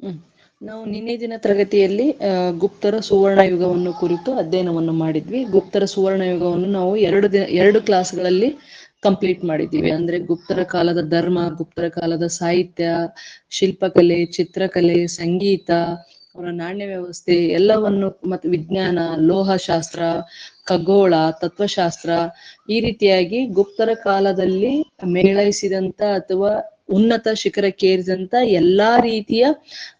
ಹ್ಮ್. ನಾವು ನಿನ್ನೆ ದಿನ ತರಗತಿಯಲ್ಲಿ ಗುಪ್ತರ ಸುವರ್ಣ ಯುಗವನ್ನು ಕುರಿತು ಅಧ್ಯಯನವನ್ನು ಮಾಡಿದ್ವಿ. ಗುಪ್ತರ ಸುವರ್ಣ ಯುಗವನ್ನು ನಾವು ಎರಡು ಕ್ಲಾಸ್ಗಳಲ್ಲಿ ಕಂಪ್ಲೀಟ್ ಮಾಡಿದ್ದೀವಿ. ಅಂದ್ರೆ ಗುಪ್ತರ ಕಾಲದ ಧರ್ಮ, ಗುಪ್ತರ ಕಾಲದ ಸಾಹಿತ್ಯ, ಶಿಲ್ಪಕಲೆ, ಚಿತ್ರಕಲೆ, ಸಂಗೀತ, ಅವರ ನಾಣ್ಯ ವ್ಯವಸ್ಥೆ ಎಲ್ಲವನ್ನು, ಮತ್ತು ವಿಜ್ಞಾನ, ಲೋಹಶಾಸ್ತ್ರ, ಖಗೋಳ, ತತ್ವಶಾಸ್ತ್ರ, ಈ ರೀತಿಯಾಗಿ ಗುಪ್ತರ ಕಾಲದಲ್ಲಿ ಮೇಳೈಸಿದಂತ ಅಥವಾ ಉನ್ನತ ಶಿಖರಕ್ಕೇರಿದಂತ ಎಲ್ಲಾ ರೀತಿಯ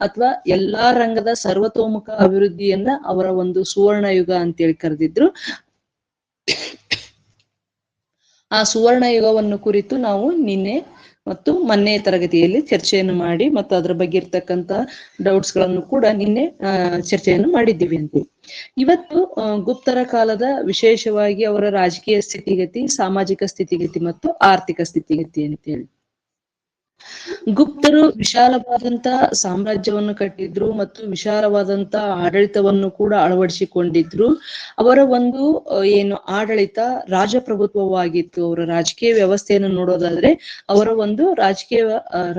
ಅಥವಾ ಎಲ್ಲಾ ರಂಗದ ಸರ್ವತೋಮುಖ ಅಭಿವೃದ್ಧಿಯನ್ನ ಅವರ ಒಂದು ಸುವರ್ಣ ಯುಗ ಅಂತೇಳಿ ಕರೆದಿದ್ರು. ಆ ಸುವರ್ಣ ಯುಗವನ್ನು ಕುರಿತು ನಾವು ನಿನ್ನೆ ಮತ್ತು ಮೊನ್ನೆ ತರಗತಿಯಲ್ಲಿ ಚರ್ಚೆಯನ್ನು ಮಾಡಿ ಮತ್ತು ಅದರ ಬಗ್ಗೆ ಇರ್ತಕ್ಕಂತ ಡೌಟ್ಸ್ ಗಳನ್ನು ಕೂಡ ನಿನ್ನೆ ಚರ್ಚೆಯನ್ನು ಮಾಡಿದ್ದೀವಿ ಅಂತ. ಇವತ್ತು ಗುಪ್ತರ ಕಾಲದ ವಿಶೇಷವಾಗಿ ಅವರ ರಾಜಕೀಯ ಸ್ಥಿತಿಗತಿ, ಸಾಮಾಜಿಕ ಸ್ಥಿತಿಗತಿ ಮತ್ತು ಆರ್ಥಿಕ ಸ್ಥಿತಿಗತಿ ಅಂತೇಳಿ. ಗುಪ್ತರು ವಿಶಾಲವಾದಂತ ಸಾಮ್ರಾಜ್ಯವನ್ನು ಕಟ್ಟಿದ್ರು ಮತ್ತು ವಿಶಾಲವಾದಂತ ಆಡಳಿತವನ್ನು ಕೂಡ ಅಳವಡಿಸಿಕೊಂಡಿದ್ರು. ಅವರ ಒಂದು ಏನು ಆಡಳಿತ ರಾಜಪ್ರಭುತ್ವವಾಗಿತ್ತು. ಅವರ ರಾಜಕೀಯ ವ್ಯವಸ್ಥೆಯನ್ನು ನೋಡೋದಾದ್ರೆ ಅವರ ಒಂದು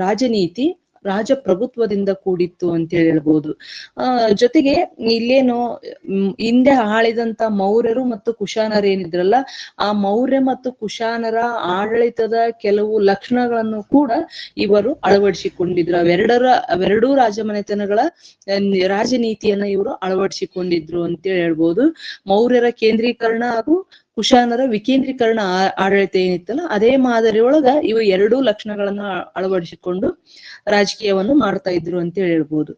ರಾಜನೀತಿ ರಾಜಪ್ರಭುತ್ವದಿಂದ ಕೂಡಿತ್ತು ಅಂತ ಹೇಳ್ಬೋದು. ಜೊತೆಗೆ ಇಲ್ಲೇನು ಹಿಂದೆ ಆಳಿದಂತ ಮೌರ್ಯರು ಮತ್ತು ಕುಶಾನರು ಏನಿದ್ರಲ್ಲ, ಆ ಮೌರ್ಯ ಮತ್ತು ಕುಶಾನರ ಆಡಳಿತದ ಕೆಲವು ಲಕ್ಷಣಗಳನ್ನು ಕೂಡ ಇವರು ಅಳವಡಿಸಿಕೊಂಡಿದ್ರು. ಅವೆರಡೂ ರಾಜಮನೆತನಗಳ ರಾಜನೀತಿಯನ್ನ ಇವರು ಅಳವಡಿಸಿಕೊಂಡಿದ್ರು ಅಂತ ಹೇಳ್ಬೋದು. ಮೌರ್ಯರ ಕೇಂದ್ರೀಕರಣ ಹಾಗೂ ಕುಶಾನರ ವಿಕೇಂದ್ರೀಕರಣ ಆಡಳಿತ ಏನಿತ್ತಲ್ಲ, ಅದೇ ಮಾದರಿಯೊಳಗ ಇವು ಎರಡೂ ಲಕ್ಷಣಗಳನ್ನ ಅಳವಡಿಸಿಕೊಂಡು ರಾಜಕೀಯವನ್ನು ಮಾಡ್ತಾ ಇದ್ರು ಅಂತ ಹೇಳ್ಬೋದು.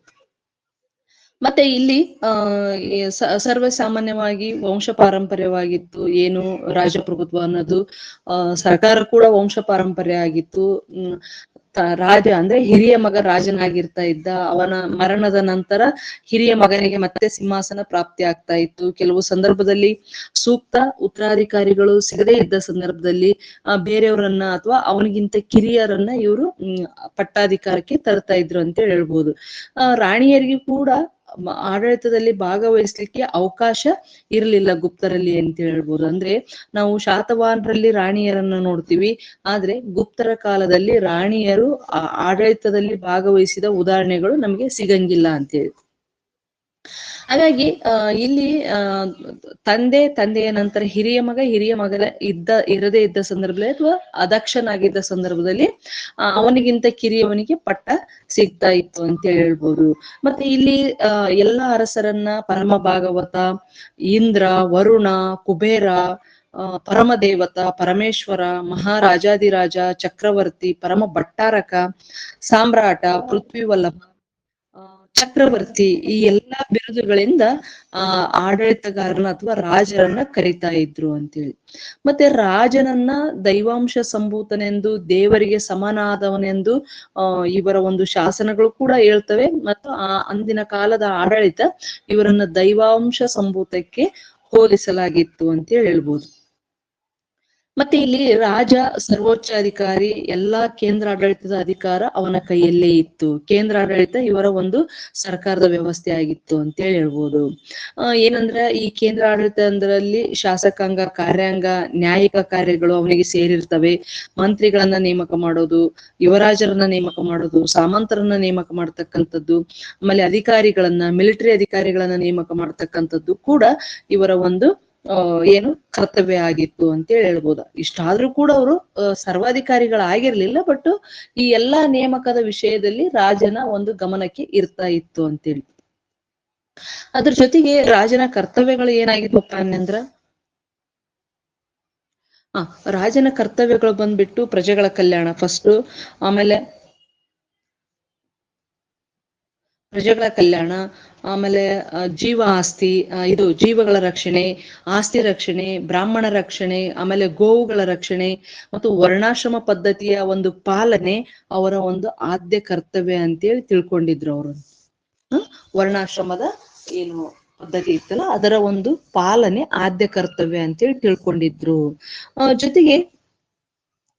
ಮತ್ತೆ ಇಲ್ಲಿ ಸರ್ವೇ ಸಾಮಾನ್ಯವಾಗಿ ವಂಶ ಪಾರಂಪರ್ಯವಾಗಿತ್ತು ಏನು ರಾಜಪ್ರಭುತ್ವ ಅನ್ನೋದು. ಸರ್ಕಾರ ಕೂಡ ವಂಶ ಪಾರಂಪರ್ಯ ಆಗಿತ್ತು. ರಾಜ ಅಂದ್ರೆ ಹಿರಿಯ ಮಗ ರಾಜನಾಗಿರ್ತಾ ಇದ್ದ. ಅವನ ಮರಣದ ನಂತರ ಹಿರಿಯ ಮಗನಿಗೆ ಮತ್ತೆ ಸಿಂಹಾಸನ ಪ್ರಾಪ್ತಿ ಆಗ್ತಾ ಇತ್ತು. ಕೆಲವು ಸಂದರ್ಭದಲ್ಲಿ ಸೂಕ್ತ ಉತ್ತರಾಧಿಕಾರಿಗಳು ಸಿಗದೇ ಇದ್ದ ಸಂದರ್ಭದಲ್ಲಿ ಬೇರೆಯವರನ್ನ ಅಥವಾ ಅವನಿಗಿಂತ ಕಿರಿಯರನ್ನ ಇವರು ಪಟ್ಟಾಧಿಕಾರಕ್ಕೆ ತರ್ತಾ ಇದ್ರು ಅಂತ ಹೇಳ್ಬೋದು. ರಾಣಿಯರಿಗೂ ಕೂಡ ಆಡಳಿತದಲ್ಲಿ ಭಾಗವಹಿಸ್ಲಿಕ್ಕೆ ಅವಕಾಶ ಇರಲಿಲ್ಲ ಗುಪ್ತರಲ್ಲಿ ಅಂತ ಹೇಳ್ಬೋದು. ಅಂದ್ರೆ ನಾವು ಶಾತವಾಹನರಲ್ಲಿ ರಾಣಿಯರನ್ನ ನೋಡ್ತೀವಿ, ಆದ್ರೆ ಗುಪ್ತರ ಕಾಲದಲ್ಲಿ ರಾಣಿಯರು ಆಡಳಿತದಲ್ಲಿ ಭಾಗವಹಿಸಿದ ಉದಾಹರಣೆಗಳು ನಮಗೆ ಸಿಗಂಗಿಲ್ಲ ಅಂತೇಳಿ. ಹಾಗಾಗಿ ಇಲ್ಲಿ ತಂದೆಯ ನಂತರ ಹಿರಿಯ ಮಗ ಇರದೇ ಇದ್ದ ಸಂದರ್ಭದಲ್ಲಿ ಅಥವಾ ಅದಕ್ಷನಾಗಿದ್ದ ಸಂದರ್ಭದಲ್ಲಿ ಅವನಿಗಿಂತ ಕಿರಿಯವನಿಗೆ ಪಟ್ಟ ಸಿಗ್ತಾ ಇತ್ತು ಅಂತ ಹೇಳ್ಬೋದು. ಮತ್ತೆ ಇಲ್ಲಿ ಎಲ್ಲಾ ಅರಸರನ್ನ ಪರಮ ಭಾಗವತ, ಇಂದ್ರ, ವರುಣ, ಕುಬೇರ, ಪರಮದೇವತ, ಪರಮೇಶ್ವರ, ಮಹಾರಾಜಾದಿರಾಜ, ಚಕ್ರವರ್ತಿ, ಪರಮ ಭಟ್ಟಾರಕ, ಸಾಮ್ರಾಟ, ಪೃಥ್ವಿವಲ್ಲಭ, ಚಕ್ರವರ್ತಿ, ಈ ಎಲ್ಲಾ ಬಿರುದುಗಳಿಂದ ಆಡಳಿತಗಾರನ ಅಥವಾ ರಾಜರನ್ನ ಕರಿತಾ ಇದ್ರು ಅಂತೇಳಿ. ಮತ್ತೆ ರಾಜನನ್ನ ದೈವಾಂಶ ಸಂಭೂತನೆಂದು, ದೇವರಿಗೆ ಸಮನಾದವನೆಂದು ಇವರ ಒಂದು ಶಾಸನಗಳು ಕೂಡ ಹೇಳ್ತವೆ. ಮತ್ತು ಅಂದಿನ ಕಾಲದ ಆಡಳಿತ ಇವರನ್ನ ದೈವಾಂಶ ಸಂಭೂತಕ್ಕೆ ಹೋಲಿಸಲಾಗಿತ್ತು ಅಂತ ಹೇಳ್ಬೋದು. ಮತ್ತೆ ಇಲ್ಲಿ ರಾಜ ಸರ್ವೋಚ್ಚಾಧಿಕಾರಿ, ಎಲ್ಲಾ ಕೇಂದ್ರ ಆಡಳಿತದ ಅಧಿಕಾರ ಅವನ ಕೈಯಲ್ಲೇ ಇತ್ತು. ಕೇಂದ್ರ ಆಡಳಿತ ಇವರ ಒಂದು ಸರ್ಕಾರದ ವ್ಯವಸ್ಥೆ ಆಗಿತ್ತು ಅಂತ ಹೇಳ್ಬೋದು. ಏನಂದ್ರೆ ಈ ಕೇಂದ್ರ ಆಡಳಿತ ಅಂದ್ರಲ್ಲಿ ಶಾಸಕಾಂಗ, ಕಾರ್ಯಾಂಗ, ನ್ಯಾಯಿಕ ಕಾರ್ಯಗಳು ಅವನಿಗೆ ಸೇರಿರ್ತವೆ. ಮಂತ್ರಿಗಳನ್ನ ನೇಮಕ ಮಾಡೋದು, ಯುವರಾಜರನ್ನ ನೇಮಕ ಮಾಡೋದು, ಸಾಮಂತರನ್ನ ನೇಮಕ ಮಾಡ್ತಕ್ಕಂಥದ್ದು, ಆಮೇಲೆ ಅಧಿಕಾರಿಗಳನ್ನ, ಮಿಲಿಟರಿ ಅಧಿಕಾರಿಗಳನ್ನ ನೇಮಕ ಮಾಡ್ತಕ್ಕಂಥದ್ದು ಕೂಡ ಇವರ ಒಂದು ಏನು ಕರ್ತವ್ಯ ಆಗಿತ್ತು ಅಂತ ಹೇಳ್ಬೋದು. ಇಷ್ಟಾದ್ರೂ ಕೂಡ ಅವರು ಸರ್ವಾಧಿಕಾರಿಗಳಾಗಿರ್ಲಿಲ್ಲ. ಬಟ್ ಈ ಎಲ್ಲಾ ನೇಮಕದ ವಿಷಯದಲ್ಲಿ ರಾಜನ ಒಂದು ಗಮನಕ್ಕೆ ಇರ್ತಾ ಇತ್ತು ಅಂತೇಳಿ. ಅದ್ರ ಜೊತೆಗೆ ರಾಜನ ಕರ್ತವ್ಯಗಳು ಏನಾಗಿದ್ವಪ್ಪ ಅಂದ್ರ ರಾಜನ ಕರ್ತವ್ಯಗಳು ಬಂದ್ಬಿಟ್ಟು ಪ್ರಜೆಗಳ ಕಲ್ಯಾಣ ಫಸ್ಟ್, ಆಮೇಲೆ ಪ್ರಜೆಗಳ ಕಲ್ಯಾಣ, ಆಮೇಲೆ ಜೀವಗಳ ರಕ್ಷಣೆ, ಆಸ್ತಿ ರಕ್ಷಣೆ, ಬ್ರಾಹ್ಮಣ ರಕ್ಷಣೆ, ಆಮೇಲೆ ಗೋವುಗಳ ರಕ್ಷಣೆ ಮತ್ತು ವರ್ಣಾಶ್ರಮ ಪದ್ಧತಿಯ ಒಂದು ಪಾಲನೆ ಅವರ ಒಂದು ಆದ್ಯ ಕರ್ತವ್ಯ ಅಂತೇಳಿ ತಿಳ್ಕೊಂಡಿದ್ರು ಅವರು. ವರ್ಣಾಶ್ರಮದ ಏನು ಪದ್ಧತಿ ಇತ್ತಲ್ಲ ಅದರ ಒಂದು ಪಾಲನೆ ಆದ್ಯ ಕರ್ತವ್ಯ ಅಂತೇಳಿ ತಿಳ್ಕೊಂಡಿದ್ರು. ಜೊತೆಗೆ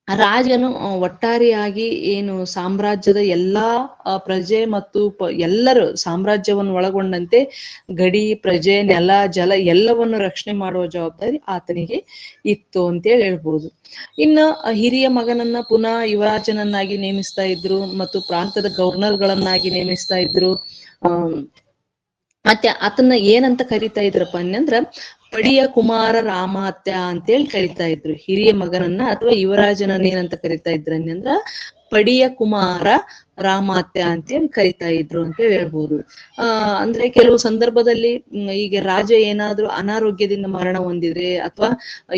ರಾಜನು ಒಟ್ಟಾರೆಯಾಗಿ ಏನು ಸಾಮ್ರಾಜ್ಯದ ಎಲ್ಲಾ ಪ್ರಜೆ ಮತ್ತು ಎಲ್ಲರೂ ಸಾಮ್ರಾಜ್ಯವನ್ನು ಒಳಗೊಂಡಂತೆ ಗಡಿ, ಪ್ರಜೆ, ನೆಲ, ಜಲ ಎಲ್ಲವನ್ನು ರಕ್ಷಣೆ ಮಾಡುವ ಜವಾಬ್ದಾರಿ ಆತನಿಗೆ ಇತ್ತು ಅಂತೇಳಿ ಹೇಳ್ಬೋದು. ಇನ್ನ ಹಿರಿಯ ಮಗನನ್ನ ಪುನಃ ಯುವರಾಜನನ್ನಾಗಿ ನೇಮಿಸ್ತಾ ಇದ್ರು ಮತ್ತು ಪ್ರಾಂತದ ಗವರ್ನರ್ಗಳನ್ನಾಗಿ ನೇಮಿಸ್ತಾ ಇದ್ರು. ಮತ್ತೆ ಆತನ್ನ ಏನಂತ ಕರಿತಾ ಇದ್ರಪ್ಪ ಅಂದ್ರ ಪಡಿಯ ಕುಮಾರ ರಾಮಾತ್ಯ ಅಂತೇಳಿ ಕರಿತಾ ಇದ್ರು. ಹಿರಿಯ ಮಗನನ್ನ ಅಥವಾ ಯುವರಾಜನನ್ನ ಏನಂತ ಕರಿತಾ ಇದ್ರ ಅಂದ್ರ ಪಡಿಯ ಕುಮಾರ ರಾಮಾತ್ಯ ಅಂತೇಳಿ ಕರಿತಾ ಇದ್ರು ಅಂತ ಹೇಳ್ಬೋದು. ಅಂದ್ರೆ ಕೆಲವು ಸಂದರ್ಭದಲ್ಲಿ ಈಗ ರಾಜ ಏನಾದ್ರೂ ಅನಾರೋಗ್ಯದಿಂದ ಮರಣ ಹೊಂದಿದ್ರೆ ಅಥವಾ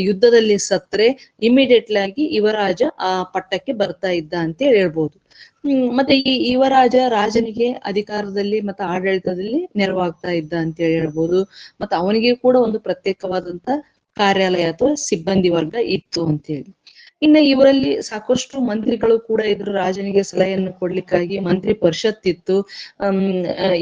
ಯುದ್ಧದಲ್ಲಿ ಸತ್ರೆ ಇಮಿಡಿಯೇಟ್ಲಿ ಆಗಿ ಯುವರಾಜ ಆ ಪಟ್ಟಕ್ಕೆ ಬರ್ತಾ ಇದ್ದ ಅಂತ ಹೇಳ್ಬೋದು. ಮತ್ತೆ ಈ ಯುವರಾಜ ರಾಜನಿಗೆ ಅಧಿಕಾರದಲ್ಲಿ ಮತ್ತೆ ಆಡಳಿತದಲ್ಲಿ ನೆರವಾಗ್ತಾ ಇದ್ದ ಅಂತ ಹೇಳ್ಬೋದು. ಮತ್ತೆ ಅವನಿಗೆ ಕೂಡ ಒಂದು ಪ್ರತ್ಯೇಕವಾದಂತ ಕಾರ್ಯಾಲಯ ಅಥವಾ ಸಿಬ್ಬಂದಿ ವರ್ಗ ಇತ್ತು ಅಂತೇಳಿ. ಇನ್ನು ಇವರಲ್ಲಿ ಸಾಕಷ್ಟು ಮಂತ್ರಿಗಳು ಕೂಡ ಇದ್ರು. ರಾಜನಿಗೆ ಸಲಹೆಯನ್ನು ಕೊಡ್ಲಿಕ್ಕಾಗಿ ಮಂತ್ರಿ ಪರಿಷತ್ ಇತ್ತು.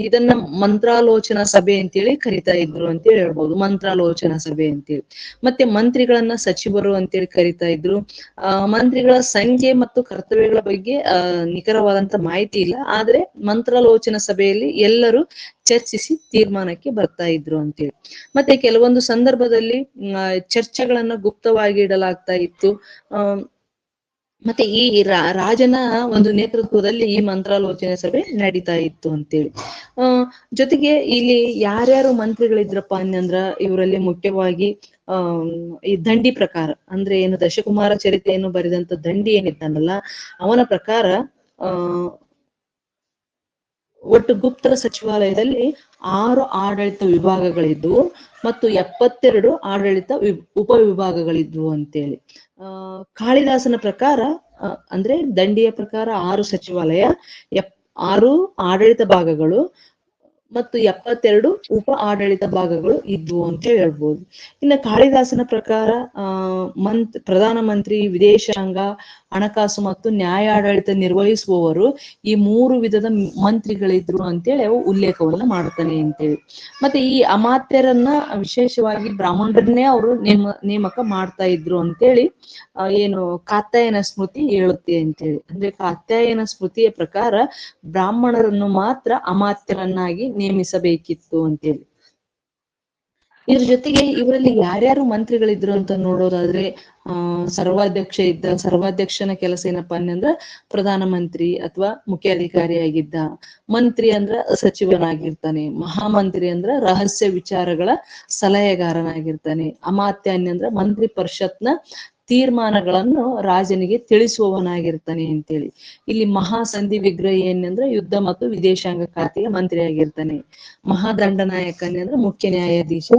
ಇದನ್ನ ಮಂತ್ರಾಲೋಚನಾ ಸಭೆ ಅಂತೇಳಿ ಕರಿತಾ ಇದ್ರು ಅಂತೇಳಿ ಹೇಳ್ಬೋದು. ಮಂತ್ರಾಲೋಚನಾ ಸಭೆ ಅಂತೇಳಿ. ಮತ್ತೆ ಮಂತ್ರಿಗಳನ್ನ ಸಚಿವರು ಅಂತೇಳಿ ಕರಿತಾ ಇದ್ರು. ಮಂತ್ರಿಗಳ ಸಂಖ್ಯೆ ಮತ್ತು ಕರ್ತವ್ಯಗಳ ಬಗ್ಗೆ ನಿಖರವಾದಂತ ಮಾಹಿತಿ ಇಲ್ಲ. ಆದ್ರೆ ಮಂತ್ರಾಲೋಚನಾ ಸಭೆಯಲ್ಲಿ ಎಲ್ಲರೂ ಚರ್ಚಿಸಿ ತೀರ್ಮಾನಕ್ಕೆ ಬರ್ತಾ ಇದ್ರು ಅಂತೇಳಿ. ಮತ್ತೆ ಕೆಲವೊಂದು ಸಂದರ್ಭದಲ್ಲಿ ಚರ್ಚೆಗಳನ್ನ ಗುಪ್ತವಾಗಿ ಇಡಲಾಗ್ತಾ ಇತ್ತು. ಮತ್ತೆ ಈ ರಾಜನ ಒಂದು ನೇತೃತ್ವದಲ್ಲಿ ಈ ಮಂತ್ರಾಲೋಚನೆ ಸಭೆ ನಡೀತಾ ಇತ್ತು ಅಂತೇಳಿ. ಜೊತೆಗೆ ಇಲ್ಲಿ ಯಾರ್ಯಾರು ಮಂತ್ರಿಗಳಿದ್ರಪ್ಪ ಅಂದ್ರ ಇವರಲ್ಲಿ ಮುಖ್ಯವಾಗಿ ಈ ದಂಡಿ ಪ್ರಕಾರ ಅಂದ್ರೆ ಏನು ದಶಕುಮಾರ ಚರಿತೆಯನ್ನು ಬರೆದಂತ ದಂಡಿ ಏನಿದ್ದಾನಲ್ಲ ಅವನ ಪ್ರಕಾರ ಒಟ್ಟು ಗುಪ್ತರ ಸಚಿವಾಲಯದಲ್ಲಿ 6 ಆಡಳಿತ ವಿಭಾಗಗಳಿದ್ವು ಮತ್ತು 72 ಆಡಳಿತ ಉಪವಿಭಾಗಗಳಿದ್ವು ಅಂತೇಳಿ. ಕಾಳಿದಾಸನ ಪ್ರಕಾರ ಅಂದ್ರೆ ದಂಡಿಯ ಪ್ರಕಾರ 6 ಸಚಿವಾಲಯ, 6 ಆಡಳಿತ ಭಾಗಗಳು ಮತ್ತು 72 ಉಪ ಆಡಳಿತ ಭಾಗಗಳು ಇದ್ವು ಅಂತ ಹೇಳ್ಬೋದು. ಇನ್ನು ಕಾಳಿದಾಸನ ಪ್ರಕಾರ ಪ್ರಧಾನ ಮಂತ್ರಿ, ವಿದೇಶಾಂಗ, ಹಣಕಾಸು ಮತ್ತು ನ್ಯಾಯಾಡಳಿತ ನಿರ್ವಹಿಸುವವರು ಈ 3 ವಿಧದ ಮಂತ್ರಿಗಳಿದ್ರು ಅಂತೇಳಿ ಅವು ಉಲ್ಲೇಖವನ್ನ ಮಾಡ್ತಾನೆ ಅಂತೇಳಿ. ಮತ್ತೆ ಈ ಅಮಾತ್ಯರನ್ನ ವಿಶೇಷವಾಗಿ ಬ್ರಾಹ್ಮಣರನ್ನೇ ಅವರು ನೇಮಕ ಮಾಡ್ತಾ ಇದ್ರು ಅಂತೇಳಿ ಏನು ಕಾತ್ಯಾಯನ ಸ್ಮೃತಿ ಹೇಳುತ್ತೆ ಅಂತೇಳಿ. ಅಂದ್ರೆ ಕಾತ್ಯಾಯನ ಸ್ಮೃತಿಯ ಪ್ರಕಾರ ಬ್ರಾಹ್ಮಣರನ್ನು ಮಾತ್ರ ಅಮಾತ್ಯರನ್ನಾಗಿ ನೇಮಿಸಬೇಕಿತ್ತು ಅಂತೇಳಿ. ಇದ್ರ ಜೊತೆಗೆ ಇವರಲ್ಲಿ ಯಾರ್ಯಾರು ಮಂತ್ರಿಗಳಿದ್ರು ಅಂತ ನೋಡೋದಾದ್ರೆ ಸರ್ವಾಧ್ಯಕ್ಷ ಇದ್ದ. ಸರ್ವಾಧ್ಯಕ್ಷನ ಕೆಲಸ ಏನಪ್ಪಾ ಅಂದ್ರ ಪ್ರಧಾನ ಮಂತ್ರಿ ಅಥವಾ ಮುಖ್ಯ ಅಧಿಕಾರಿಯಾಗಿದ್ದ. ಮಂತ್ರಿ ಅಂದ್ರ ಸಚಿವನಾಗಿರ್ತಾನೆ. ಮಹಾಮಂತ್ರಿ ಅಂದ್ರ ರಹಸ್ಯ ವಿಚಾರಗಳ ಸಲಹೆಗಾರನಾಗಿರ್ತಾನೆ. ಅಮಾತ್ಯ ಅಂದ್ರ ಮಂತ್ರಿ ಪರಿಷತ್ನ ತೀರ್ಮಾನಗಳನ್ನು ರಾಜನಿಗೆ ತಿಳಿಸುವವನಾಗಿರ್ತಾನೆ ಅಂತೇಳಿ. ಇಲ್ಲಿ ಮಹಾಸಂಧಿ ವಿಗ್ರಹ ಏನಂದ್ರೆ ಯುದ್ಧ ಮತ್ತು ವಿದೇಶಾಂಗ ಖಾತೆಯ ಮಂತ್ರಿ ಆಗಿರ್ತಾನೆ. ಮಹಾದಂಡನಾಯಕ ಅಂದ್ರೆ ಮುಖ್ಯ ನ್ಯಾಯಾಧೀಶ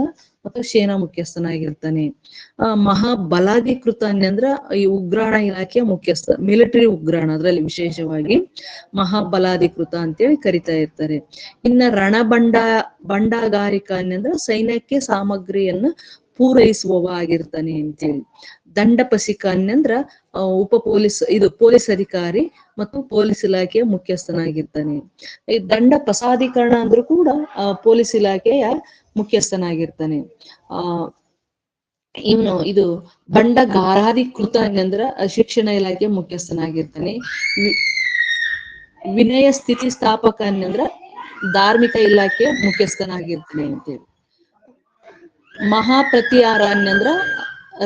ಮತ್ತು ಸೇನಾ ಮುಖ್ಯಸ್ಥನಾಗಿರ್ತಾನೆ. ಮಹಾಬಲಾಧಿಕೃತ ಅಂದ್ರ ಈ ಉಗ್ರಾಣ ಇಲಾಖೆಯ ಮುಖ್ಯಸ್ಥ, ಮಿಲಿಟರಿ ಉಗ್ರಾಣ ಅದ್ರಲ್ಲಿ ವಿಶೇಷವಾಗಿ ಮಹಾಬಲಾಧಿಕೃತ ಅಂತೇಳಿ ಕರಿತಾ ಇರ್ತಾರೆ. ಇನ್ನ ಭಂಡಾಗಾರಿಕ ಅಂದ್ರೆ ಸೈನ್ಯಕ್ಕೆ ಸಾಮಗ್ರಿಯನ್ನು ಪೂರೈಸುವವ ಆಗಿರ್ತಾನೆ ಅಂತೇಳಿ. ದಂಡಪಸಿಕ ಅಂದ್ರ ಪೊಲೀಸ್ ಅಧಿಕಾರಿ ಮತ್ತು ಪೊಲೀಸ್ ಇಲಾಖೆಯ ಮುಖ್ಯಸ್ಥನಾಗಿರ್ತಾನೆ. ಈ ದಂಡ ಪ್ರಸಾದೀಕರಣ ಅಂದ್ರೂ ಕೂಡ ಪೊಲೀಸ್ ಇಲಾಖೆಯ ಮುಖ್ಯಸ್ಥನಾಗಿರ್ತಾನೆ. ಇದು ಭಂಡಗಾರಾಧಿಕೃತ ಅಂದ್ರ ಶಿಕ್ಷಣ ಇಲಾಖೆಯ ಮುಖ್ಯಸ್ಥನಾಗಿರ್ತಾನೆ. ವಿನಯ ಸ್ಥಿತಿ ಸ್ಥಾಪಕ ಅಂದ್ರ ಧಾರ್ಮಿಕ ಇಲಾಖೆಯ ಮುಖ್ಯಸ್ಥನಾಗಿರ್ತಾನೆ ಅಂತೇಳಿ. ಮಹಾಪ್ರತಿಹಾರ ಅಂದ್ರ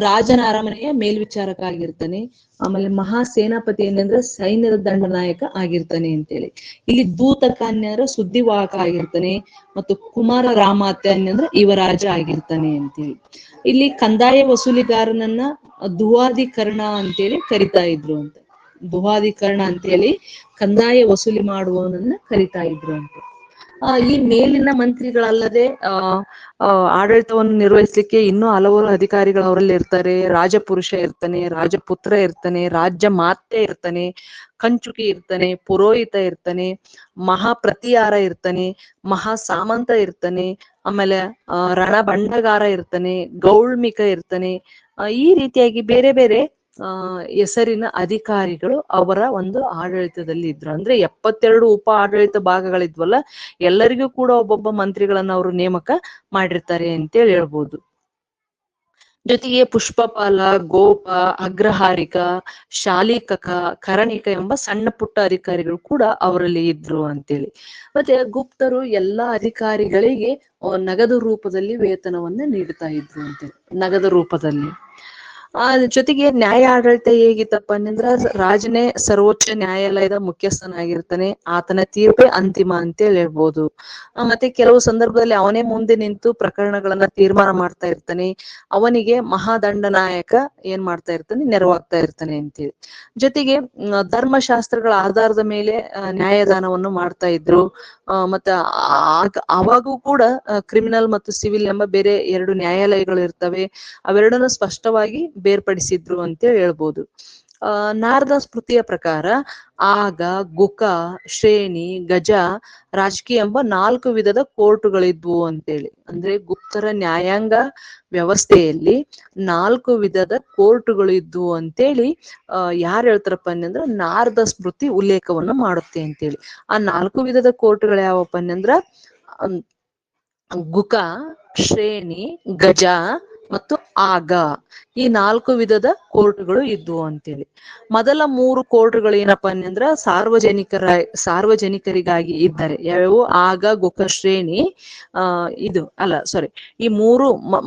ರಾಜನ ಅರಮನೆಯ ಮೇಲ್ವಿಚಾರಕ ಆಗಿರ್ತಾನೆ. ಆಮೇಲೆ ಮಹಾಸೇನಾಪತಿ ಏನಂದ್ರ ಸೈನ್ಯದ ದಂಡನಾಯಕ ಆಗಿರ್ತಾನೆ ಅಂತೇಳಿ. ಇಲ್ಲಿ ದೂತಕ ಅಂದ್ರೆ ಸುದ್ದಿವಾಹಕ ಆಗಿರ್ತಾನೆ. ಮತ್ತು ಕುಮಾರ ರಾಮಾತ್ಯ ಅಂದ್ರೆ ಯುವರಾಜ ಆಗಿರ್ತಾನೆ ಅಂತೇಳಿ. ಇಲ್ಲಿ ಕಂದಾಯ ವಸೂಲಿಗಾರನನ್ನ ದುವಾಧಿಕರಣ ಅಂತೇಳಿ ಕರಿತಾ ಇದ್ರು ಅಂತ. ದುವಾಧಿಕರಣ ಅಂತೇಳಿ ಕಂದಾಯ ವಸೂಲಿ ಮಾಡುವವನನ್ನ ಕರಿತಾ ಇದ್ರು ಅಂತ. ಈ ಮೇಲಿನ ಮಂತ್ರಿಗಳಲ್ಲದೆ ಆಡಳಿತವನ್ನು ನಿರ್ವಹಿಸ್ಲಿಕ್ಕೆ ಇನ್ನೂ ಹಲವಾರು ಅಧಿಕಾರಿಗಳು ಅವರಲ್ಲಿ ಇರ್ತಾರೆ. ರಾಜಪುರುಷ ಇರ್ತಾನೆ, ರಾಜಪುತ್ರ ಇರ್ತಾನೆ, ರಾಜ್ಯ ಮಾತೆ ಇರ್ತಾನೆ, ಕಂಚುಕಿ ಇರ್ತಾನೆ, ಪುರೋಹಿತ ಇರ್ತಾನೆ, ಮಹಾಪ್ರತಿಹಾರ ಇರ್ತಾನೆ, ಮಹಾ ಸಾಮಂತ ಇರ್ತಾನೆ, ಆಮೇಲೆ ರಣಭಂಡಗಾರ ಇರ್ತಾನೆ, ಗೌಳ್ಮಿಕ ಇರ್ತಾನೆ. ಈ ರೀತಿಯಾಗಿ ಬೇರೆ ಬೇರೆ ಹೆಸರಿನ ಅಧಿಕಾರಿಗಳು ಅವರ ಒಂದು ಆಡಳಿತದಲ್ಲಿ ಇದ್ರು. ಅಂದ್ರೆ 72 ಉಪ ಆಡಳಿತ ಭಾಗಗಳಿದ್ವಲ್ಲ, ಎಲ್ಲರಿಗೂ ಕೂಡ ಒಬ್ಬೊಬ್ಬ ಮಂತ್ರಿಗಳನ್ನ ಅವರು ನೇಮಕ ಮಾಡಿರ್ತಾರೆ ಅಂತೇಳಿ ಹೇಳ್ಬೋದು. ಜೊತೆಗೆ ಪುಷ್ಪಪಾಲ, ಗೋಪ, ಅಗ್ರಹಾರಿಕ, ಶಾಲಿಕಕ, ಕರಣಿಕ ಎಂಬ ಸಣ್ಣ ಪುಟ್ಟ ಅಧಿಕಾರಿಗಳು ಕೂಡ ಅವರಲ್ಲಿ ಇದ್ರು ಅಂತೇಳಿ. ಮತ್ತೆ ಗುಪ್ತರು ಎಲ್ಲಾ ಅಧಿಕಾರಿಗಳಿಗೆ ನಗದು ರೂಪದಲ್ಲಿ ವೇತನವನ್ನ ನೀಡ್ತಾ ಇದ್ರು ಅಂತೇಳಿ, ನಗದು ರೂಪದಲ್ಲಿ. ಜೊತೆಗೆ ನ್ಯಾಯ ಆಡಳಿತ ಹೇಗಿತ್ತಪ್ಪ ಅಂತಂದ್ರ ರಾಜನೇ ಸರ್ವೋಚ್ಚ ನ್ಯಾಯಾಲಯದ ಮುಖ್ಯಸ್ಥನಾಗಿರ್ತಾನೆ, ಆತನ ತೀರ್ಪೇ ಅಂತಿಮ ಅಂತೇಳಿ ಹೇಳ್ಬೋದು. ಮತ್ತೆ ಕೆಲವು ಸಂದರ್ಭದಲ್ಲಿ ಅವನೇ ಮುಂದೆ ನಿಂತು ಪ್ರಕರಣಗಳನ್ನ ತೀರ್ಮಾನ ಮಾಡ್ತಾ ಇರ್ತಾನೆ, ಅವನಿಗೆ ಮಹಾದಂಡನಾಯಕ ಏನ್ ಮಾಡ್ತಾ ಇರ್ತಾನೆ, ನೆರವಾಗ್ತಾ ಇರ್ತಾನೆ ಅಂತೇಳಿ. ಜೊತೆಗೆ ಧರ್ಮಶಾಸ್ತ್ರಗಳ ಆಧಾರದ ಮೇಲೆ ನ್ಯಾಯದಾನವನ್ನು ಮಾಡ್ತಾ ಇದ್ರು. ಮತ್ತೆ ಅವಾಗೂ ಕೂಡ ಕ್ರಿಮಿನಲ್ ಮತ್ತು ಸಿವಿಲ್ ಎಂಬ ಬೇರೆ ಎರಡು ನ್ಯಾಯಾಲಯಗಳು ಇರ್ತವೆ, ಅವೆರಡನ್ನು ಸ್ಪಷ್ಟವಾಗಿ ಬೇರ್ಪಡಿಸಿದ್ರು ಅಂತ ಹೇಳ್ಬೋದು. ನಾರದ ಸ್ಮೃತಿಯ ಪ್ರಕಾರ ಆಗ, ಗುಕ, ಶ್ರೇಣಿ, ಗಜ, ರಾಜಕೀಯ ಎಂಬ 4 ವಿಧದ ಕೋರ್ಟುಗಳಿದ್ವು ಅಂತೇಳಿ. ಅಂದ್ರೆ ಗುಪ್ತರ ನ್ಯಾಯಾಂಗ ವ್ಯವಸ್ಥೆಯಲ್ಲಿ 4 ವಿಧದ ಕೋರ್ಟುಗಳು ಇದ್ವು ಅಂತೇಳಿ ಯಾರು ಹೇಳ್ತಾರಪ್ಪ ಅಂತಂದ್ರ ನಾರದ ಸ್ಮೃತಿ ಉಲ್ಲೇಖವನ್ನು ಮಾಡುತ್ತೆ ಅಂತೇಳಿ. ಆ 4 ವಿಧದ ಕೋರ್ಟುಗಳು ಯಾವಪ್ಪ ಅಂತಂದ್ರ ಗುಕ, ಶ್ರೇಣಿ, ಗಜ ಮತ್ತು ಆಗ, ಈ 4 ವಿಧದ ಕೋರ್ಟ್ಗಳು ಇದ್ವು ಅಂತೇಳಿ. ಮೊದಲ 3 ಕೋರ್ಟ್ಗಳು ಏನಪ್ಪಾ ಅಂತಂದ್ರ ಸಾರ್ವಜನಿಕರಿಗಾಗಿ ಇದ್ದಾರೆ. ಯಾವ್ಯಾವು? ಆಗ, ಗುಕ, ಶ್ರೇಣಿ, ಈ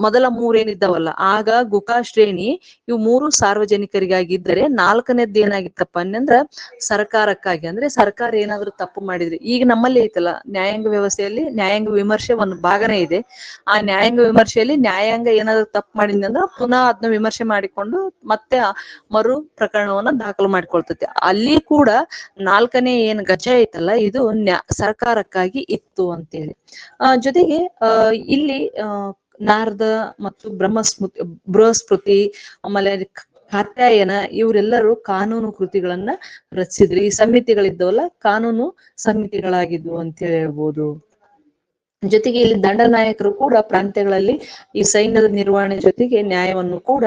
ಮೊದಲ 3 ಏನಿದ್ದಾವಲ್ಲ, ಆಗ, ಗುಕ, ಶ್ರೇಣಿ, ಇವು 3 ಸಾರ್ವಜನಿಕರಿಗಾಗಿ ಇದ್ದರೆ, 4ನೇದ್ದು ಏನಾಗಿತ್ತಪ್ಪ ಅಂತಂದ್ರ ಸರ್ಕಾರಕ್ಕಾಗಿ. ಅಂದ್ರೆ ಸರ್ಕಾರ ಏನಾದ್ರು ತಪ್ಪು ಮಾಡಿದ್ರಿ, ಈಗ ನಮ್ಮಲ್ಲಿ ಐತಲ್ಲ ನ್ಯಾಯಾಂಗ ವ್ಯವಸ್ಥೆಯಲ್ಲಿ ನ್ಯಾಯಾಂಗ ವಿಮರ್ಶೆ ಒಂದು ಭಾಗನೇ ಇದೆ. ಆ ನ್ಯಾಯಾಂಗ ವಿಮರ್ಶೆಯಲ್ಲಿ ನ್ಯಾಯಾಂಗ ಏನಾದ್ರು ತಪ್ಪು ಮಾಡಿದ್ನಂದ್ರ ಪುನಃ ಅದನ್ನ ವಿಮರ್ಶೆ ಮಾಡಿಕೊಂಡು ಮತ್ತೆ ಮರು ಪ್ರಕರಣವನ್ನ ದಾಖಲು ಮಾಡಿಕೊಳ್ತೈತಿ. ಅಲ್ಲಿ ಕೂಡ 4ನೇ ಏನ್ ಗಜ ಐತಲ್ಲ, ಇದು ಸರ್ಕಾರಕ್ಕಾಗಿ ಇತ್ತು ಅಂತೇಳಿ. ಜೊತೆಗೆ ಇಲ್ಲಿ ನಾರದ ಮತ್ತು ಬೃಹಸ್ಪತಿ, ಆಮೇಲೆ ಕಾತ್ಯಾಯನ, ಇವರೆಲ್ಲರೂ ಕಾನೂನು ಕೃತಿಗಳನ್ನ ರಚಿಸಿದ್ರು. ಈ ಸಮಿತಿಗಳಿದ್ದವಲ್ಲ, ಕಾನೂನು ಸಮಿತಿಗಳಾಗಿದ್ವು ಅಂತ ಹೇಳ್ಬೋದು. ಜೊತೆಗೆ ಇಲ್ಲಿ ದಂಡನಾಯಕರು ಕೂಡ ಪ್ರಾಂತ್ಯಗಳಲ್ಲಿ ಈ ಸೈನ್ಯದ ನಿರ್ವಹಣೆ ಜೊತೆಗೆ ನ್ಯಾಯವನ್ನು ಕೂಡ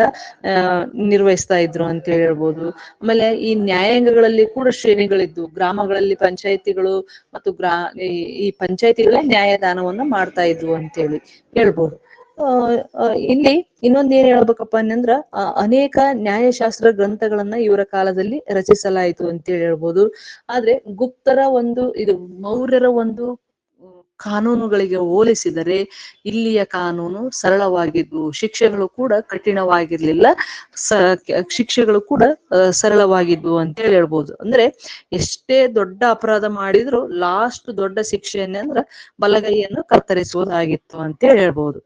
ನಿರ್ವಹಿಸ್ತಾ ಇದ್ರು ಅಂತ ಹೇಳ್ಬೋದು. ಆಮೇಲೆ ಈ ನ್ಯಾಯಾಂಗಗಳಲ್ಲಿ ಕೂಡ ಶ್ರೇಣಿಗಳಿದ್ವು. ಗ್ರಾಮಗಳಲ್ಲಿ ಪಂಚಾಯತಿಗಳು ಮತ್ತು ಈ ಪಂಚಾಯತಿಗಳೇ ನ್ಯಾಯದಾನವನ್ನ ಮಾಡ್ತಾ ಇದ್ವು ಅಂತೇಳಿ ಹೇಳ್ಬೋದು. ಇಲ್ಲಿ ಇನ್ನೊಂದ್ ಏನ್ ಹೇಳ್ಬೇಕಪ್ಪ ಅಂತಂದ್ರ ಅನೇಕ ನ್ಯಾಯಶಾಸ್ತ್ರ ಗ್ರಂಥಗಳನ್ನ ಇವರ ಕಾಲದಲ್ಲಿ ರಚಿಸಲಾಯಿತು ಅಂತೇಳಿ ಹೇಳ್ಬೋದು. ಆದ್ರೆ ಗುಪ್ತರ ಮೌರ್ಯರ ಕಾನೂನುಗಳಿಗೆ ಹೋಲಿಸಿದರೆ ಇಲ್ಲಿಯ ಕಾನೂನು ಸರಳವಾಗಿದ್ವು. ಶಿಕ್ಷೆಗಳು ಕೂಡ ಕಠಿಣವಾಗಿರ್ಲಿಲ್ಲ, ಶಿಕ್ಷೆಗಳು ಕೂಡ ಸರಳವಾಗಿದ್ವು ಅಂತ ಹೇಳಿ ಹೇಳ್ಬೋದು. ಅಂದ್ರೆ ಎಷ್ಟೇ ದೊಡ್ಡ ಅಪರಾಧ ಮಾಡಿದ್ರು ಲಾಸ್ಟ್ ದೊಡ್ಡ ಶಿಕ್ಷೆಯನ್ನೇ ಅಂದ್ರ ಬಲಗೈಯನ್ನು ಕತ್ತರಿಸುವುದಾಗಿತ್ತು ಅಂತ ಹೇಳಿ ಹೇಳ್ಬೋದು.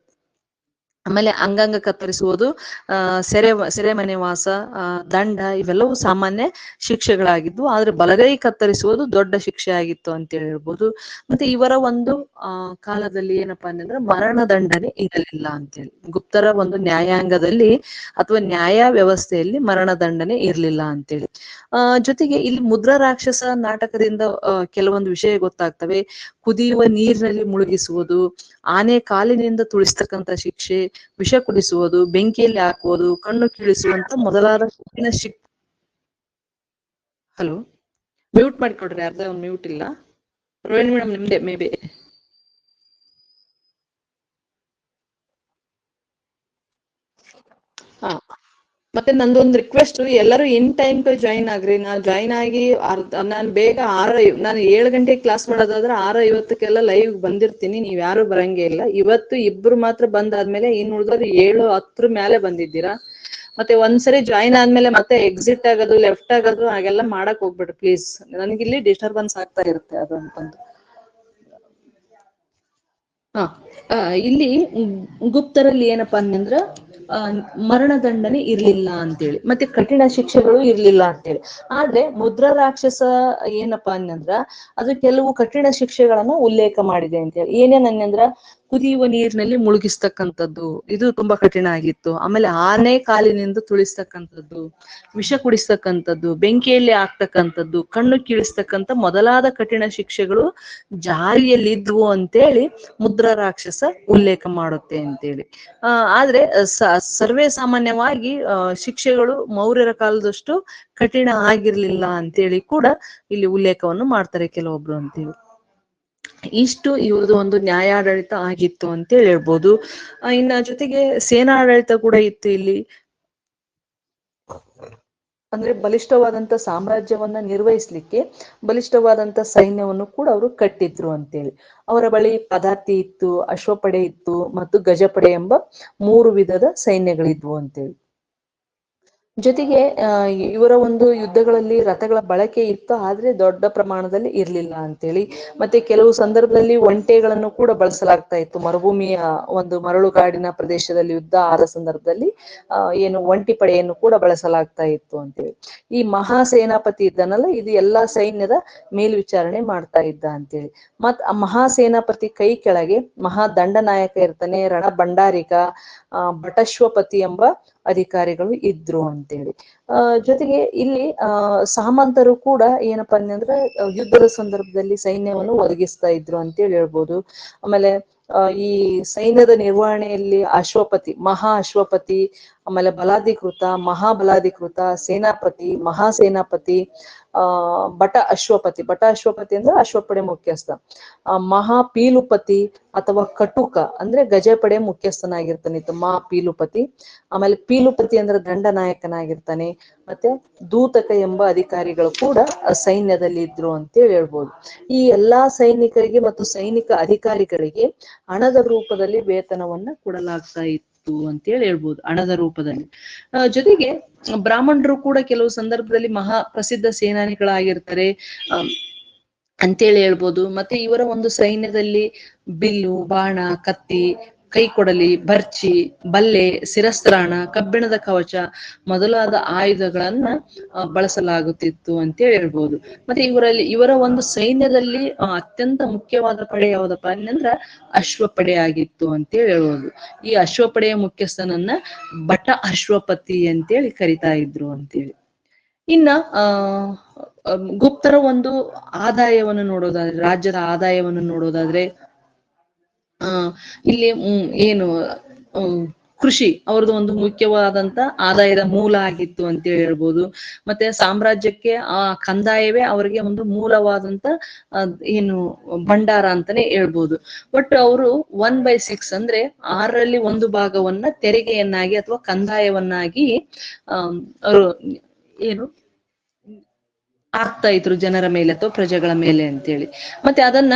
ಆಮೇಲೆ ಅಂಗಾಂಗ ಕತ್ತರಿಸುವುದು, ಸೆರೆಮನೆ ವಾಸ, ದಂಡ, ಇವೆಲ್ಲವೂ ಸಾಮಾನ್ಯ ಶಿಕ್ಷೆಗಳಾಗಿದ್ವು. ಆದ್ರೆ ಬಲಗೈ ಕತ್ತರಿಸುವುದು ದೊಡ್ಡ ಶಿಕ್ಷೆ ಆಗಿತ್ತು ಅಂತ ಹೇಳ್ಬೋದು. ಮತ್ತೆ ಇವರ ಕಾಲದಲ್ಲಿ ಏನಪ್ಪಾ ಅಂತಂದ್ರೆ ಮರಣದಂಡನೆ ಇರಲಿಲ್ಲ ಅಂತೇಳಿ. ಗುಪ್ತರ ನ್ಯಾಯಾಂಗದಲ್ಲಿ ಅಥವಾ ನ್ಯಾಯ ವ್ಯವಸ್ಥೆಯಲ್ಲಿ ಮರಣದಂಡನೆ ಇರ್ಲಿಲ್ಲ ಅಂತೇಳಿ. ಜೊತೆಗೆ ಇಲ್ಲಿ ಮುದ್ರಾ ರಾಕ್ಷಸ ನಾಟಕದಿಂದ ಕೆಲವೊಂದು ವಿಷಯ ಗೊತ್ತಾಗ್ತವೆ. ಕುದಿಯುವ ನೀರಿನಲ್ಲಿ ಮುಳುಗಿಸುವುದು, ಆನೆ ಕಾಲಿನಿಂದ ತುಳಿಸ್ತಕ್ಕಂಥ ಶಿಕ್ಷೆ, ವಿಷ ಕುಡಿಸುವುದು, ಬೆಂಕಿಯಲ್ಲಿ ಹಾಕುವುದು, ಕಣ್ಣು ಕೀಳಿಸುವಂತ ಮೊದಲಾದ ಹಲೋ, ಮ್ಯೂಟ್ ಮಾಡಿಕೊಡ್ರಿ, ಅರ್ಧ ಮ್ಯೂಟ್ ಇಲ್ಲ. Rohini madam Nimde may be. ಮತ್ತೆ ನಂದೊಂದು ರಿಕ್ವೆಸ್ಟ್, ಎಲ್ಲರೂ in time join agri. Non join ಆಗಿ ನಾನು ಬೇಗ 6 ನಾನು 7 ಗಂಟೆಗೆ ಕ್ಲಾಸ್ ಮಾಡೋದಾದ್ರೆ 6:50 ಲೈವ್ ಬಂದಿರ್ತೀನಿ. ನೀವ್ ಯಾರು ಬರಂಗೇ ಇಲ್ಲ. ಇವತ್ತು ಇಬ್ರು ಮಾತ್ರ ಬಂದಾದ್ಮೇಲೆ ಇನ್ ಉಳಿದವ್ರು 7:10 ಮೇಲೆ ಬಂದಿದ್ದೀರಾ. ಮತ್ತೆ ಒಂದ್ಸರಿ ಜಾಯಿನ್ ಆದ್ಮೇಲೆ ಮತ್ತೆ ಎಕ್ಸಿಟ್ ಆಗೋದು, ಲೆಫ್ಟ್ ಆಗೋದು ಹಾಗೆಲ್ಲ ಮಾಡಕ್ ಹೋಗ್ಬೇಡ್ರಿ ಪ್ಲೀಸ್. ನನಗಿಲ್ಲಿ ಡಿಸ್ಟರ್ಬೆನ್ಸ್ ಆಗ್ತಾ ಇರುತ್ತೆ ಅದು ಅಂತಂದು. ಇಲ್ಲಿ ಗುಪ್ತರಲ್ಲಿ ಏನಪ್ಪಾ ಅಂತಂದ್ರ ಮರಣದಂಡನೆ ಇರ್ಲಿಲ್ಲ ಅಂತೇಳಿ, ಮತ್ತೆ ಕಠಿಣ ಶಿಕ್ಷೆಗಳು ಇರ್ಲಿಲ್ಲ ಅಂತೇಳಿ. ಆದ್ರೆ ಮುದ್ರಾ ರಾಕ್ಷಸ ಏನಪ್ಪಾ ಅಂತಂದ್ರ ಅದು ಕೆಲವು ಕಠಿಣ ಶಿಕ್ಷೆಗಳನ್ನ ಉಲ್ಲೇಖ ಮಾಡಿದೆ ಅಂತೇಳಿ. ಏನೇನಂದ್ರ ಕುದಿಯುವ ನೀರಿನಲ್ಲಿ ಮುಳುಗಿಸ್ತಕ್ಕಂಥದ್ದು, ಇದು ತುಂಬಾ ಕಠಿಣ ಆಗಿತ್ತು. ಆಮೇಲೆ ಆನೆ ಕಾಲಿನಿಂದ ತುಳಿಸ್ತಕ್ಕಂಥದ್ದು, ವಿಷ ಕುಡಿಸ್ತಕ್ಕಂಥದ್ದು, ಬೆಂಕಿಯಲ್ಲಿ ಹಾಕ್ತಕ್ಕಂಥದ್ದು, ಕಣ್ಣು ಕೀಳಿಸ್ತಕ್ಕಂಥ ಮೊದಲಾದ ಕಠಿಣ ಶಿಕ್ಷೆಗಳು ಜಾರಿಯಲ್ಲಿದ್ವು ಅಂತೇಳಿ ಮುದ್ರಾ ರಾಕ್ಷಸ ಉಲ್ಲೇಖ ಮಾಡುತ್ತೆ ಅಂತೇಳಿ. ಆದ್ರೆ ಸರ್ವೇ ಸಾಮಾನ್ಯವಾಗಿ ಶಿಕ್ಷೆಗಳು ಮೌರ್ಯರ ಕಾಲದಷ್ಟು ಕಠಿಣ ಆಗಿರ್ಲಿಲ್ಲ ಅಂತೇಳಿ ಕೂಡ ಇಲ್ಲಿ ಉಲ್ಲೇಖವನ್ನು ಮಾಡ್ತಾರೆ ಕೆಲವೊಬ್ರು ಅಂತೇಳಿ. ಇಷ್ಟು ಇವ್ರದ್ದು ಒಂದು ನ್ಯಾಯಾಡಳಿತ ಆಗಿತ್ತು ಅಂತೇಳಿ ಹೇಳ್ಬೋದು. ಇನ್ನ ಜೊತೆಗೆ ಸೇನಾಡಳಿತ ಕೂಡ ಇತ್ತು ಇಲ್ಲಿ. ಅಂದ್ರೆ ಬಲಿಷ್ಠವಾದಂತ ಸಾಮ್ರಾಜ್ಯವನ್ನ ನಿರ್ವಹಿಸ್ಲಿಕ್ಕೆ ಬಲಿಷ್ಠವಾದಂತ ಸೈನ್ಯವನ್ನು ಕೂಡ ಅವರು ಕಟ್ಟಿದ್ರು ಅಂತೇಳಿ. ಅವರ ಬಳಿ ಪದಾತಿ ಇತ್ತು, ಅಶ್ವಪಡೆ ಇತ್ತು ಮತ್ತು ಗಜಪಡೆ ಎಂಬ 3 ವಿಧದ ಸೈನ್ಯಗಳಿದ್ವು ಅಂತೇಳಿ. ಜೊತೆಗೆ ಇವರ ಒಂದು ಯುದ್ಧಗಳಲ್ಲಿ ರಥಗಳ ಬಳಕೆ ಇತ್ತು, ಆದ್ರೆ ದೊಡ್ಡ ಪ್ರಮಾಣದಲ್ಲಿ ಇರ್ಲಿಲ್ಲ ಅಂತೇಳಿ. ಮತ್ತೆ ಕೆಲವು ಸಂದರ್ಭದಲ್ಲಿ ಒಂಟೆಗಳನ್ನು ಕೂಡ ಬಳಸಲಾಗ್ತಾ ಇತ್ತು. ಮರುಭೂಮಿಯ ಒಂದು ಮರಳುಗಾಡಿನ ಪ್ರದೇಶದಲ್ಲಿ ಯುದ್ಧ ಆದ ಸಂದರ್ಭದಲ್ಲಿ ಏನು ಒಂಟಿ ಪಡೆಯನ್ನು ಕೂಡ ಬಳಸಲಾಗ್ತಾ ಇತ್ತು ಅಂತೇಳಿ. ಈ ಮಹಾ ಸೇನಾಪತಿ ಇದ್ದಾನಲ್ಲ, ಇದು ಎಲ್ಲಾ ಸೈನ್ಯದ ಮೇಲ್ವಿಚಾರಣೆ ಮಾಡ್ತಾ ಇದ್ದ ಅಂತೇಳಿ. ಮತ್ ಆ ಮಹಾ ಸೇನಾಪತಿ ಕೈ ಕೆಳಗೆ ಮಹಾ ದಂಡನಾಯಕ ಇರ್ತಾನೆ, ರಣ ಭಂಡಾರಿಕ, ಭಟಶ್ವಪತಿ ಎಂಬ ಅಧಿಕಾರಿಗಳು ಇದ್ರು ಅಂತೇಳಿ. ಜೊತೆಗೆ ಇಲ್ಲಿ ಸಾಮಂತರು ಕೂಡ ಏನಪ್ಪಾ ಅಂದ್ರೆ ಯುದ್ಧದ ಸಂದರ್ಭದಲ್ಲಿ ಸೈನ್ಯವನ್ನು ಒದಗಿಸ್ತಾ ಇದ್ರು ಅಂತೇಳಿ ಹೇಳ್ಬೋದು. ಆಮೇಲೆ ಈ ಸೈನ್ಯದ ನಿರ್ವಹಣೆಯಲ್ಲಿ ಅಶ್ವಪತಿ, ಮಹಾ ಅಶ್ವಪತಿ, ಆಮೇಲೆ ಬಲಾಧಿಕೃತ, ಮಹಾಬಲಾಧಿಕೃತ, ಸೇನಾಪತಿ, ಮಹಾಸೇನಾಪತಿ, ಬಟ ಅಶ್ವಪತಿ. ಬಟ ಅಶ್ವಪತಿ ಅಂದ್ರೆ ಅಶ್ವಪಡೆ ಮುಖ್ಯಸ್ಥ. ಮಹಾ ಪೀಲುಪತಿ ಅಥವಾ ಕಟುಕ ಅಂದ್ರೆ ಗಜಪಡೆ ಮುಖ್ಯಸ್ಥನಾಗಿರ್ತಾನೆ ಮಹಾ ಪೀಲುಪತಿ. ಆಮೇಲೆ ಪೀಲುಪತಿ ಅಂದ್ರೆ ದಂಡನಾಯಕನಾಗಿರ್ತಾನೆ. ಮತ್ತೆ ದೂತಕ ಎಂಬ ಅಧಿಕಾರಿಗಳು ಕೂಡ ಸೈನ್ಯದಲ್ಲಿ ಇದ್ರು ಅಂತೇಳಿ ಹೇಳ್ಬೋದು. ಈ ಎಲ್ಲಾ ಸೈನಿಕರಿಗೆ ಮತ್ತು ಸೈನಿಕ ಅಧಿಕಾರಿಗಳಿಗೆ ಹಣದ ರೂಪದಲ್ಲಿ ವೇತನವನ್ನ ಕೊಡಲಾಗ್ತಾ ಇತ್ತು ಅಂತೇಳಿ ಹೇಳ್ಬೋದು, ಹಣದ ರೂಪದಲ್ಲಿ. ಜೊತೆಗೆ ಬ್ರಾಹ್ಮಣರು ಕೂಡ ಕೆಲವು ಸಂದರ್ಭದಲ್ಲಿ ಮಹಾ ಪ್ರಸಿದ್ಧ ಸೇನಾನಿಗಳಾಗಿರ್ತಾರೆ ಅಂತೇಳಿ ಹೇಳ್ಬೋದು. ಮತ್ತೆ ಇವರ ಒಂದು ಸೈನ್ಯದಲ್ಲಿ ಬಿಲ್ಲು, ಬಾಣ, ಕತ್ತಿ, ಕೈಕೊಡಲಿ, ಬರ್ಚಿ, ಬಲ್ಲೆ, ಶಿರಸ್ತ್ರಾಣ, ಕಬ್ಬಿಣದ ಕವಚ ಮೊದಲಾದ ಆಯುಧಗಳನ್ನ ಬಳಸಲಾಗುತ್ತಿತ್ತು ಅಂತೇಳಿ ಹೇಳ್ಬೋದು. ಮತ್ತೆ ಇವರ ಒಂದು ಸೈನ್ಯದಲ್ಲಿ ಅತ್ಯಂತ ಮುಖ್ಯವಾದ ಪಡೆ ಯಾವ್ದಪ್ಪ ಅಂದ್ರ ಅಶ್ವಪಡೆ ಆಗಿತ್ತು ಅಂತೇಳಿ ಹೇಳ್ಬೋದು. ಈ ಅಶ್ವಪಡೆಯ ಮುಖ್ಯಸ್ಥನನ್ನ ಬಟ ಅಶ್ವಪತಿ ಅಂತೇಳಿ ಕರಿತಾ ಇದ್ರು ಅಂತೇಳಿ. ಇನ್ನ ಗುಪ್ತರ ಒಂದು ಆದಾಯವನ್ನು ನೋಡೋದಾದ್ರೆ, ರಾಜ್ಯದ ಆದಾಯವನ್ನು ನೋಡೋದಾದ್ರೆ ಇಲ್ಲಿ ಏನು ಕೃಷಿ ಅವ್ರದ್ದು ಒಂದು ಮುಖ್ಯವಾದಂತ ಆದಾಯದ ಮೂಲ ಆಗಿತ್ತು ಅಂತೇಳಿ ಹೇಳ್ಬೋದು. ಮತ್ತೆ ಸಾಮ್ರಾಜ್ಯಕ್ಕೆ ಆ ಕಂದಾಯವೇ ಅವರಿಗೆ ಒಂದು ಮೂಲವಾದಂತ ಏನು ಭಂಡಾರ ಅಂತಾನೆ ಹೇಳ್ಬೋದು. ಬಟ್ ಅವರು 1/6 ಅಂದ್ರೆ 6ರಲ್ಲಿ 1 ಭಾಗವನ್ನ ತೆರಿಗೆಯನ್ನಾಗಿ ಅಥವಾ ಕಂದಾಯವನ್ನಾಗಿ ಅವರು ಏನು ಆಗ್ತಾ ಇದ್ರು ಜನರ ಮೇಲೆ ಅಥವಾ ಪ್ರಜೆಗಳ ಮೇಲೆ ಅಂತೇಳಿ. ಮತ್ತೆ ಅದನ್ನ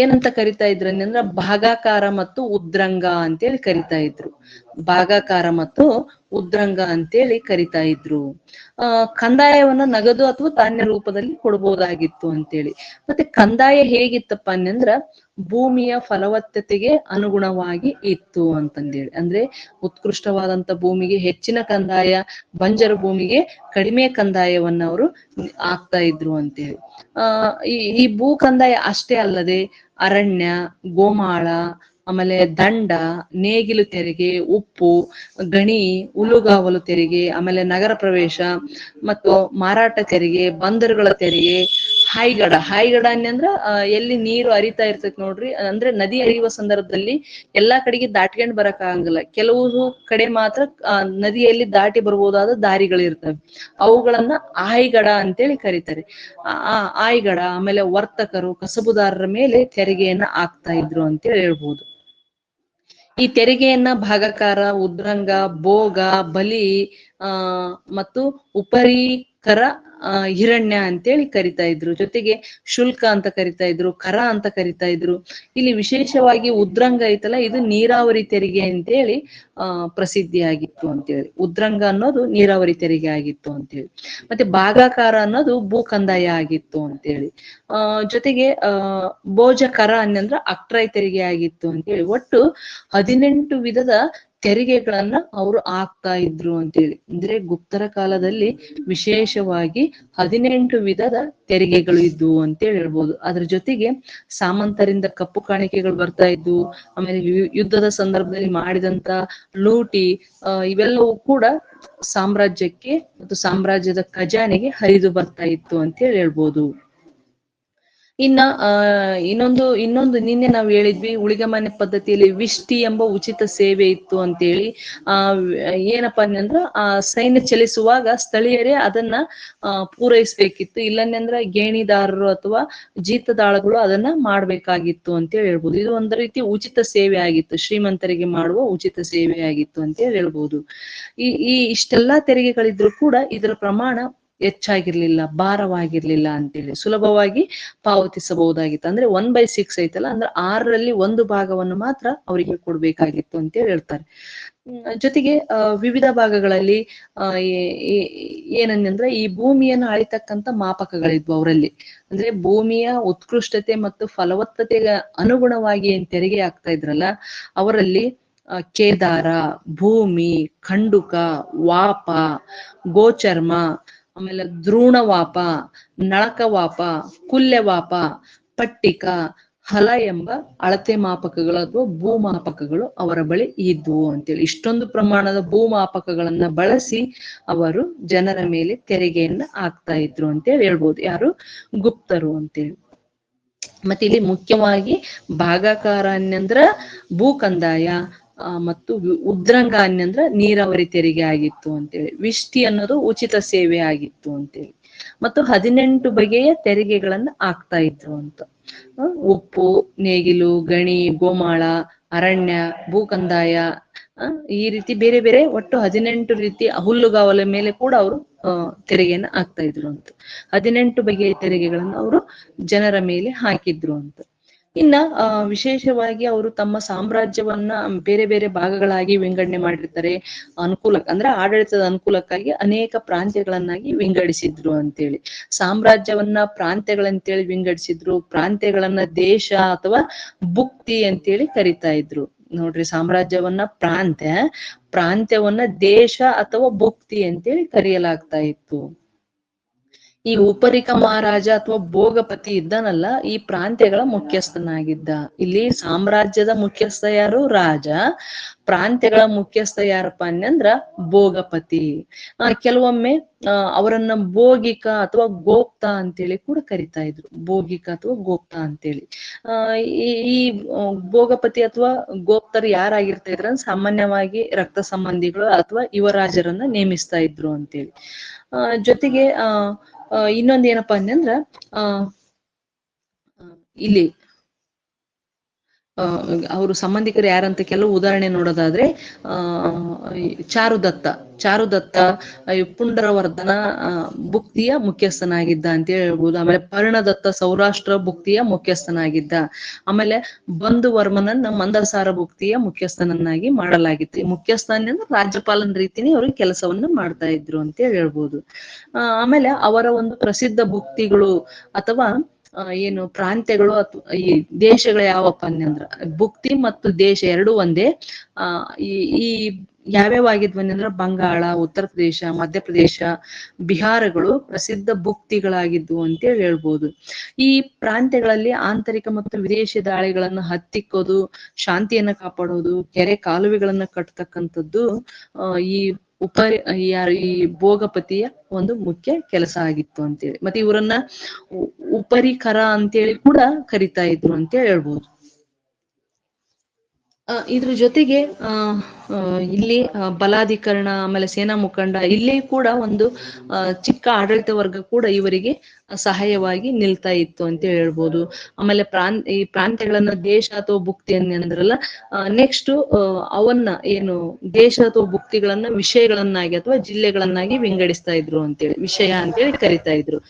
ಏನಂತ ಕರಿತಾ ಇದ್ರು ಅಂದ್ರೆ ಭಾಗಾಕಾರ ಮತ್ತು ಉದ್ರಂಗ ಅಂತೇಳಿ ಕರಿತಾ ಇದ್ರು. ಭಾಗಾಕಾರ ಮತ್ತು ಉದ್ರಂಗ ಅಂತೇಳಿ ಕರಿತಾ ಇದ್ರು. ಕಂದಾಯವನ್ನ ನಗದು ಅಥವಾ ಧಾನ್ಯ ರೂಪದಲ್ಲಿ ಕೊಡ್ಬೋದಾಗಿತ್ತು ಅಂತೇಳಿ. ಮತ್ತೆ ಕಂದಾಯ ಹೇಗಿತ್ತಪ್ಪ ಅಂದ್ರ ಭೂಮಿಯ ಫಲವತ್ತತೆಗೆ ಅನುಗುಣವಾಗಿ ಇತ್ತು ಅಂತಂದೇಳಿ. ಅಂದ್ರೆ ಉತ್ಕೃಷ್ಟವಾದಂತ ಭೂಮಿಗೆ ಹೆಚ್ಚಿನ ಕಂದಾಯ, ಬಂಜರು ಭೂಮಿಗೆ ಕಡಿಮೆ ಕಂದಾಯವನ್ನ ಅವರು ಆಗ್ತಾ ಇದ್ರು ಅಂತೇಳಿ. ಈ ಭೂ ಕಂದಾಯ ಅಷ್ಟೇ ಅಲ್ಲದೆ ಅರಣ್ಯ, ಗೋಮಾಳ, ಆಮೇಲೆ ದಂಡ, ನೇಗಿಲು ತೆರಿಗೆ, ಉಪ್ಪು, ಗಣಿ, ಹುಲ್ಲುಗಾವಲು ತೆರಿಗೆ, ಆಮೇಲೆ ನಗರ ಪ್ರವೇಶ ಮತ್ತು ಮಾರಾಟ ತೆರಿಗೆ, ಬಂದರುಗಳ ತೆರಿಗೆ, ಹಾಯ್ಗಡ ಅಂದ್ರ ಎಲ್ಲಿ ನೀರು ಹರಿತಾ ಇರ್ತೈತಿ ನೋಡ್ರಿ, ಅಂದ್ರೆ ನದಿ ಹರಿಯುವ ಸಂದರ್ಭದಲ್ಲಿ ಎಲ್ಲಾ ಕಡೆಗೆ ದಾಟ್ಕೊಂಡ್ ಬರಕ್ ಆಗಂಗಿಲ್ಲ. ಕೆಲವು ಕಡೆ ಮಾತ್ರ ನದಿಯಲ್ಲಿ ದಾಟಿ ಬರ್ಬೋದಾದ ದಾರಿಗಳಿರ್ತವೆ, ಅವುಗಳನ್ನ ಆಯ್ಗಡ ಅಂತೇಳಿ ಕರೀತಾರೆ. ಆಯ್ಗಡ, ಆಮೇಲೆ ವರ್ತಕರು, ಕಸಬುದಾರರ ಮೇಲೆ ತೆರಿಗೆಯನ್ನ ಹಾಕ್ತಾ ಇದ್ರು ಅಂತೇಳಿ ಹೇಳ್ಬೋದು. ಈ ತೆರಿಗೆಯನ್ನ ಭಾಗಕಾರ, ಉದ್ರಂಗ, ಭೋಗ, ಬಲಿ ಮತ್ತು ಉಪರಿಕರ, ಹಿರಣ್ಯ ಅಂತೇಳಿ ಕರಿತಾ ಇದ್ರು. ಜೊತೆಗೆ ಶುಲ್ಕ ಅಂತ ಕರಿತಾ ಇದ್ರು, ಕರ ಅಂತ ಕರಿತಾ ಇದ್ರು. ಇಲ್ಲಿ ವಿಶೇಷವಾಗಿ ಉದ್ರಂಗ ಐತಲ್ಲ, ಇದು ನೀರಾವರಿ ತೆರಿಗೆ ಅಂತೇಳಿ ಪ್ರಸಿದ್ಧಿಯಾಗಿತ್ತು ಅಂತೇಳಿ. ಉದ್ರಂಗ ಅನ್ನೋದು ನೀರಾವರಿ ತೆರಿಗೆ ಆಗಿತ್ತು ಅಂತೇಳಿ. ಮತ್ತೆ ಭಾಗಾಕಾರ ಅನ್ನೋದು ಭೂ ಕಂದಾಯ ಆಗಿತ್ತು ಅಂತೇಳಿ. ಜೊತೆಗೆ ಭೋಜಕರ ಅನ್ನಂದ್ರ ಅಕ್ಟ್ರೈ ತೆರಿಗೆ ಆಗಿತ್ತು ಅಂತೇಳಿ. ಒಟ್ಟು 18 ವಿಧದ ತೆರಿಗೆಗಳನ್ನ ಅವರು ಹಾಕ್ತಾ ಇದ್ರು ಅಂತೇಳಿ. ಅಂದ್ರೆ ಗುಪ್ತರ ಕಾಲದಲ್ಲಿ ವಿಶೇಷವಾಗಿ 18 ವಿಧದ ತೆರಿಗೆಗಳು ಇದ್ವು ಅಂತೇಳಿ ಹೇಳ್ಬೋದು. ಅದ್ರ ಜೊತೆಗೆ ಸಾಮಂತರಿಂದ ಕಪ್ಪು ಕಾಣಿಕೆಗಳು ಬರ್ತಾ ಇದ್ವು. ಆಮೇಲೆ ಯುದ್ಧದ ಸಂದರ್ಭದಲ್ಲಿ ಮಾಡಿದಂತ ಲೂಟಿ ಇವೆಲ್ಲವೂ ಕೂಡ ಸಾಮ್ರಾಜ್ಯಕ್ಕೆ ಮತ್ತು ಸಾಮ್ರಾಜ್ಯದ ಖಜಾನೆಗೆ ಹರಿದು ಬರ್ತಾ ಇತ್ತು ಅಂತೇಳಿ ಹೇಳ್ಬೋದು. ಇನ್ನ ಇನ್ನೊಂದು ನಿನ್ನೆ ನಾವು ಹೇಳಿದ್ವಿ, ಉಳಿಗಮನೆ ಪದ್ಧತಿಯಲ್ಲಿ ವಿಷ್ಟಿ ಎಂಬ ಉಚಿತ ಸೇವೆ ಇತ್ತು ಅಂತೇಳಿ. ಆ ಏನಪ್ಪಾ ಅಂದ್ರ ಆ ಸೈನ್ಯ ಚಲಿಸುವಾಗ ಸ್ಥಳೀಯರೇ ಅದನ್ನ ಪೂರೈಸ್ಬೇಕಿತ್ತು, ಇಲ್ಲಂದ್ರ ಗೇಣಿದಾರರು ಅಥವಾ ಜೀತದಾಳಗಳು ಅದನ್ನ ಮಾಡ್ಬೇಕಾಗಿತ್ತು ಅಂತ ಹೇಳ್ಬೋದು. ಇದು ಒಂದು ರೀತಿ ಉಚಿತ ಸೇವೆ ಆಗಿತ್ತು, ಶ್ರೀಮಂತರಿಗೆ ಮಾಡುವ ಉಚಿತ ಸೇವೆ ಆಗಿತ್ತು ಅಂತ ಹೇಳ್ಬೋದು. ಈ ಇಷ್ಟೆಲ್ಲಾ ತೆರಿಗೆಗಳಿದ್ರು ಕೂಡ ಇದರ ಪ್ರಮಾಣ ಹೆಚ್ಚಾಗಿರ್ಲಿಲ್ಲ, ಭಾರವಾಗಿರ್ಲಿಲ್ಲ ಅಂತೇಳಿ ಸುಲಭವಾಗಿ ಪಾವತಿಸಬಹುದಾಗಿತ್ತು. ಅಂದ್ರೆ 1/6 ಐತಲ್ಲ, ಅಂದ್ರೆ 6ರಲ್ಲಿ 1 ಭಾಗವನ್ನು ಮಾತ್ರ ಅವರಿಗೆ ಕೊಡ್ಬೇಕಾಗಿತ್ತು ಅಂತ ಹೇಳ್ತಾರೆ. ಜೊತೆಗೆ ವಿವಿಧ ಭಾಗಗಳಲ್ಲಿ ಏನಂದ್ರೆ ಈ ಭೂಮಿಯನ್ನು ಅಳಿತಕ್ಕಂತ ಮಾಪಕಗಳಿದ್ವು ಅವರಲ್ಲಿ. ಅಂದ್ರೆ ಭೂಮಿಯ ಉತ್ಕೃಷ್ಟತೆ ಮತ್ತು ಫಲವತ್ತತೆಗೆ ಅನುಗುಣವಾಗಿ ಏನ್ ತೆರಿಗೆ ಆಗ್ತಾ ಇದ್ರಲ್ಲ, ಅವರಲ್ಲಿ ಕೇದಾರ, ಭೂಮಿ, ಖಂಡುಕ, ವಾಪ, ಗೋಚರ್ಮ, ಆಮೇಲೆ ದ್ರೋಣವಾಪ, ನಳಕವಾಪ, ಕುಲ್ಯವಾಪ, ಪಟ್ಟಿಕ, ಹಲ ಎಂಬ ಅಳತೆ ಮಾಪಕಗಳು ಅಥವಾ ಭೂಮಾಪಕಗಳು ಅವರ ಬಳಿ ಇದ್ವು ಅಂತೇಳಿ. ಇಷ್ಟೊಂದು ಪ್ರಮಾಣದ ಭೂಮಾಪಕಗಳನ್ನ ಬಳಸಿ ಅವರು ಜನರ ಮೇಲೆ ತೆರಿಗೆಯನ್ನ ಹಾಕ್ತಾ ಇದ್ರು ಅಂತೇಳಿ ಹೇಳ್ಬೋದು, ಯಾರು ಗುಪ್ತರು ಅಂತೇಳಿ. ಮತ್ತೆ ಇಲ್ಲಿ ಮುಖ್ಯವಾಗಿ ಭಾಗಾಕಾರ ಅನ್ಯಂದ್ರ ಭೂ ಕಂದಾಯ ಮತ್ತು ಉದ್ರಂಗ ಅನ್ಯಂದ್ರ ನೀರಾವರಿ ತೆರಿಗೆ ಆಗಿತ್ತು ಅಂತೇಳಿ. ವಿಷ್ಟಿ ಅನ್ನೋದು ಉಚಿತ ಸೇವೆ ಆಗಿತ್ತು ಅಂತೇಳಿ. ಮತ್ತು 18 ಬಗೆಯ ತೆರಿಗೆಗಳನ್ನ ಹಾಕ್ತಾ ಇದ್ರು ಅಂತ. ಉಪ್ಪು, ನೇಗಿಲು, ಗಣಿ, ಗೋಮಾಳ, ಅರಣ್ಯ, ಭೂ ಕಂದಾಯ, ಈ ರೀತಿ ಬೇರೆ ಬೇರೆ ಒಟ್ಟು 18 ರೀತಿ ಹುಲ್ಲುಗಾವಲ ಮೇಲೆ ಕೂಡ ಅವರು ತೆರಿಗೆಯನ್ನ ಹಾಕ್ತಾ ಇದ್ರು ಅಂತ. 18 ಬಗೆಯ ತೆರಿಗೆಗಳನ್ನ ಅವರು ಜನರ ಮೇಲೆ ಹಾಕಿದ್ರು ಅಂತ. ಇನ್ನ ವಿಶೇಷವಾಗಿ ಅವರು ತಮ್ಮ ಸಾಮ್ರಾಜ್ಯವನ್ನ ಬೇರೆ ಬೇರೆ ಭಾಗಗಳಾಗಿ ವಿಂಗಡಣೆ ಮಾಡಿರ್ತಾರೆ. ಅಂದ್ರೆ ಆಡಳಿತದ ಅನುಕೂಲಕ್ಕಾಗಿ ಅನೇಕ ಪ್ರಾಂತ್ಯಗಳನ್ನಾಗಿ ವಿಂಗಡಿಸಿದ್ರು ಅಂತೇಳಿ. ಸಾಮ್ರಾಜ್ಯವನ್ನ ಪ್ರಾಂತ್ಯಗಳಂತೇಳಿ ವಿಂಗಡಿಸಿದ್ರು. ಪ್ರಾಂತ್ಯಗಳನ್ನ ದೇಶ ಅಥವಾ ಭುಕ್ತಿ ಅಂತೇಳಿ ಕರಿತಾ ಇದ್ರು. ನೋಡ್ರಿ, ಸಾಮ್ರಾಜ್ಯವನ್ನ ಪ್ರಾಂತ್ಯವನ್ನ ದೇಶ ಅಥವಾ ಭುಕ್ತಿ ಅಂತೇಳಿ ಕರೆಯಲಾಗ್ತಾ ಇತ್ತು. ಈ ಉಪರಿಕ ಮಹಾರಾಜ ಅಥವಾ ಭೋಗಪತಿ ಇದ್ದಾನಲ್ಲ, ಈ ಪ್ರಾಂತ್ಯಗಳ ಮುಖ್ಯಸ್ಥನಾಗಿದ್ದ. ಇಲ್ಲಿ ಸಾಮ್ರಾಜ್ಯದ ಮುಖ್ಯಸ್ಥ ಯಾರು? ರಾಜ. ಪ್ರಾಂತ್ಯಗಳ ಮುಖ್ಯಸ್ಥ ಯಾರಪ್ಪ ಅಂದ್ರ ಭೋಗಪತಿ. ಕೆಲವೊಮ್ಮೆ ಅವರನ್ನ ಭೋಗಿಕ ಅಥವಾ ಗೋಪ್ತ ಅಂತೇಳಿ ಕೂಡ ಕರಿತಾ ಇದ್ರು. ಭೋಗಿಕ ಅಥವಾ ಗೋಪ್ತ ಅಂತೇಳಿ. ಈ ಭೋಗಪತಿ ಅಥವಾ ಗೋಪ್ತರು ಯಾರಾಗಿರ್ತಾ ಇದ್ರ ಸಾಮಾನ್ಯವಾಗಿ ರಕ್ತ ಸಂಬಂಧಿಗಳು ಅಥವಾ ಯುವರಾಜರನ್ನ ನೇಮಿಸ್ತಾ ಇದ್ರು ಅಂತೇಳಿ. ಜೊತೆಗೆ ಇನ್ನೊಂದ್ ಏನಪ್ಪಾ ಅಂದ್ರ ಇಲ್ಲಿ ಅವರು ಸಂಬಂಧಿಕರು ಯಾರಂತ ಕೆಲವು ಉದಾಹರಣೆ ನೋಡೋದಾದ್ರೆ ಚಾರುದತ್ತ ಪುಂಡರವರ್ಧನ ಭುಕ್ತಿಯ ಮುಖ್ಯಸ್ಥನಾಗಿದ್ದ ಅಂತ ಹೇಳ್ಬೋದು. ಆಮೇಲೆ ಪರ್ಣದತ್ತ ಸೌರಾಷ್ಟ್ರ ಭುಕ್ತಿಯ ಮುಖ್ಯಸ್ಥನಾಗಿದ್ದ. ಆಮೇಲೆ ಬಂಧುವರ್ಮನನ್ನ ಮಂದಸಾರ ಭುಕ್ತಿಯ ಮುಖ್ಯಸ್ಥನನ್ನಾಗಿ ಮಾಡಲಾಗಿತ್ತು. ಮುಖ್ಯಸ್ಥಾನ ಅಂದ್ರೆ ರಾಜ್ಯಪಾಲನ ರೀತಿನೇ ಅವರು ಕೆಲಸವನ್ನ ಮಾಡ್ತಾ ಇದ್ರು ಅಂತ ಹೇಳ್ಬೋದು. ಆಮೇಲೆ ಅವರ ಒಂದು ಪ್ರಸಿದ್ಧ ಭುಕ್ತಿಗಳು ಅಥವಾ ಏನು ಪ್ರಾಂತ್ಯಗಳು ಅಥವಾ ಈ ದೇಶಗಳು ಯಾವಪ್ಪ ಅಂದ್ರ, ಭುಕ್ತಿ ಮತ್ತು ದೇಶ ಎರಡು ಒಂದೇ. ಈ ಯಾವ್ಯಾವ ಆಗಿದ್ವನಿ ಅಂದ್ರ ಬಂಗಾಳ, ಉತ್ತರ ಪ್ರದೇಶ, ಮಧ್ಯಪ್ರದೇಶ, ಬಿಹಾರಗಳು ಪ್ರಸಿದ್ಧ ಭುಕ್ತಿಗಳಾಗಿದ್ವು ಅಂತೇಳಿ ಹೇಳ್ಬೋದು. ಈ ಪ್ರಾಂತ್ಯಗಳಲ್ಲಿ ಆಂತರಿಕ ಮತ್ತು ವಿದೇಶಿ ದಾಳಿಗಳನ್ನ ಹತ್ತಿಕ್ಕೋದು, ಶಾಂತಿಯನ್ನ ಕಾಪಾಡೋದು, ಕೆರೆ ಕಾಲುವೆಗಳನ್ನ ಕಟ್ತಕ್ಕಂಥದ್ದು ಈ ಈ ಭೋಗಪತಿಯ ಒಂದು ಮುಖ್ಯ ಕೆಲಸ ಆಗಿತ್ತು ಅಂತೇಳಿ. ಮತ್ತೆ ಇವರನ್ನ ಉಪರಿಕರ ಅಂತೇಳಿ ಕೂಡ ಕರಿತಾ ಇದ್ರು ಅಂತ ಹೇಳ್ಬೋದು. ಇದ್ರ ಜೊತೆಗೆ ಇಲ್ಲಿ ಬಲಾಧಿಕರಣ, ಆಮೇಲೆ ಸೇನಾ ಮುಖಂಡ, ಇಲ್ಲಿ ಕೂಡ ಒಂದು ಚಿಕ್ಕ ಆಡಳಿತ ವರ್ಗ ಕೂಡ ಇವರಿಗೆ ಸಹಾಯವಾಗಿ ನಿಲ್ತಾ ಇತ್ತು ಅಂತ ಹೇಳ್ಬೋದು. ಆಮೇಲೆ ಈ ಪ್ರಾಂತ್ಯಗಳನ್ನ ದೇಶ ಅಥವಾ ಭುಕ್ತಿ ಅಂದ್ರಲ್ಲ, ನೆಕ್ಸ್ಟ್ ಅವನ್ನ ಏನು ದೇಶ ಅಥವಾ ಭುಕ್ತಿಗಳನ್ನ ವಿಷಯಗಳನ್ನಾಗಿ ಅಥವಾ ಜಿಲ್ಲೆಗಳನ್ನಾಗಿ ವಿಂಗಡಿಸ್ತಾ ಇದ್ರು ಅಂತೇಳಿ, ವಿಷಯ ಅಂತೇಳಿ ಕರಿತಾ ಇದ್ರು.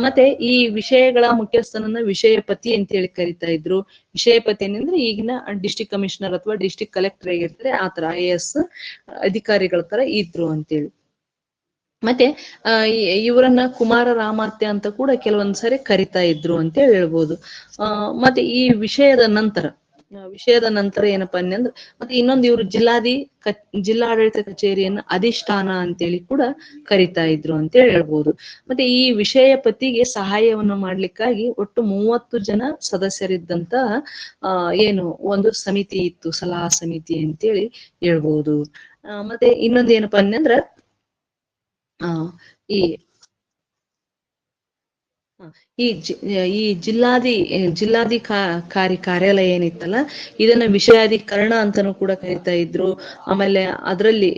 ಮತ್ತೆ ಈ ವಿಷಯಗಳ ಮುಖ್ಯಸ್ಥನನ್ನ ವಿಷಯಪತಿ ಅಂತೇಳಿ ಕರಿತಾ ಇದ್ರು. ವಿಷಯಪತಿ ಅಂದ್ರೆ ಈಗಿನ ಡಿಸ್ಟ್ರಿಕ್ಟ್ ಕಮಿಷನರ್ ಅಥವಾ ಡಿಸ್ಟ್ರಿಕ್ಟ್ ಕಲೆಕ್ಟರ್ ಆಗಿರ್ತಾರೆ, ಆತರ IAS ಅಧಿಕಾರಿಗಳ ತರ ಇದ್ರು ಅಂತೇಳಿ. ಮತ್ತೆ ಇವರನ್ನ ಕುಮಾರ ರಾಮಾತ್ಯ ಅಂತ ಕೂಡ ಕೆಲವೊಂದ್ಸರಿ ಕರಿತಾ ಇದ್ರು ಅಂತ ಹೇಳ್ಬೋದು. ಮತ್ತೆ ಈ ವಿಷಯದ ನಂತರ ಏನಪ್ಪಾ ಅಂದ್ರೆ ಮತ್ತೆ ಇನ್ನೊಂದು ಇವರು ಜಿಲ್ಲಾಡಳಿತ ಕಚೇರಿಯನ್ನ ಅಧಿಷ್ಠಾನ ಅಂತೇಳಿ ಕೂಡ ಕರಿತಾ ಇದ್ರು ಅಂತ ಹೇಳ್ಬೋದು. ಮತ್ತೆ ಈ ವಿಷಯ ಪತಿಗೆ ಸಹಾಯವನ್ನು ಮಾಡ್ಲಿಕ್ಕಾಗಿ ಒಟ್ಟು 30 ಜನ ಸದಸ್ಯರಿದ್ದಂತ ಏನು ಒಂದು ಸಮಿತಿ ಇತ್ತು, ಸಲಹಾ ಸಮಿತಿ ಅಂತೇಳಿ ಹೇಳ್ಬೋದು. ಮತ್ತೆ ಇನ್ನೊಂದ್ ಏನಪ್ಪಾ ಅಂದ್ರ ಈ ಹ, ಈ ಈ ಜಿಲ್ಲಾಧಿಕಾರಿ ಕಾರ್ಯಾಲಯ ಏನಿತ್ತಲ್ಲ, ಇದನ್ನ ವಿಷಯಾಧಿಕರಣ ಅಂತಾನೂ ಕೂಡ ಕರಿತಾ ಇದ್ರು. ಆಮೇಲೆ ಅದರಲ್ಲಿ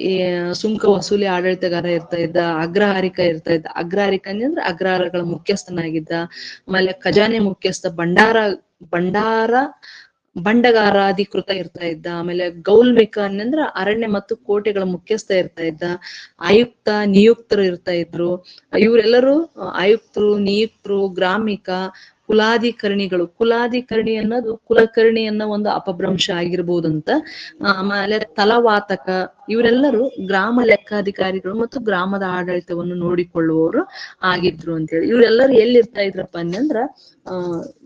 ಸುಂಕ ವಸೂಲಿ ಆಡಳಿತಗಾರ ಇರ್ತಾ ಇದ್ದ, ಅಗ್ರಹಾರಿಕ ಇರ್ತಾ ಇದ್ದ. ಅಗ್ರಹಾರಿಕ ಅಂದ್ರೆ ಅಗ್ರಹಾರಗಳ ಮುಖ್ಯಸ್ಥನಾಗಿದ್ದ. ಆಮೇಲೆ ಖಜಾನೆ ಮುಖ್ಯಸ್ಥ, ಭಂಡಾರ ಬಂಡಗಾರಾಧಿಕೃತ ಇರ್ತಾ ಇದ್ದ. ಆಮೇಲೆ ಗೌಲ್ಮಿಕ ಅನ್ನಂದ್ರ ಅರಣ್ಯ ಮತ್ತು ಕೋಟೆಗಳ ಮುಖ್ಯಸ್ಥ ಇರ್ತಾ ಇದ್ದ. ಆಯುಕ್ತ, ನಿಯುಕ್ತರು ಇರ್ತಾ ಇದ್ರು. ಇವರೆಲ್ಲರೂ ಆಯುಕ್ತರು, ನಿಯುಕ್ತರು, ಗ್ರಾಮಿಕ, ಕುಲಾಧಿಕರಣಿ ಅನ್ನೋದು ಕುಲಕರ್ಣಿ ಅನ್ನೋ ಒಂದು ಅಪಭ್ರಂಶ ಆಗಿರ್ಬೋದಂತ. ಆಮೇಲೆ ತಲವಾತಕ, ಇವರೆಲ್ಲರೂ ಗ್ರಾಮ ಲೆಕ್ಕಾಧಿಕಾರಿಗಳು ಮತ್ತು ಗ್ರಾಮದ ಆಡಳಿತವನ್ನು ನೋಡಿಕೊಳ್ಳುವವರು ಆಗಿದ್ರು ಅಂತೇಳಿ. ಇವರೆಲ್ಲರೂ ಎಲ್ಲಿರ್ತಾ ಇದ್ರಪ್ಪ ಅಂದ್ರ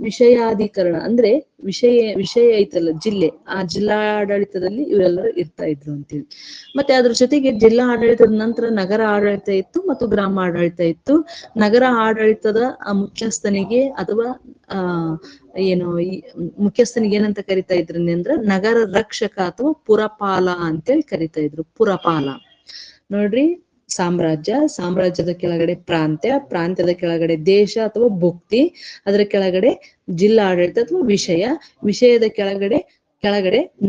ವಿಷಯಾಧಿಕರಣ ಅಂದ್ರೆ ವಿಷಯ ಐತಲ್ಲ ಜಿಲ್ಲೆ, ಆ ಜಿಲ್ಲಾಡಳಿತದಲ್ಲಿ ಇವರೆಲ್ಲರೂ ಇರ್ತಾ ಇದ್ರು ಅಂತೇಳಿ. ಮತ್ತೆ ಅದ್ರ ಜೊತೆಗೆ ಜಿಲ್ಲಾ ಆಡಳಿತದ ನಂತರ ನಗರ ಆಡಳಿತ ಇತ್ತು ಮತ್ತು ಗ್ರಾಮ ಆಡಳಿತ ಇತ್ತು. ನಗರ ಆಡಳಿತದ ಮುಖ್ಯಸ್ಥನಿಗೆ ಅಥವಾ ಈ ಮುಖ್ಯಸ್ಥನಿಗೆ ಏನಂತ ಕರಿತಾ ಇದ್ರು ಅಂದ್ರ ನಗರ ರಕ್ಷಕ ಅಥವಾ ಪುರಪಾಲ ಅಂತೇಳಿ ಕರಿತಾ ಇದ್ರು. ಪುರಪಾಲ ನೋಡ್ರಿ, ಸಾಮ್ರಾಜ್ಯದ ಕೆಳಗಡೆ ಪ್ರಾಂತ್ಯದ ಕೆಳಗಡೆ ದೇಶ ಅಥವಾ ಭುಕ್ತಿ, ಅದರ ಕೆಳಗಡೆ ಜಿಲ್ಲಾ ಆಡಳಿತ ಅಥವಾ ವಿಷಯದ ಕೆಳಗಡೆ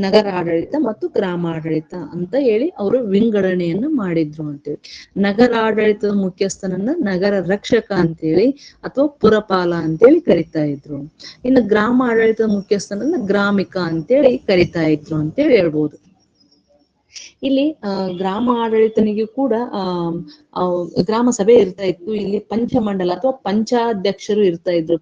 ನಗರ ಆಡಳಿತ ಮತ್ತು ಗ್ರಾಮ ಆಡಳಿತ ಅಂತ ಹೇಳಿ ಅವರು ವಿಂಗಡಣೆಯನ್ನು ಮಾಡಿದ್ರು ಅಂತೇಳಿ. ನಗರ ಆಡಳಿತದ ಮುಖ್ಯಸ್ಥನನ್ನ ನಗರ ರಕ್ಷಕ ಅಂತೇಳಿ ಅಥವಾ ಪುರಪಾಲ ಅಂತೇಳಿ ಕರಿತಾ ಇದ್ರು. ಇನ್ನು ಗ್ರಾಮ ಆಡಳಿತದ ಮುಖ್ಯಸ್ಥನನ್ನ ಗ್ರಾಮಿಕ ಅಂತೇಳಿ ಕರಿತಾ ಇದ್ರು ಅಂತೇಳಿ ಹೇಳ್ಬೋದು. ಇಲ್ಲಿ ಗ್ರಾಮ ಆಡಳಿತನಿಗೂ ಕೂಡ ಗ್ರಾಮ ಸಭೆ ಇರ್ತಾ ಇತ್ತು. ಇಲ್ಲಿ ಪಂಚಮಂಡಲ ಅಥವಾ ಪಂಚಾಧ್ಯಕ್ಷರು ಇರ್ತಾ ಇದ್ರು.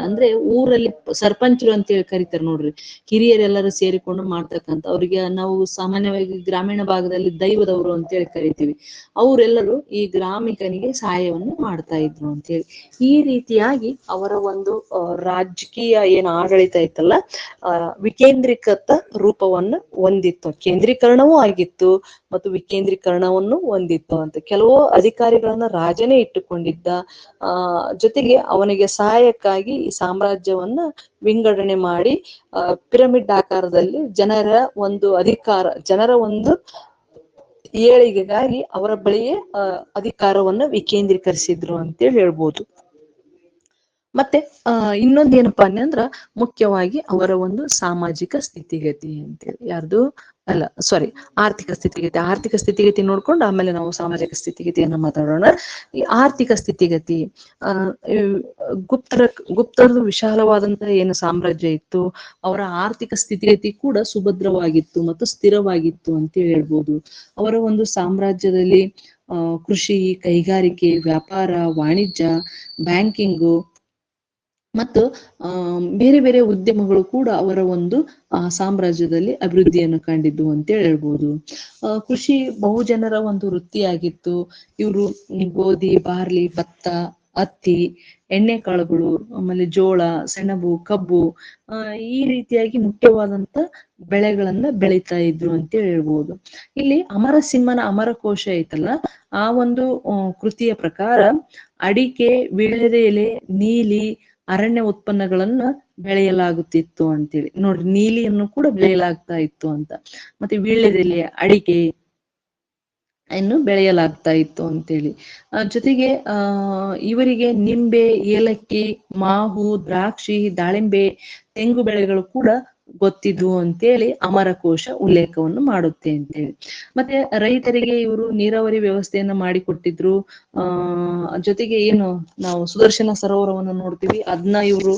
ಅಂದ್ರೆ ಊರಲ್ಲಿ ಸರ್ಪಂಚರು ಅಂತೇಳಿ ಕರಿತಾರೆ ನೋಡ್ರಿ, ಹಿರಿಯರೆಲ್ಲರೂ ಸೇರಿಕೊಂಡು ಮಾಡ್ತಕ್ಕಂಥ. ಅವ್ರಿಗೆ ನಾವು ಸಾಮಾನ್ಯವಾಗಿ ಗ್ರಾಮೀಣ ಭಾಗದಲ್ಲಿ ದೈವದವರು ಅಂತೇಳಿ ಕರಿತೀವಿ. ಅವರೆಲ್ಲರೂ ಈ ಗ್ರಾಮಿಕನಿಗೆ ಸಹಾಯವನ್ನು ಮಾಡ್ತಾ ಇದ್ರು ಅಂತೇಳಿ. ಈ ರೀತಿಯಾಗಿ ಅವರ ಒಂದು ರಾಜಕೀಯ ಏನು ಆಡಳಿತ ಇತ್ತಲ್ಲ, ವಿಕೇಂದ್ರೀಕೃತ ರೂಪವನ್ನು ಹೊಂದಿತ್ತು. ಕೇಂದ್ರೀಕರಣವೂ ಆಗಿತ್ತು ಮತ್ತು ವಿಕೇಂದ್ರೀಕರಣವನ್ನು ಹೊಂದಿತ್ತು ಅಂತ. ಕೆಲವು ಅಧಿಕಾರಿಗಳನ್ನ ರಾಜನೇ ಇಟ್ಟುಕೊಂಡಿದ್ದ. ಜೊತೆಗೆ ಅವನಿಗೆ ಸಹಾಯಕ್ಕಾಗಿ ಈ ಸಾಮ್ರಾಜ್ಯವನ್ನ ವಿಂಗಡಣೆ ಮಾಡಿ ಪಿರಮಿಡ್ ಆಕಾರದಲ್ಲಿ ಜನರ ಒಂದು ಏಳಿಗೆಗಾಗಿ ಅವರ ಬಳಿಯೇ ಅಧಿಕಾರವನ್ನ ವಿಕೇಂದ್ರೀಕರಿಸಿದ್ರು ಅಂತೇಳಿ ಹೇಳ್ಬೋದು. ಮತ್ತೆ ಇನ್ನೊಂದೇನಪ್ಪಾ ಅಂದ್ರ ಮುಖ್ಯವಾಗಿ ಅವರ ಒಂದು ಸಾಮಾಜಿಕ ಸ್ಥಿತಿಗತಿ ಅಂತೇಳಿ, ಆರ್ಥಿಕ ಸ್ಥಿತಿಗತಿ ನೋಡ್ಕೊಂಡು ಆಮೇಲೆ ನಾವು ಸಾಮಾಜಿಕ ಸ್ಥಿತಿಗತಿಯನ್ನ ಮಾತಾಡೋಣ. ಈ ಆರ್ಥಿಕ ಸ್ಥಿತಿಗತಿ, ಗುಪ್ತರದು ವಿಶಾಲವಾದಂತಹ ಏನು ಸಾಮ್ರಾಜ್ಯ ಇತ್ತು, ಅವರ ಆರ್ಥಿಕ ಸ್ಥಿತಿಗತಿ ಕೂಡ ಸುಭದ್ರವಾಗಿತ್ತು ಮತ್ತು ಸ್ಥಿರವಾಗಿತ್ತು ಅಂತೇಳಿ ಹೇಳ್ಬೋದು. ಅವರ ಒಂದು ಸಾಮ್ರಾಜ್ಯದಲ್ಲಿ ಕೃಷಿ, ಕೈಗಾರಿಕೆ, ವ್ಯಾಪಾರ, ವಾಣಿಜ್ಯ, ಬ್ಯಾಂಕಿಂಗು ಮತ್ತು ಬೇರೆ ಬೇರೆ ಉದ್ಯಮಗಳು ಕೂಡ ಅವರ ಒಂದು ಸಾಮ್ರಾಜ್ಯದಲ್ಲಿ ಅಭಿವೃದ್ಧಿಯನ್ನು ಕಂಡಿದ್ದು ಅಂತೇಳಿ ಹೇಳ್ಬೋದು. ಕೃಷಿ ಬಹುಜನರ ಒಂದು ವೃತ್ತಿಯಾಗಿತ್ತು. ಇವರು ಗೋಧಿ, ಬಾರ್ಲಿ, ಭತ್ತ, ಹತ್ತಿ, ಎಣ್ಣೆಕಾಳುಗಳು, ಆಮೇಲೆ ಜೋಳ, ಸೆಣಬು, ಕಬ್ಬು, ಈ ರೀತಿಯಾಗಿ ಮುಖ್ಯವಾದಂತ ಬೆಳೆಗಳನ್ನ ಬೆಳೀತಾ ಇದ್ರು ಅಂತೇಳಿ ಹೇಳ್ಬೋದು. ಇಲ್ಲಿ ಅಮರಸಿಂಹನ ಅಮರಕೋಶ ಐತಲ್ಲ, ಆ ಒಂದು ಕೃತಿಯ ಪ್ರಕಾರ ಅಡಿಕೆ, ವೀಳ್ಯದೆಲೆ, ನೀಲಿ, ಅರಣ್ಯ ಉತ್ಪನ್ನಗಳನ್ನ ಬೆಳೆಯಲಾಗುತ್ತಿತ್ತು ಅಂತೇಳಿ. ನೋಡ್ರಿ, ನೀಲಿಯನ್ನು ಕೂಡ ಬೆಳೆಯಲಾಗ್ತಾ ಇತ್ತು ಅಂತ. ಮತ್ತೆ ವೀಳ್ಯದೆಲೆ, ಅಡಿಕೆ ಇನ್ನು ಬೆಳೆಯಲಾಗ್ತಾ ಇತ್ತು ಅಂತೇಳಿ. ಜೊತೆಗೆ ಇವರಿಗೆ ನಿಂಬೆ, ಏಲಕ್ಕಿ, ಮಾವು, ದ್ರಾಕ್ಷಿ, ದಾಳಿಂಬೆ, ತೆಂಗು ಬೆಳೆಗಳು ಕೂಡ ಗೊತ್ತಿದ್ವು ಅಂತೇಳಿ ಅಮರಕೋಶ ಉಲ್ಲೇಖವನ್ನು ಮಾಡುತ್ತೆ ಅಂತೇಳಿ. ಮತ್ತೆ ರೈತರಿಗೆ ಇವರು ನೀರಾವರಿ ವ್ಯವಸ್ಥೆಯನ್ನ ಮಾಡಿಕೊಟ್ಟಿದ್ರು. ಜೊತೆಗೆ ಏನು ನಾವು ಸುದರ್ಶನ ಸರೋವರವನ್ನು ನೋಡ್ತೀವಿ, ಅದನ್ನ ಇವರು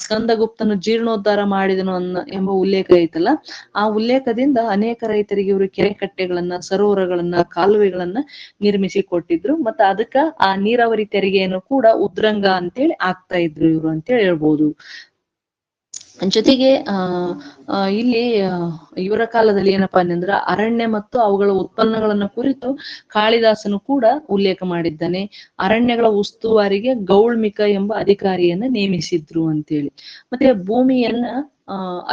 ಸ್ಕಂದಗುಪ್ತನು ಜೀರ್ಣೋದ್ಧಾರ ಮಾಡಿದನು ಎಂಬ ಉಲ್ಲೇಖ ಐತಲ್ಲ, ಆ ಉಲ್ಲೇಖದಿಂದ ಅನೇಕ ರೈತರಿಗೆ ಇವರು ಕೆರೆ ಕಟ್ಟೆಗಳನ್ನ, ಸರೋವರಗಳನ್ನ, ಕಾಲುವೆಗಳನ್ನ ನಿರ್ಮಿಸಿ ಕೊಟ್ಟಿದ್ರು. ಮತ್ತೆ ಅದಕ್ಕ ಆ ನೀರಾವರಿ ತೆರಿಗೆಯನ್ನು ಕೂಡ ಉದ್ರಂಗ ಅಂತೇಳಿ ಆಗ್ತಾ ಇದ್ರು ಇವರು ಅಂತೇಳಿ ಹೇಳ್ಬೋದು. ಜೊತೆಗೆ ಇಲ್ಲಿ ಇವರ ಕಾಲದಲ್ಲಿ ಏನಪ್ಪಾ ಅಂದ್ರ ಅರಣ್ಯ ಮತ್ತು ಅವುಗಳ ಉತ್ಪನ್ನಗಳನ್ನ ಕುರಿತು ಕಾಳಿದಾಸನು ಕೂಡ ಉಲ್ಲೇಖ ಮಾಡಿದ್ದಾನೆ. ಅರಣ್ಯಗಳ ಉಸ್ತುವಾರಿಗೆ ಗೌಳ್ಮಿಕ ಎಂಬ ಅಧಿಕಾರಿಯನ್ನ ನೇಮಿಸಿದ್ರು ಅಂತೇಳಿ. ಮತ್ತೆ ಭೂಮಿಯನ್ನ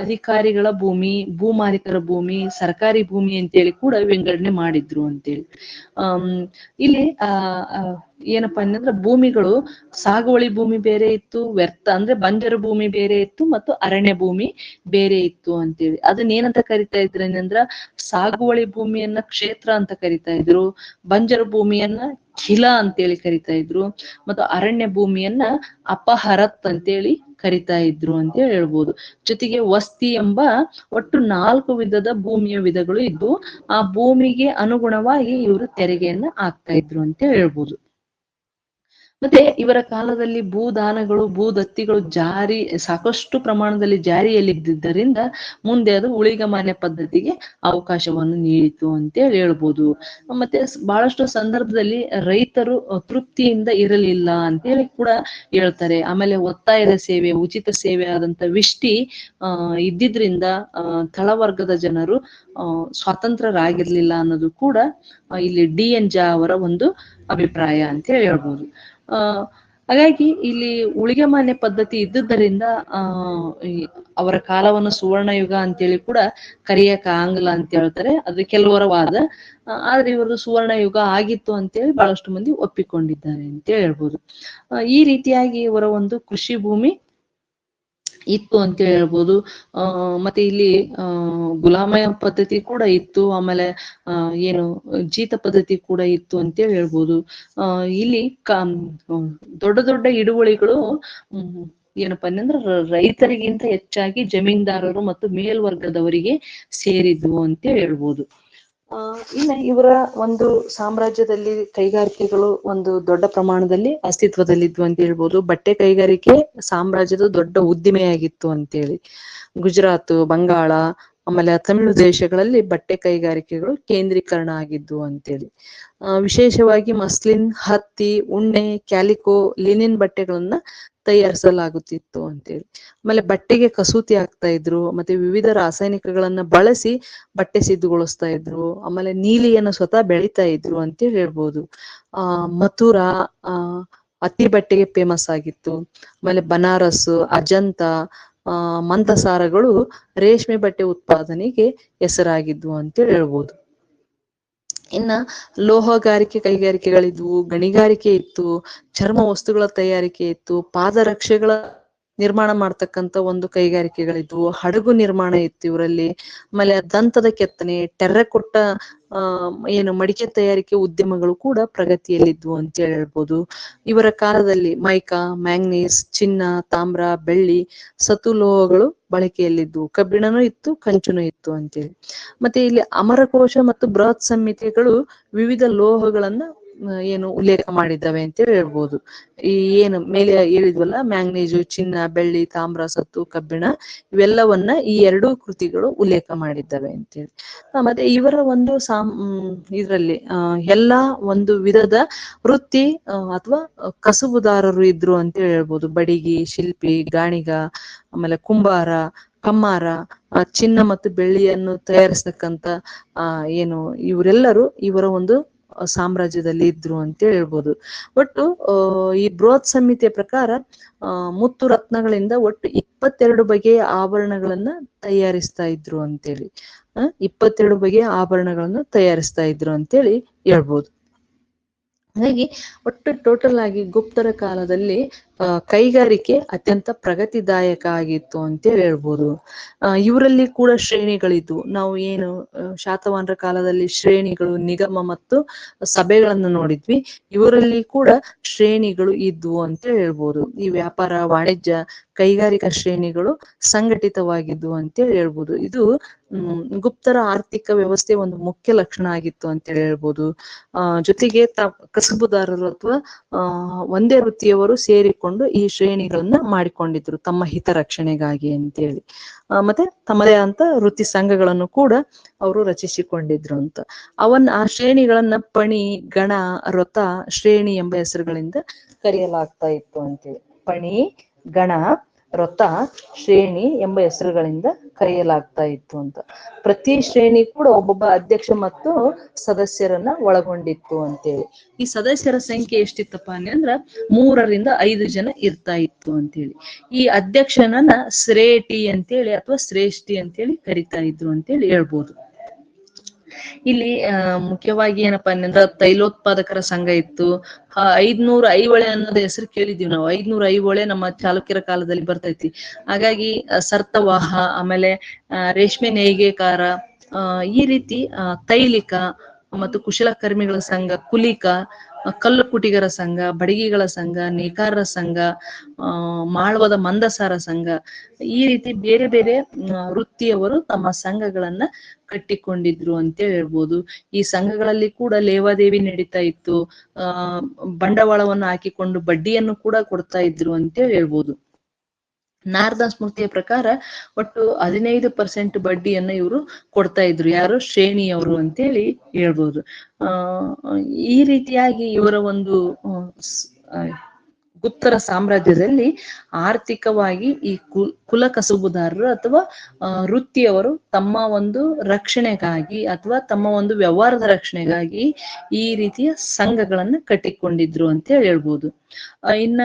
ಅಧಿಕಾರಿಗಳ ಭೂಮಿ, ಭೂಮಾಲೀಕರ ಭೂಮಿ, ಸರ್ಕಾರಿ ಭೂಮಿ ಅಂತೇಳಿ ಕೂಡ ವಿಂಗಡಣೆ ಮಾಡಿದ್ರು ಅಂತೇಳಿ. ಇಲ್ಲಿ ಏನಪ್ಪಾ ಅಂತಂದ್ರೆ ಭೂಮಿಗಳು ಸಾಗುವಳಿ ಭೂಮಿ ಬೇರೆ ಇತ್ತು, ವ್ಯರ್ಥ ಅಂದ್ರೆ ಬಂಜರು ಭೂಮಿ ಬೇರೆ ಇತ್ತು, ಮತ್ತು ಅರಣ್ಯ ಭೂಮಿ ಬೇರೆ ಇತ್ತು ಅಂತೇಳಿ. ಅದನ್ನ ಏನಂತ ಕರಿತಾ ಇದ್ರು ಅಂದ್ರ ಸಾಗುವಳಿ ಭೂಮಿಯನ್ನ ಕ್ಷೇತ್ರ ಅಂತ ಕರಿತಾ ಇದ್ರು, ಬಂಜರು ಭೂಮಿಯನ್ನ ಖಿಲ ಅಂತೇಳಿ ಕರಿತಾ ಇದ್ರು, ಮತ್ತು ಅರಣ್ಯ ಭೂಮಿಯನ್ನ ಅಪಹರತ್ ಅಂತೇಳಿ ಕರಿತಾ ಇದ್ರು ಅಂತ ಹೇಳ್ಬೋದು. ಜೊತೆಗೆ ವಸ್ತಿ ಎಂಬ ಒಟ್ಟು 4 ವಿಧದ ಭೂಮಿಯ ವಿಧಗಳು ಇದ್ದು, ಆ ಭೂಮಿಗೆ ಅನುಗುಣವಾಗಿ ಇವರು ತೆರಿಗೆಯನ್ನ ಹಾಕ್ತಾ ಇದ್ರು ಅಂತ ಹೇಳ್ಬೋದು. ಮತ್ತೆ ಇವರ ಕಾಲದಲ್ಲಿ ಭೂದಾನಗಳು ಭೂದತ್ತಿಗಳು ಸಾಕಷ್ಟು ಪ್ರಮಾಣದಲ್ಲಿ ಜಾರಿಯಲ್ಲಿದ್ದರಿಂದ ಮುಂದೆ ಅದು ಉಳಿಗಮಾನ್ಯ ಪದ್ಧತಿಗೆ ಅವಕಾಶವನ್ನು ನೀಡಿತು ಅಂತೇಳಿ ಹೇಳ್ಬೋದು. ಮತ್ತೆ ಬಹಳಷ್ಟು ಸಂದರ್ಭದಲ್ಲಿ ರೈತರು ತೃಪ್ತಿಯಿಂದ ಇರಲಿಲ್ಲ ಅಂತೇಳಿ ಕೂಡ ಹೇಳ್ತಾರೆ. ಆಮೇಲೆ ಒತ್ತಾಯದ ಸೇವೆ, ಉಚಿತ ಸೇವೆ ಆದಂತ ವಿಷ್ಟಿ ಇದ್ದಿದ್ರಿಂದ ತಳವರ್ಗದ ಜನರು ಸ್ವಾತಂತ್ರ್ಯರಾಗಿರ್ಲಿಲ್ಲ ಅನ್ನೋದು ಕೂಡ ಇಲ್ಲಿ DN ಝಾ ಅವರ ಒಂದು ಅಭಿಪ್ರಾಯ ಅಂತ ಹೇಳಿ ಹೇಳ್ಬೋದು. ಹಾಗಾಗಿ ಇಲ್ಲಿ ಉಳಿಗೆಮಾನ್ಯ ಪದ್ಧತಿ ಇದ್ದುದರಿಂದ ಅವರ ಕಾಲವನ್ನು ಸುವರ್ಣ ಯುಗ ಅಂತೇಳಿ ಕೂಡ ಕರೆಯಕ ಆಗಲ್ಲ ಅಂತ ಹೇಳ್ತಾರೆ. ಅದು ಕೆಲವರ ವಾದ. ಆದ್ರೆ ಇವ್ರದ್ದು ಸುವರ್ಣ ಯುಗ ಆಗಿತ್ತು ಅಂತೇಳಿ ಬಹಳಷ್ಟು ಮಂದಿ ಒಪ್ಪಿಕೊಂಡಿದ್ದಾರೆ ಅಂತ ಹೇಳ್ಬೋದು. ಈ ರೀತಿಯಾಗಿ ಇವರ ಒಂದು ಕೃಷಿ ಭೂಮಿ ಇತ್ತು ಅಂತ ಹೇಳ್ಬೋದು. ಮತ್ತೆ ಇಲ್ಲಿ ಗುಲಾಮಯ ಪದ್ಧತಿ ಕೂಡ ಇತ್ತು, ಆಮೇಲೆ ಏನು ಜೀತ ಪದ್ಧತಿ ಕೂಡ ಇತ್ತು ಅಂತೇಳಿ ಹೇಳ್ಬೋದು. ಇಲ್ಲಿ ದೊಡ್ಡ ದೊಡ್ಡ ಹಿಡುವಳಿಗಳು ಏನಪ್ಪಾ ಅಂದ್ರೆ ರೈತರಿಗಿಂತ ಹೆಚ್ಚಾಗಿ ಜಮೀನ್ದಾರರು ಮತ್ತು ಮೇಲ್ವರ್ಗದವರಿಗೆ ಸೇರಿದ್ವು ಅಂತ ಹೇಳ್ಬೋದು. ಇನ್ನ ಇವರ ಒಂದು ಸಾಮ್ರಾಜ್ಯದಲ್ಲಿ ಕೈಗಾರಿಕೆಗಳು ಒಂದು ದೊಡ್ಡ ಪ್ರಮಾಣದಲ್ಲಿ ಅಸ್ತಿತ್ವದಲ್ಲಿದ್ವು ಅಂತ ಹೇಳ್ಬೋದು. ಬಟ್ಟೆ ಕೈಗಾರಿಕೆ ಸಾಮ್ರಾಜ್ಯದ ದೊಡ್ಡ ಉದ್ದಿಮೆಯಾಗಿತ್ತು ಅಂತೇಳಿ. ಗುಜರಾತ್, ಬಂಗಾಳ, ಆಮೇಲೆ ತಮಿಳು ದೇಶಗಳಲ್ಲಿ ಬಟ್ಟೆ ಕೈಗಾರಿಕೆಗಳು ಕೇಂದ್ರೀಕರಣ ಆಗಿದ್ವು ಅಂತೇಳಿ. ವಿಶೇಷವಾಗಿ ಮಸ್ಲಿನ್, ಹತ್ತಿ, ಉಣ್ಣೆ, ಕ್ಯಾಲಿಕೋ, ಲಿನಿನ್ ಬಟ್ಟೆಗಳನ್ನ ತಯಾರಿಸಲಾಗುತ್ತಿತ್ತು ಅಂತೇಳಿ. ಆಮೇಲೆ ಬಟ್ಟೆಗೆ ಕಸೂತಿ ಹಾಕ್ತಾ ಇದ್ರು, ಮತ್ತೆ ವಿವಿಧ ರಾಸಾಯನಿಕಗಳನ್ನ ಬಳಸಿ ಬಟ್ಟೆ ಸಿದ್ಧಗೊಳಿಸ್ತಾ ಇದ್ರು. ಆಮೇಲೆ ನೀಲಿಯನ್ನು ಸ್ವತಃ ಬೆಳಿತಾ ಇದ್ರು ಅಂತೇಳಿ ಹೇಳ್ಬೋದು. ಮಥುರಾ ಹತ್ತಿ ಬಟ್ಟೆಗೆ ಫೇಮಸ್ ಆಗಿತ್ತು. ಆಮೇಲೆ ಬನಾರಸ್, ಅಜಂತ, ಮಂತಸಾರಗಳು ರೇಷ್ಮೆ ಬಟ್ಟೆ ಉತ್ಪಾದನೆಗೆ ಹೆಸರಾಗಿದ್ವು ಅಂತೇಳಿ ಹೇಳ್ಬೋದು. ಇನ್ನ ಲೋಹಗಾರಿಕೆ ಕೈಗಾರಿಕೆಗಳಿದ್ವು, ಗಣಿಗಾರಿಕೆ ಇತ್ತು, ಚರ್ಮ ವಸ್ತುಗಳ ತಯಾರಿಕೆ ಇತ್ತು, ಪಾದರಕ್ಷೆಗಳ ನಿರ್ಮಾಣ ಮಾಡ್ತಕ್ಕಂತ ಒಂದು ಕೈಗಾರಿಕೆಗಳಿದ್ವು, ಹಡಗು ನಿರ್ಮಾಣ ಇತ್ತು ಇವರಲ್ಲಿ. ಆಮೇಲೆ ದಂತದ ಕೆತ್ತನೆ, ಟೆರ್ರಕೊಟ್ಟ ಏನು ಮಡಿಕೆ ತಯಾರಿಕೆ ಉದ್ಯಮಗಳು ಕೂಡ ಪ್ರಗತಿಯಲ್ಲಿದ್ವು ಅಂತ ಹೇಳ್ಬೋದು. ಇವರ ಕಾಲದಲ್ಲಿ ಮೈಕಾ, ಮ್ಯಾಂಗ್ನೀಸ್, ಚಿನ್ನ, ತಾಮ್ರ, ಬೆಳ್ಳಿ, ಸತುಲೋಹಗಳು ಬಳಕೆಯಲ್ಲಿದ್ವು. ಕಬ್ಬಿಣನೂ ಇತ್ತು, ಕಂಚುನು ಇತ್ತು ಅಂತೇಳಿ. ಮತ್ತೆ ಇಲ್ಲಿ ಅಮರಕೋಶ ಮತ್ತು ಬೃಹತ್ ಸಂಹಿತೆಗಳು ವಿವಿಧ ಲೋಹಗಳನ್ನ ಏನು ಉಲ್ಲೇಖ ಮಾಡಿದ್ದಾವೆ ಅಂತೇಳಿ ಹೇಳ್ಬೋದು. ಈ ಏನು ಮೇಲೆ ಹೇಳಿದ್ವಲ್ಲ, ಮ್ಯಾಂಗ್ನೀಸು, ಚಿನ್ನ, ಬೆಳ್ಳಿ, ತಾಮ್ರ, ಸತ್ತು, ಕಬ್ಬಿಣ, ಇವೆಲ್ಲವನ್ನ ಈ 2 ಕೃತಿಗಳು ಉಲ್ಲೇಖ ಮಾಡಿದ್ದಾವೆ ಅಂತೇಳಿ. ಮತ್ತೆ ಇವರ ಒಂದು ಇದ್ರಲ್ಲಿ ಎಲ್ಲಾ ಒಂದು ವಿಧದ ವೃತ್ತಿ ಅಥವಾ ಕಸುಬುದಾರರು ಇದ್ರು ಅಂತ ಹೇಳ್ಬೋದು. ಬಡಿಗಿ, ಶಿಲ್ಪಿ, ಗಾಣಿಗ, ಆಮೇಲೆ ಕುಂಬಾರ, ಕಮ್ಮಾರ, ಚಿನ್ನ ಮತ್ತು ಬೆಳ್ಳಿಯನ್ನು ತಯಾರಿಸ್ತಕ್ಕಂತ ಏನು ಇವರೆಲ್ಲರೂ ಇವರ ಒಂದು ಸಾಮ್ರಾಜ್ಯದಲ್ಲಿ ಇದ್ರು ಅಂತ ಹೇಳ್ಬೋದು. ಒಟ್ಟು ಈ ಬೃಹತ್ ಸಂಹಿತೆಯ ಪ್ರಕಾರ ಮುತ್ತು ರತ್ನಗಳಿಂದ ಒಟ್ಟು 22 ಬಗೆಯ ಆಭರಣಗಳನ್ನ ತಯಾರಿಸ್ತಾ ಇದ್ರು ಅಂತೇಳಿ. 22 ಬಗೆಯ ಆಭರಣಗಳನ್ನ ತಯಾರಿಸ್ತಾ ಇದ್ರು ಅಂತೇಳಿ ಹೇಳ್ಬೋದು. ಹಾಗಾಗಿ ಒಟ್ಟು ಟೋಟಲ್ ಆಗಿ ಗುಪ್ತರ ಕಾಲದಲ್ಲಿ ಕೈಗಾರಿಕೆ ಅತ್ಯಂತ ಪ್ರಗತಿದಾಯಕ ಆಗಿತ್ತು ಅಂತೇಳಿ ಹೇಳ್ಬೋದು. ಇವರಲ್ಲಿ ಕೂಡ ಶ್ರೇಣಿಗಳಿದ್ವು. ನಾವು ಏನು ಶಾತವಾಹನರ ಕಾಲದಲ್ಲಿ ಶ್ರೇಣಿಗಳು, ನಿಗಮ ಮತ್ತು ಸಭೆಗಳನ್ನು ನೋಡಿದ್ವಿ. ಇವರಲ್ಲಿ ಕೂಡ ಶ್ರೇಣಿಗಳು ಇದ್ವು ಅಂತ ಹೇಳ್ಬೋದು. ಈ ವ್ಯಾಪಾರ, ವಾಣಿಜ್ಯ, ಕೈಗಾರಿಕಾ ಶ್ರೇಣಿಗಳು ಸಂಘಟಿತವಾಗಿದ್ವು ಅಂತೇಳಿ ಹೇಳ್ಬೋದು. ಇದು ಗುಪ್ತರ ಆರ್ಥಿಕ ವ್ಯವಸ್ಥೆ ಒಂದು ಮುಖ್ಯ ಲಕ್ಷಣ ಆಗಿತ್ತು ಅಂತೇಳಿ ಹೇಳ್ಬೋದು. ಜೊತೆಗೆ ಕಸಬುದಾರರು ಅಥವಾ ಒಂದೇ ವೃತ್ತಿಯವರು ಸೇರಿಕೊಂಡು ಈ ಶ್ರೇಣಿಗಳನ್ನ ಮಾಡಿಕೊಂಡಿದ್ರು ತಮ್ಮ ಹಿತರಕ್ಷಣೆಗಾಗಿ ಅಂತೇಳಿ. ಮತ್ತೆ ತಮ್ಮದೇ ಅಂತ ವೃತ್ತಿ ಸಂಘಗಳನ್ನು ಕೂಡ ಅವರು ರಚಿಸಿಕೊಂಡಿದ್ರು ಅಂತ. ಆ ಶ್ರೇಣಿಗಳನ್ನ ಪಣಿ, ಗಣ, ರಥ, ಶ್ರೇಣಿ ಎಂಬ ಹೆಸರುಗಳಿಂದ ಕರೆಯಲಾಗ್ತಾ ಇತ್ತು ಅಂತೇಳಿ. ಪಣಿ, ಗಣ, ರಥ, ಶ್ರೇಣಿ ಎಂಬ ಹೆಸರುಗಳಿಂದ ಕರೆಯಲಾಗ್ತಾ ಇತ್ತು ಅಂತ. ಪ್ರತಿ ಶ್ರೇಣಿ ಕೂಡ ಒಬ್ಬೊಬ್ಬ ಅಧ್ಯಕ್ಷ ಮತ್ತು ಸದಸ್ಯರನ್ನ ಒಳಗೊಂಡಿತ್ತು ಅಂತೇಳಿ. ಈ ಸದಸ್ಯರ ಸಂಖ್ಯೆ ಎಷ್ಟಿತ್ತಪ್ಪ ಅಂದ್ರ 3 ರಿಂದ 5 ಜನ ಇರ್ತಾ ಇತ್ತು ಅಂತೇಳಿ. ಈ ಅಧ್ಯಕ್ಷನನ್ನ ಶ್ರೇಟಿ ಅಂತೇಳಿ ಅಥವಾ ಶ್ರೇಷ್ಠಿ ಅಂತೇಳಿ ಕರಿತಾ ಇದ್ರು ಅಂತೇಳಿ ಹೇಳ್ಬೋದು. ಇಲ್ಲಿ ಮುಖ್ಯವಾಗಿ ಏನಪ್ಪಾ ಅಂದ್ರೆ ತೈಲೋತ್ಪಾದಕರ ಸಂಘ ಇತ್ತು. 500 ಐಹೊಳೆ ಅನ್ನೋದು ಹೆಸರು ಕೇಳಿದೀವಿ ನಾವು. 500 ಐಹೊಳೆ ನಮ್ಮ ಚಾಲುಕ್ಯರ ಕಾಲದಲ್ಲಿ ಬರ್ತೈತಿ. ಹಾಗಾಗಿ ಸರ್ತವಾಹ, ಆಮೇಲೆ ರೇಷ್ಮೆ ನೇಯ್ಗೆಕಾರ, ಈ ರೀತಿ ತೈಲಿಕ ಮತ್ತು ಕುಶಲಕರ್ಮಿಗಳ ಸಂಘ, ಕುಲಿಕ, ಕಲ್ಲು ಕುಟಿಗರ ಸಂಘ, ಬಡಗಿಗಳ ಸಂಘ, ನೇಕಾರರ ಸಂಘ, ಮಾಳ್ವದ ಮಂದಸಾರ ಸಂಘ, ಈ ರೀತಿ ಬೇರೆ ಬೇರೆ ವೃತ್ತಿಯವರು ತಮ್ಮ ಸಂಘಗಳನ್ನ ಕಟ್ಟಿಕೊಂಡಿದ್ರು ಅಂತ ಹೇಳ್ಬೋದು. ಈ ಸಂಘಗಳಲ್ಲಿ ಕೂಡ ಲೇವಾದೇವಿ ನಡೀತಾ ಇತ್ತು. ಬಂಡವಾಳವನ್ನು ಹಾಕಿಕೊಂಡು ಬಡ್ಡಿಯನ್ನು ಕೂಡ ಕೊಡ್ತಾ ಇದ್ರು ಅಂತ ಹೇಳ್ಬೋದು. ನಾರದ ಸ್ಮೃತಿಯ ಪ್ರಕಾರ ಒಟ್ಟು 15% ಬಡ್ಡಿಯನ್ನ ಇವರು ಕೊಡ್ತಾ ಇದ್ರು. ಯಾರು? ಶ್ರೇಣಿಯವರು ಅಂತೇಳಿ ಹೇಳ್ಬೋದು. ಈ ರೀತಿಯಾಗಿ ಇವರ ಒಂದು ಗುಪ್ತರ ಸಾಮ್ರಾಜ್ಯದಲ್ಲಿ ಆರ್ಥಿಕವಾಗಿ ಈ ಕುಲ ಕಸುಬುದಾರರು ಅಥವಾ ವೃತ್ತಿಯವರು ತಮ್ಮ ಒಂದು ರಕ್ಷಣೆಗಾಗಿ ಅಥವಾ ತಮ್ಮ ಒಂದು ವ್ಯವಹಾರದ ರಕ್ಷಣೆಗಾಗಿ ಈ ರೀತಿಯ ಸಂಘಗಳನ್ನ ಕಟ್ಟಿಕೊಂಡಿದ್ರು ಅಂತ ಹೇಳ್ಬೋದು. ಇನ್ನ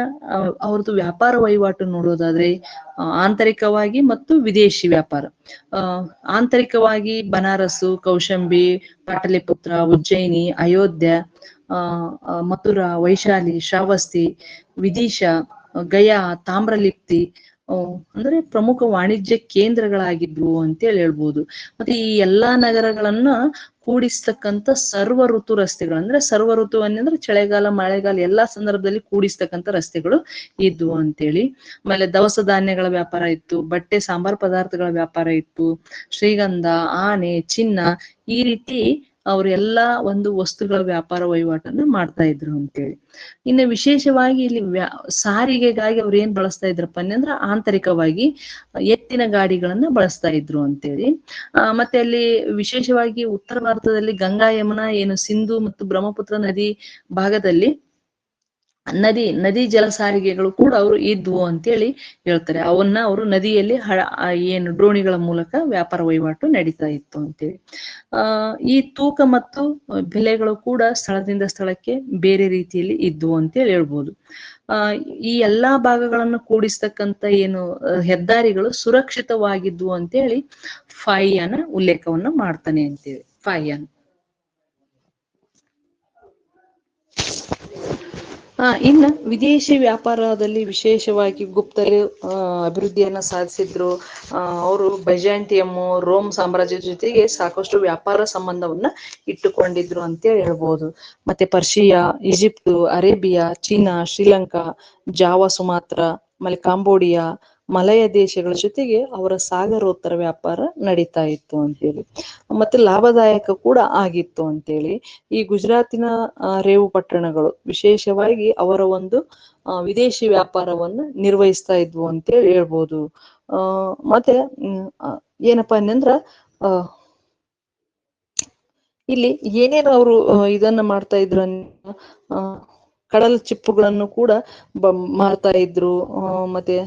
ಅವ್ರದ್ದು ವ್ಯಾಪಾರ ವಹಿವಾಟು ನೋಡೋದಾದ್ರೆ ಆಂತರಿಕವಾಗಿ ಮತ್ತು ವಿದೇಶಿ ವ್ಯಾಪಾರ. ಆಂತರಿಕವಾಗಿ ಬನಾರಸ್ಸು, ಕೌಶಂಬಿ, ಪಾಟಲಿಪುತ್ರ, ಉಜ್ಜಯಿನಿ, ಅಯೋಧ್ಯ, ಮಥುರಾ, ವೈಶಾಲಿ, ಶ್ರಾವಸ್ತಿ, ವಿದಿಶಾ, ಗಯಾ, ತಾಮ್ರಲಿಪ್ತಿ ಅಂದ್ರೆ ಪ್ರಮುಖ ವಾಣಿಜ್ಯ ಕೇಂದ್ರಗಳಾಗಿದ್ವು ಅಂತೇಳಿ ಹೇಳ್ಬೋದು. ಮತ್ತೆ ಈ ಎಲ್ಲಾ ನಗರಗಳನ್ನ ಕೂಡಿಸ್ತಕ್ಕಂಥ ಸರ್ವ ಋತು ರಸ್ತೆಗಳು, ಅಂದ್ರೆ ಸರ್ವ ಋತು ಅಂದ್ರೆ ಚಳಿಗಾಲ, ಮಳೆಗಾಲ ಎಲ್ಲಾ ಸಂದರ್ಭದಲ್ಲಿ ಕೂಡಿಸ್ತಕ್ಕಂಥ ರಸ್ತೆಗಳು ಇದ್ವು ಅಂತೇಳಿ. ಆಮೇಲೆ ದವಸ ಧಾನ್ಯಗಳ ವ್ಯಾಪಾರ ಇತ್ತು, ಬಟ್ಟೆ ಸಾಂಬಾರ್ ಪದಾರ್ಥಗಳ ವ್ಯಾಪಾರ ಇತ್ತು, ಶ್ರೀಗಂಧ, ಆನೆ, ಚಿನ್ನ, ಈ ರೀತಿ ಅವ್ರೆಲ್ಲಾ ಒಂದು ವಸ್ತುಗಳ ವ್ಯಾಪಾರ ವಹಿವಾಟನ್ನ ಮಾಡ್ತಾ ಇದ್ರು ಅಂತೇಳಿ. ಇನ್ನು ವಿಶೇಷವಾಗಿ ಇಲ್ಲಿ ಸಾರಿಗೆಗಾಗಿ ಅವ್ರು ಏನ್ ಬಳಸ್ತಾ ಇದ್ರಪ್ಪ ಅಂದ್ರೆ ಆಂತರಿಕವಾಗಿ ಎತ್ತಿನ ಗಾಡಿಗಳನ್ನ ಬಳಸ್ತಾ ಇದ್ರು ಅಂತೇಳಿ. ಮತ್ತೆ ಅಲ್ಲಿ ವಿಶೇಷವಾಗಿ ಉತ್ತರ ಭಾರತದಲ್ಲಿ ಗಂಗಾ, ಯಮುನಾ, ಏನು ಸಿಂಧು ಮತ್ತು ಬ್ರಹ್ಮಪುತ್ರ ನದಿ ಭಾಗದಲ್ಲಿ ನದಿ ಜಲ ಸಾರಿಗೆಗಳು ಕೂಡ ಅವರು ಇದ್ವು ಅಂತೇಳಿ ಹೇಳ್ತಾರೆ. ಅವನ್ನ ಅವರು ನದಿಯಲ್ಲಿ ಏನು ದೋಣಿಗಳ ಮೂಲಕ ವ್ಯಾಪಾರ ವಹಿವಾಟು ನಡೀತಾ ಇತ್ತು ಅಂತೇಳಿ. ಈ ತೂಕ ಮತ್ತು ಬೆಲೆಗಳು ಕೂಡ ಸ್ಥಳದಿಂದ ಸ್ಥಳಕ್ಕೆ ಬೇರೆ ರೀತಿಯಲ್ಲಿ ಇದ್ವು ಅಂತೇಳಿ ಹೇಳ್ಬೋದು. ಈ ಎಲ್ಲಾ ಭಾಗಗಳನ್ನು ಕೂಡಿಸ್ತಕ್ಕಂಥ ಏನು ಹೆದ್ದಾರಿಗಳು ಸುರಕ್ಷಿತವಾಗಿದ್ವು ಅಂತೇಳಿ ಫಾಯಿಯಾನ ಉಲ್ಲೇಖವನ್ನ ಮಾಡ್ತಾನೆ ಅಂತೇಳಿ. ಫಾಯಿಯಾನ್ ಇನ್ನ ವಿದೇಶಿ ವ್ಯಾಪಾರದಲ್ಲಿ ವಿಶೇಷವಾಗಿ ಗುಪ್ತರು ಅಭಿವೃದ್ಧಿಯನ್ನ ಸಾಧಿಸಿದ್ರು. ಅವರು ಬೈಜಾಂಟಿಯಂ, ರೋಮ್ ಸಾಮ್ರಾಜ್ಯದ ಜೊತೆಗೆ ಸಾಕಷ್ಟು ವ್ಯಾಪಾರ ಸಂಬಂಧವನ್ನ ಇಟ್ಟುಕೊಂಡಿದ್ರು ಅಂತ ಹೇಳ್ಬೋದು. ಮತ್ತೆ Persia, Egypt, Arabia, China, Sri Lanka, Java, Sumatra, ಆಮೇಲೆ ಕಾಂಬೋಡಿಯಾ, ಮಲಯ ದೇಶಗಳ ಜೊತೆಗೆ ಅವರ ಸಾಗರೋತ್ತರ ವ್ಯಾಪಾರ ನಡೀತಾ ಇತ್ತು ಅಂತೇಳಿ. ಮತ್ತೆ ಲಾಭದಾಯಕ ಕೂಡ ಆಗಿತ್ತು ಅಂತೇಳಿ. ಈ ಗುಜರಾತಿನ ರೇವು ಪಟ್ಟಣಗಳು ವಿಶೇಷವಾಗಿ ಅವರ ಒಂದು ವಿದೇಶಿ ವ್ಯಾಪಾರವನ್ನು ನಿರ್ವಹಿಸ್ತಾ ಇದ್ವು ಅಂತೇಳಿ ಹೇಳ್ಬೋದು. ಮತ್ತೆ ಏನಪ್ಪಾ ಅನ್ನಂದ್ರ ಇಲ್ಲಿ ಏನೇನು ಅವರು ಇದನ್ನ ಮಾಡ್ತಾ ಇದ್ರು ಕಡಲ ಚಿಪ್ಪುಗಳನ್ನು ಕೂಡ ಮಾರ್ತಾ ಇದ್ರು. ಮತ್ತೆ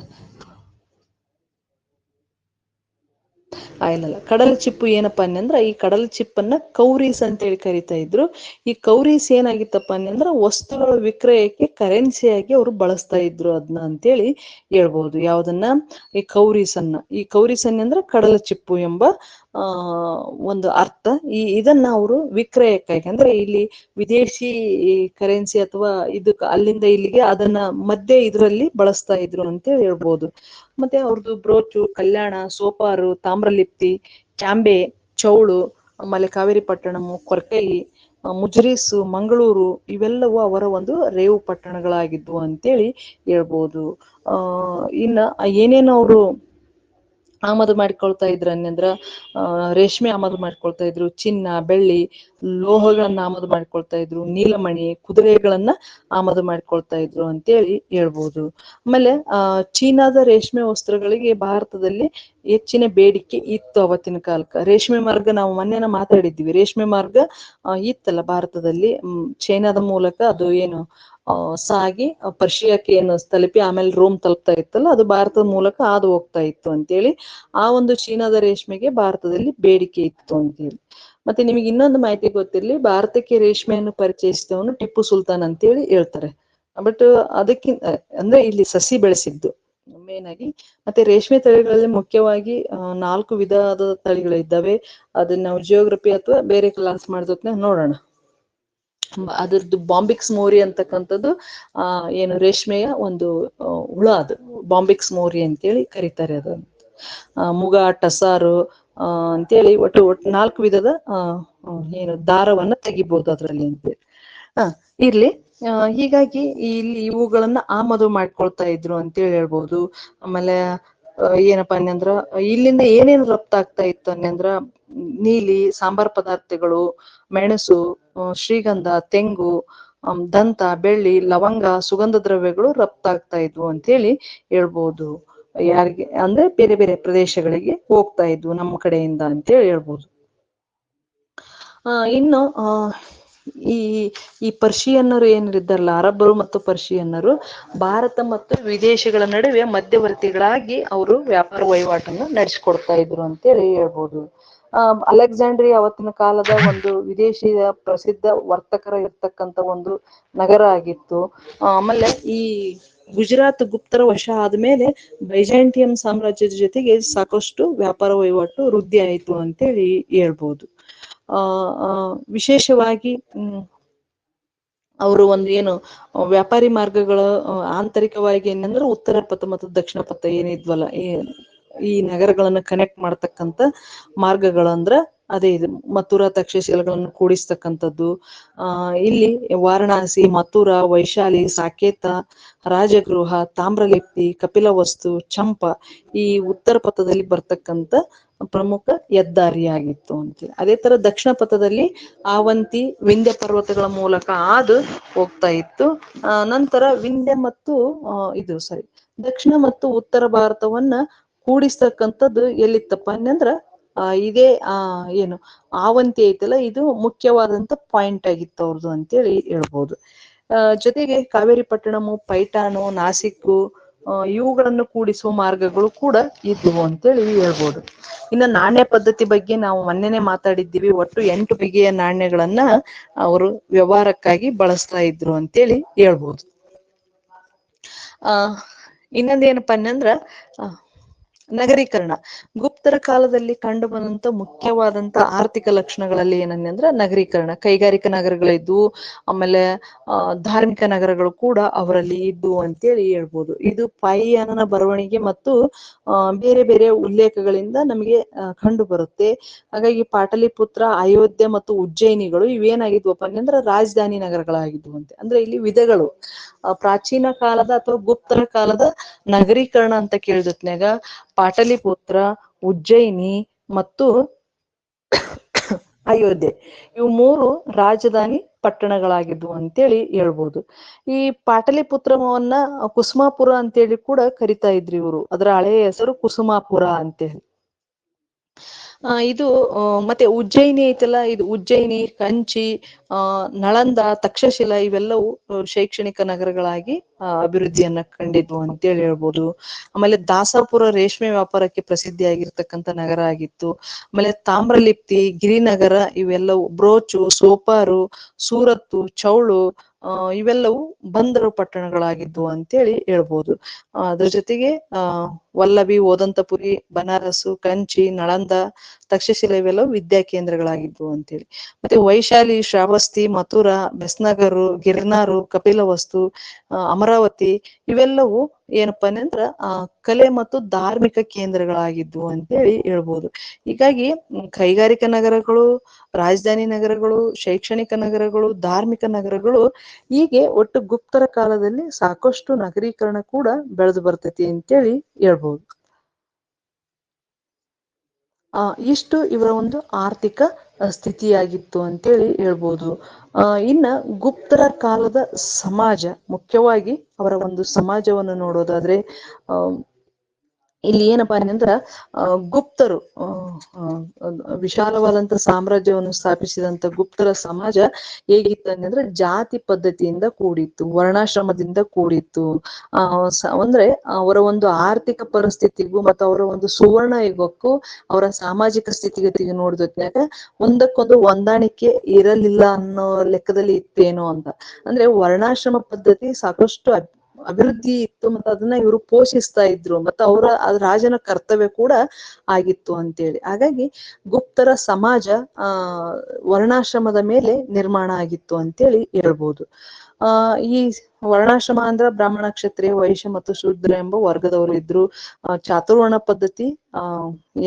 ಇಲ್ಲ, ಕಡಲ ಚಿಪ್ಪು ಏನಪ್ಪಾ ಅನ್ನಂದ್ರ ಈ ಕಡಲ ಚಿಪ್ಪನ್ನ ಕೌರೀಸ್ ಅಂತೇಳಿ ಕರಿತಾ ಇದ್ರು. ಈ ಕೌರೀಸ್ ಏನಾಗಿತ್ತಪ್ಪ ಅನ್ನಂದ್ರ ವಸ್ತುಗಳ ವಿಕ್ರಯಕ್ಕೆ ಕರೆನ್ಸಿಯಾಗಿ ಅವರು ಬಳಸ್ತಾ ಇದ್ರು ಅದನ್ನ ಅಂತೇಳಿ ಹೇಳ್ಬೋದು. ಯಾವ್ದನ್ನ? ಈ ಕೌರೀಸನ್ನ ಅಂದ್ರೆ ಕಡಲ ಚಿಪ್ಪು ಎಂಬ ಒಂದು ಅರ್ಥ. ಇದನ್ನ ಅವರು ವಿಕ್ರಯಕ್ಕಾಗಿ ಅಂದ್ರೆ ಇಲ್ಲಿ ವಿದೇಶಿ ಕರೆನ್ಸಿ ಅಥವಾ ಇದಕ್ಕೆ ಅಲ್ಲಿಂದ ಇಲ್ಲಿಗೆ ಅದನ್ನ ಮಧ್ಯೆ ಇದರಲ್ಲಿ ಬಳಸ್ತಾ ಇದ್ರು ಅಂತ ಹೇಳ್ಬೋದು. ಮತ್ತೆ ಅವ್ರದ್ದು ಬ್ರೋಚು, ಕಲ್ಯಾಣ, ಸೋಪಾರು, ತಾಮ್ರಲಿಪ್ತಿ, ಕ್ಯಾಂಬೆ, ಚೌಳು, ಆಮೇಲೆ ಕಾವೇರಿ ಪಟ್ಟಣಮು, ಕೊರ್ಕೈ, ಮುಜ್ರಿಸು, ಮಂಗಳೂರು ಇವೆಲ್ಲವೂ ಅವರ ಒಂದು ರೇವು ಪಟ್ಟಣಗಳಾಗಿದ್ವು ಅಂತೇಳಿ ಹೇಳ್ಬೋದು. ಇನ್ನ ಏನೇನು ಅವರು ಆಮದು ಮಾಡ್ಕೊಳ್ತಾ ಇದ್ರು ಅನ್ನಂದ್ರ ರೇಷ್ಮೆ ಆಮದು ಮಾಡ್ಕೊಳ್ತಾ ಇದ್ರು, ಚಿನ್ನ, ಬೆಳ್ಳಿ, ಲೋಹಗಳನ್ನ ಆಮದು ಮಾಡ್ಕೊಳ್ತಾ ಇದ್ರು, ನೀಲಮಣಿ, ಕುದುರೆಗಳನ್ನ ಆಮದು ಮಾಡ್ಕೊಳ್ತಾ ಇದ್ರು ಅಂತೇಳಿ ಹೇಳ್ಬೋದು. ಆಮೇಲೆ ಚೀನಾದ ರೇಷ್ಮೆ ವಸ್ತ್ರಗಳಿಗೆ ಭಾರತದಲ್ಲಿ ಹೆಚ್ಚಿನ ಬೇಡಿಕೆ ಇತ್ತು ಅವತ್ತಿನ ಕಾಲಕ್ಕೆ. ರೇಷ್ಮೆ ಮಾರ್ಗ ನಾವು ಮೊನ್ನೆನ ಮಾತಾಡಿದ್ವಿ, ರೇಷ್ಮೆ ಮಾರ್ಗ ಇತ್ತಲ್ಲ ಭಾರತದಲ್ಲಿ. ಚೈನಾದ ಮೂಲಕ ಅದು ಏನು ಸಾಗಿ ಪರ್ಷಿಯಾಕ್ಕೆ ಏನು ತಲುಪಿ ಆಮೇಲೆ ರೋಮ್ ತಲುಪ್ತಾ ಇತ್ತಲ್ಲ, ಅದು ಭಾರತದ ಮೂಲಕ ಹಾದು ಹೋಗ್ತಾ ಇತ್ತು ಅಂತೇಳಿ. ಆ ಒಂದು ಚೀನಾದ ರೇಷ್ಮೆಗೆ ಭಾರತದಲ್ಲಿ ಬೇಡಿಕೆ ಇತ್ತು ಅಂತೇಳಿ. ಮತ್ತೆ ನಿಮಗೆ ಇನ್ನೊಂದು ಮಾಹಿತಿ ಗೊತ್ತಿರ್ಲಿ, ಭಾರತಕ್ಕೆ ರೇಷ್ಮೆಯನ್ನು ಪರಿಚಯಿಸಿದವನು ಟಿಪ್ಪು ಸುಲ್ತಾನ್ ಅಂತೇಳಿ ಹೇಳ್ತಾರೆ. ಬಟ್ ಅದಕ್ಕಿಂತ ಅಂದ್ರೆ ಇಲ್ಲಿ ಸಸಿ ಬೆಳೆಸಿದ್ದು ಮೇನ್ ಆಗಿ. ಮತ್ತೆ ರೇಷ್ಮೆ ತಳಿಗಳಲ್ಲಿ ಮುಖ್ಯವಾಗಿ 4 ವಿಧದ ತಳಿಗಳಿದ್ದಾವೆ. ಅದನ್ನ ನಾವು ಜಿಯೋಗ್ರಫಿ ಅಥವಾ ಬೇರೆ ಕ್ಲಾಸ್ ಮಾಡಿದ್ನ ನೋಡೋಣ. ಅದ್ರದ್ದು ಬಾಂಬಿಕ್ಸ್ ಮೋರಿ ಅಂತಕ್ಕಂಥದ್ದು ಏನು ರೇಷ್ಮೆಯ ಒಂದು ಹುಳ, ಅದು ಬಾಂಬಿಕ್ಸ್ ಮೋರಿ ಅಂತೇಳಿ ಕರೀತಾರೆ. ಅದನ್ನು ಮುಗ, ಟಸಾರು ಅಂತೇಳಿ ಒಟ್ಟು 4 ವಿಧದ ಏನು ದಾರವನ್ನ ತೆಗಿಬಹುದು ಅದ್ರಲ್ಲಿ ಅಂತೇಳಿ. ಹ ಇರ್ಲಿ. ಹೀಗಾಗಿ ಇಲ್ಲಿ ಇವುಗಳನ್ನ ಆಮದು ಮಾಡ್ಕೊಳ್ತಾ ಇದ್ರು ಅಂತೇಳಿ ಹೇಳ್ಬೋದು. ಆಮೇಲೆ ಏನಪ್ಪಾ ಅನ್ನಂದ್ರ ಇಲ್ಲಿಂದ ಏನೇನ್ ರಫ್ತಾಗ್ತಾ ಇತ್ತು ಅನ್ನಂದ್ರ ನೀಲಿ, ಸಾಂಬಾರ್ ಪದಾರ್ಥಗಳು, ಮೆಣಸು, ಶ್ರೀಗಂಧ, ತೆಂಗು, ದಂತ, ಬೆಳ್ಳಿ, ಲವಂಗ, ಸುಗಂಧ ದ್ರವ್ಯಗಳು ರಫ್ತಾಗ್ತಾ ಇದ್ವು ಅಂತ ಹೇಳಿ ಹೇಳ್ಬೋದು. ಯಾರಿಗೆ ಅಂದ್ರೆ ಬೇರೆ ಬೇರೆ ಪ್ರದೇಶಗಳಿಗೆ ಹೋಗ್ತಾ ಇದ್ವು ನಮ್ಮ ಕಡೆಯಿಂದ ಅಂತೇಳಿ ಹೇಳ್ಬೋದು. ಇನ್ನು ಈ ಈ ಪರ್ಷಿಯನ್ನರು ಏನಿದ್ದಾರಲ್ಲ, ಅರಬ್ಬರು ಮತ್ತು ಪರ್ಷಿಯನ್ನರು ಭಾರತ ಮತ್ತು ವಿದೇಶಗಳ ನಡುವೆ ಮಧ್ಯವರ್ತಿಗಳಾಗಿ ಅವರು ವ್ಯಾಪಾರ ವಹಿವಾಟನ್ನು ನಡೆಸಿಕೊಡ್ತಾ ಇದ್ರು ಅಂತೇಳಿ ಹೇಳ್ಬೋದು. ಅಲೆಕ್ಸಾಂಡ್ರಿಯಾ ಅವತ್ತಿನ ಕಾಲದ ಒಂದು ವಿದೇಶಿಯ ಪ್ರಸಿದ್ಧ ವರ್ತಕರ ಇರ್ತಕ್ಕಂಥ ಒಂದು ನಗರ ಆಗಿತ್ತು. ಆಮೇಲೆ ಈ ಗುಜರಾತ್ ಗುಪ್ತರ ವಶ ಆದ್ಮೇಲೆ ಬೈಜಾಂಟಿಯನ್ ಸಾಮ್ರಾಜ್ಯದ ಜೊತೆಗೆ ಸಾಕಷ್ಟು ವ್ಯಾಪಾರ ವಹಿವಾಟು ವೃದ್ಧಿ ಆಯಿತು ಅಂತೇಳಿ ಹೇಳ್ಬೋದು. ವಿಶೇಷವಾಗಿ ಅವರು ಒಂದು ಏನು ವ್ಯಾಪಾರಿ ಮಾರ್ಗಗಳ ಆಂತರಿಕವಾಗಿ ಏನಂದ್ರೆ ಉತ್ತರ ಪಥ ಮತ್ತು ದಕ್ಷಿಣ ಪಥ ಏನಿದ್ವಲ್ಲ, ಈ ನಗರಗಳನ್ನ ಕನೆಕ್ಟ್ ಮಾಡ್ತಕ್ಕಂಥ ಮಾರ್ಗಗಳಂದ್ರ ಅದೇ ಇದು ಮಥುರಾ ತಕ್ಷಶಿಲೆಗಳನ್ನು ಕೂಡಿಸ್ತಕ್ಕಂಥದ್ದು. ಇಲ್ಲಿ ವಾರಣಾಸಿ, ಮಥುರಾ, ವೈಶಾಲಿ, ಸಾಕೇತ, ರಾಜಗೃಹ, ತಾಮ್ರಲಿಪ್ತಿ, ಕಪಿಲವಸ್ತು, ಚಂಪ ಈ ಉತ್ತರ ಪಥದಲ್ಲಿ ಬರ್ತಕ್ಕಂಥ ಪ್ರಮುಖ ಹೆದ್ದಾರಿಯಾಗಿತ್ತು ಅಂತ. ಅದೇ ತರ ದಕ್ಷಿಣ ಪಥದಲ್ಲಿ ಆವಂತಿ, ವಿಂಧ್ಯ ಪರ್ವತಗಳ ಮೂಲಕ ಹಾದು ಹೋಗ್ತಾ ಇತ್ತು. ನಂತರ ವಿಂಧ್ಯ ಮತ್ತು ದಕ್ಷಿಣ ಮತ್ತು ಉತ್ತರ ಭಾರತವನ್ನ ಕೂಡಿಸ್ತಕ್ಕಂಥದ್ದು ಎಲ್ಲಿತ್ತಪ್ಪ ಅಂದ್ರ ಇದೇ ಏನು ಆವಂತಿ ಐತಲ್ಲ, ಇದು ಮುಖ್ಯವಾದಂತ ಪಾಯಿಂಟ್ ಆಗಿತ್ತು ಅವ್ರದ್ದು ಅಂತೇಳಿ ಹೇಳ್ಬೋದು. ಜೊತೆಗೆ ಕಾವೇರಿ ಪಟ್ಟಣಮು, ಪೈಠಾಣು, ನಾಸಿಕ್ಕು ಇವುಗಳನ್ನು ಕೂಡಿಸುವ ಮಾರ್ಗಗಳು ಕೂಡ ಇದ್ವು ಅಂತೇಳಿ ಹೇಳ್ಬೋದು. ಇನ್ನು ನಾಣ್ಯ ಪದ್ಧತಿ ಬಗ್ಗೆ ನಾವು ಮೊನ್ನೆನೆ ಮಾತಾಡಿದ್ದೀವಿ. ಒಟ್ಟು 8 ಬಗೆಯ ನಾಣ್ಯಗಳನ್ನ ಅವರು ವ್ಯವಹಾರಕ್ಕಾಗಿ ಬಳಸ್ತಾ ಇದ್ರು ಅಂತೇಳಿ ಹೇಳ್ಬೋದು. ಇನ್ನೊಂದೇನಪ್ಪಾ ಅನ್ನಂದ್ರ ನಗರೀಕರಣ. ಗುಪ್ತರ ಕಾಲದಲ್ಲಿ ಕಂಡು ಬಂದಂತ ಮುಖ್ಯವಾದಂತ ಆರ್ಥಿಕ ಲಕ್ಷಣಗಳಲ್ಲಿ ಏನಂದ್ರೆ ನಗರೀಕರಣ. ಕೈಗಾರಿಕಾ ನಗರಗಳಿದ್ವು, ಆಮೇಲೆ ಧಾರ್ಮಿಕ ನಗರಗಳು ಕೂಡ ಅವರಲ್ಲಿ ಇದ್ವು ಅಂತೇಳಿ ಹೇಳ್ಬೋದು. ಇದು ಪಾಯಿಯಾನನ ಬರವಣಿಗೆ ಮತ್ತು ಬೇರೆ ಬೇರೆ ಉಲ್ಲೇಖಗಳಿಂದ ನಮಗೆ ಕಂಡು ಬರುತ್ತೆ. ಹಾಗಾಗಿ ಪಾಟಲಿಪುತ್ರ, ಅಯೋಧ್ಯೆ ಮತ್ತು ಉಜ್ಜಯಿನಿಗಳು ಇವೇನಾಗಿದ್ವಪ್ಪ ಅಂದ್ರೆ ರಾಜಧಾನಿ ನಗರಗಳಾಗಿದ್ವು ಅಂತೆ. ಅಂದ್ರೆ ಇಲ್ಲಿ ವಿಧಗಳು ಪ್ರಾಚೀನ ಕಾಲದ ಅಥವಾ ಗುಪ್ತರ ಕಾಲದ ನಗರೀಕರಣ ಅಂತ ಕೇಳಿದ್ನ್ಯಾಗ ಪಾಟಲಿಪುತ್ರ, ಉಜ್ಜಯಿನಿ ಮತ್ತು ಅಯೋಧ್ಯೆ ಇವು 3 ರಾಜಧಾನಿ ಪಟ್ಟಣಗಳಾಗಿದ್ವು ಅಂತೇಳಿ ಹೇಳ್ಬೋದು. ಈ ಪಾಟಲಿಪುತ್ರವನ್ನ ಕುಸುಮಾಪುರ ಅಂತೇಳಿ ಕೂಡ ಕರಿತಾ ಇದ್ರಿ ಇವರು. ಅದರ ಹಳೆಯ ಹೆಸರು ಕುಸುಮಾಪುರ ಅಂತೇಳಿ. ಇದು ಮತ್ತೆ ಉಜ್ಜಯಿನಿ ಐತಲ್ಲ, ಇದು ಉಜ್ಜಯಿನಿ, ಕಂಚಿ, ನಳಂದ, ತಕ್ಷಶಿಲಾ ಇವೆಲ್ಲವೂ ಶೈಕ್ಷಣಿಕ ನಗರಗಳಾಗಿ ಅಭಿವೃದ್ಧಿಯನ್ನ ಕಂಡಿದ್ವು ಅಂತೇಳಿ ಹೇಳ್ಬೋದು. ಆಮೇಲೆ ದಾಸಾಪುರ ರೇಷ್ಮೆ ವ್ಯಾಪಾರಕ್ಕೆ ಪ್ರಸಿದ್ಧಿಯಾಗಿರ್ತಕ್ಕಂಥ ನಗರ ಆಗಿತ್ತು. ಆಮೇಲೆ ತಾಮ್ರಲಿಪ್ತಿ, ಗಿರಿನಗರ ಇವೆಲ್ಲವೂ, ಬ್ರೋಚು, ಸೋಪಾರು, ಸೂರತ್ತು, ಚೌಳು ಇವೆಲ್ಲವೂ ಬಂದರು ಪಟ್ಟಣಗಳಾಗಿದ್ವು ಅಂತೇಳಿ ಹೇಳ್ಬೋದು. ಅದ್ರ ಜೊತೆಗೆ ವಲ್ಲಭಿ, ಓದಂತಪುರಿ, ಬನಾರಸ್ಸು, ಕಂಚಿ, ನಳಂದ, ತಕ್ಷಶಿಲೆ ಇವೆಲ್ಲವೂ ವಿದ್ಯಾ ಕೇಂದ್ರಗಳಾಗಿದ್ವು ಅಂತೇಳಿ. ಮತ್ತೆ ವೈಶಾಲಿ, ಶ್ರಾವಸ್ತಿ, ಮಥುರಾ, ಬೆಸ್ನಗರು, ಗಿರ್ನಾರು, ಕಪಿಲವಸ್ತು, ಅಮರಾವತಿ ಇವೆಲ್ಲವೂ ಏನಪ್ಪಾ ಅಂದ್ರೆ ಕಲೆ ಮತ್ತು ಧಾರ್ಮಿಕ ಕೇಂದ್ರಗಳಾಗಿದ್ವು ಅಂತೇಳಿ ಹೇಳ್ಬೋದು. ಹೀಗಾಗಿ ಕೈಗಾರಿಕಾ ನಗರಗಳು, ರಾಜಧಾನಿ ನಗರಗಳು, ಶೈಕ್ಷಣಿಕ ನಗರಗಳು, ಧಾರ್ಮಿಕ ನಗರಗಳು ಹೀಗೆ ಒಟ್ಟು ಗುಪ್ತರ ಕಾಲದಲ್ಲಿ ಸಾಕಷ್ಟು ನಗರೀಕರಣ ಕೂಡ ಬೆಳೆದು ಬರ್ತೈತಿ ಅಂತೇಳಿ ಹೇಳ್ಬೋದು. ಇಷ್ಟು ಇವರ ಒಂದು ಆರ್ಥಿಕ ಸ್ಥಿತಿಯಾಗಿತ್ತು ಅಂತೇಳಿ ಹೇಳ್ಬೋದು. ಇನ್ನ ಗುಪ್ತರ ಕಾಲದ ಸಮಾಜ, ಮುಖ್ಯವಾಗಿ ಅವರ ಒಂದು ಸಮಾಜವನ್ನು ನೋಡೋದಾದ್ರೆ ಇಲ್ಲಿ ಏನಪ್ಪಾ ಅಂದ್ರ ಗುಪ್ತರು ವಿಶಾಲವಾದಂತ ಸಾಮ್ರಾಜ್ಯವನ್ನು ಸ್ಥಾಪಿಸಿದಂತ ಗುಪ್ತರ ಸಮಾಜ ಹೇಗಿತ್ತಂದ್ರೆ ಜಾತಿ ಪದ್ಧತಿಯಿಂದ ಕೂಡಿತ್ತು, ವರ್ಣಾಶ್ರಮದಿಂದ ಕೂಡಿತ್ತು. ಅಂದ್ರೆ ಅವರ ಒಂದು ಆರ್ಥಿಕ ಪರಿಸ್ಥಿತಿಗೂ ಮತ್ತು ಅವರ ಒಂದು ಸುವರ್ಣ ಯುಗಕ್ಕೂ ಅವರ ಸಾಮಾಜಿಕ ಸ್ಥಿತಿಗತಿಗೆ ನೋಡಿದ್ಯಾಗ ಒಂದಕ್ಕೊಂದು ಹೊಂದಾಣಿಕೆ ಇರಲಿಲ್ಲ ಅನ್ನೋ ಲೆಕ್ಕದಲ್ಲಿ ಇತ್ತೇನೋ ಅಂತ. ಅಂದ್ರೆ ವರ್ಣಾಶ್ರಮ ಪದ್ಧತಿ ಸಾಕಷ್ಟು ಅಭಿವೃದ್ಧಿ ಇತ್ತು ಮತ್ತು ಅದನ್ನ ಇವರು ಪೋಷಿಸ್ತಾ ಇದ್ರು, ಮತ್ತು ಅವರ ರಾಜನ ಕರ್ತವ್ಯ ಕೂಡ ಆಗಿತ್ತು ಅಂತೇಳಿ. ಹಾಗಾಗಿ ಗುಪ್ತರ ಸಮಾಜ ವರ್ಣಾಶ್ರಮದ ಮೇಲೆ ನಿರ್ಮಾಣ ಆಗಿತ್ತು ಅಂತೇಳಿ ಹೇಳ್ಬೋದು. ಈ ವರ್ಣಾಶ್ರಮ ಅಂದ್ರ ಬ್ರಾಹ್ಮಣ, ಕ್ಷತ್ರಿಯ, ವೈಶ್ಯ ಮತ್ತು ಶೂದ್ರ ಎಂಬ ವರ್ಗದವರು ಇದ್ರು. ಚಾತುರ್ವರ್ಣ ಪದ್ಧತಿ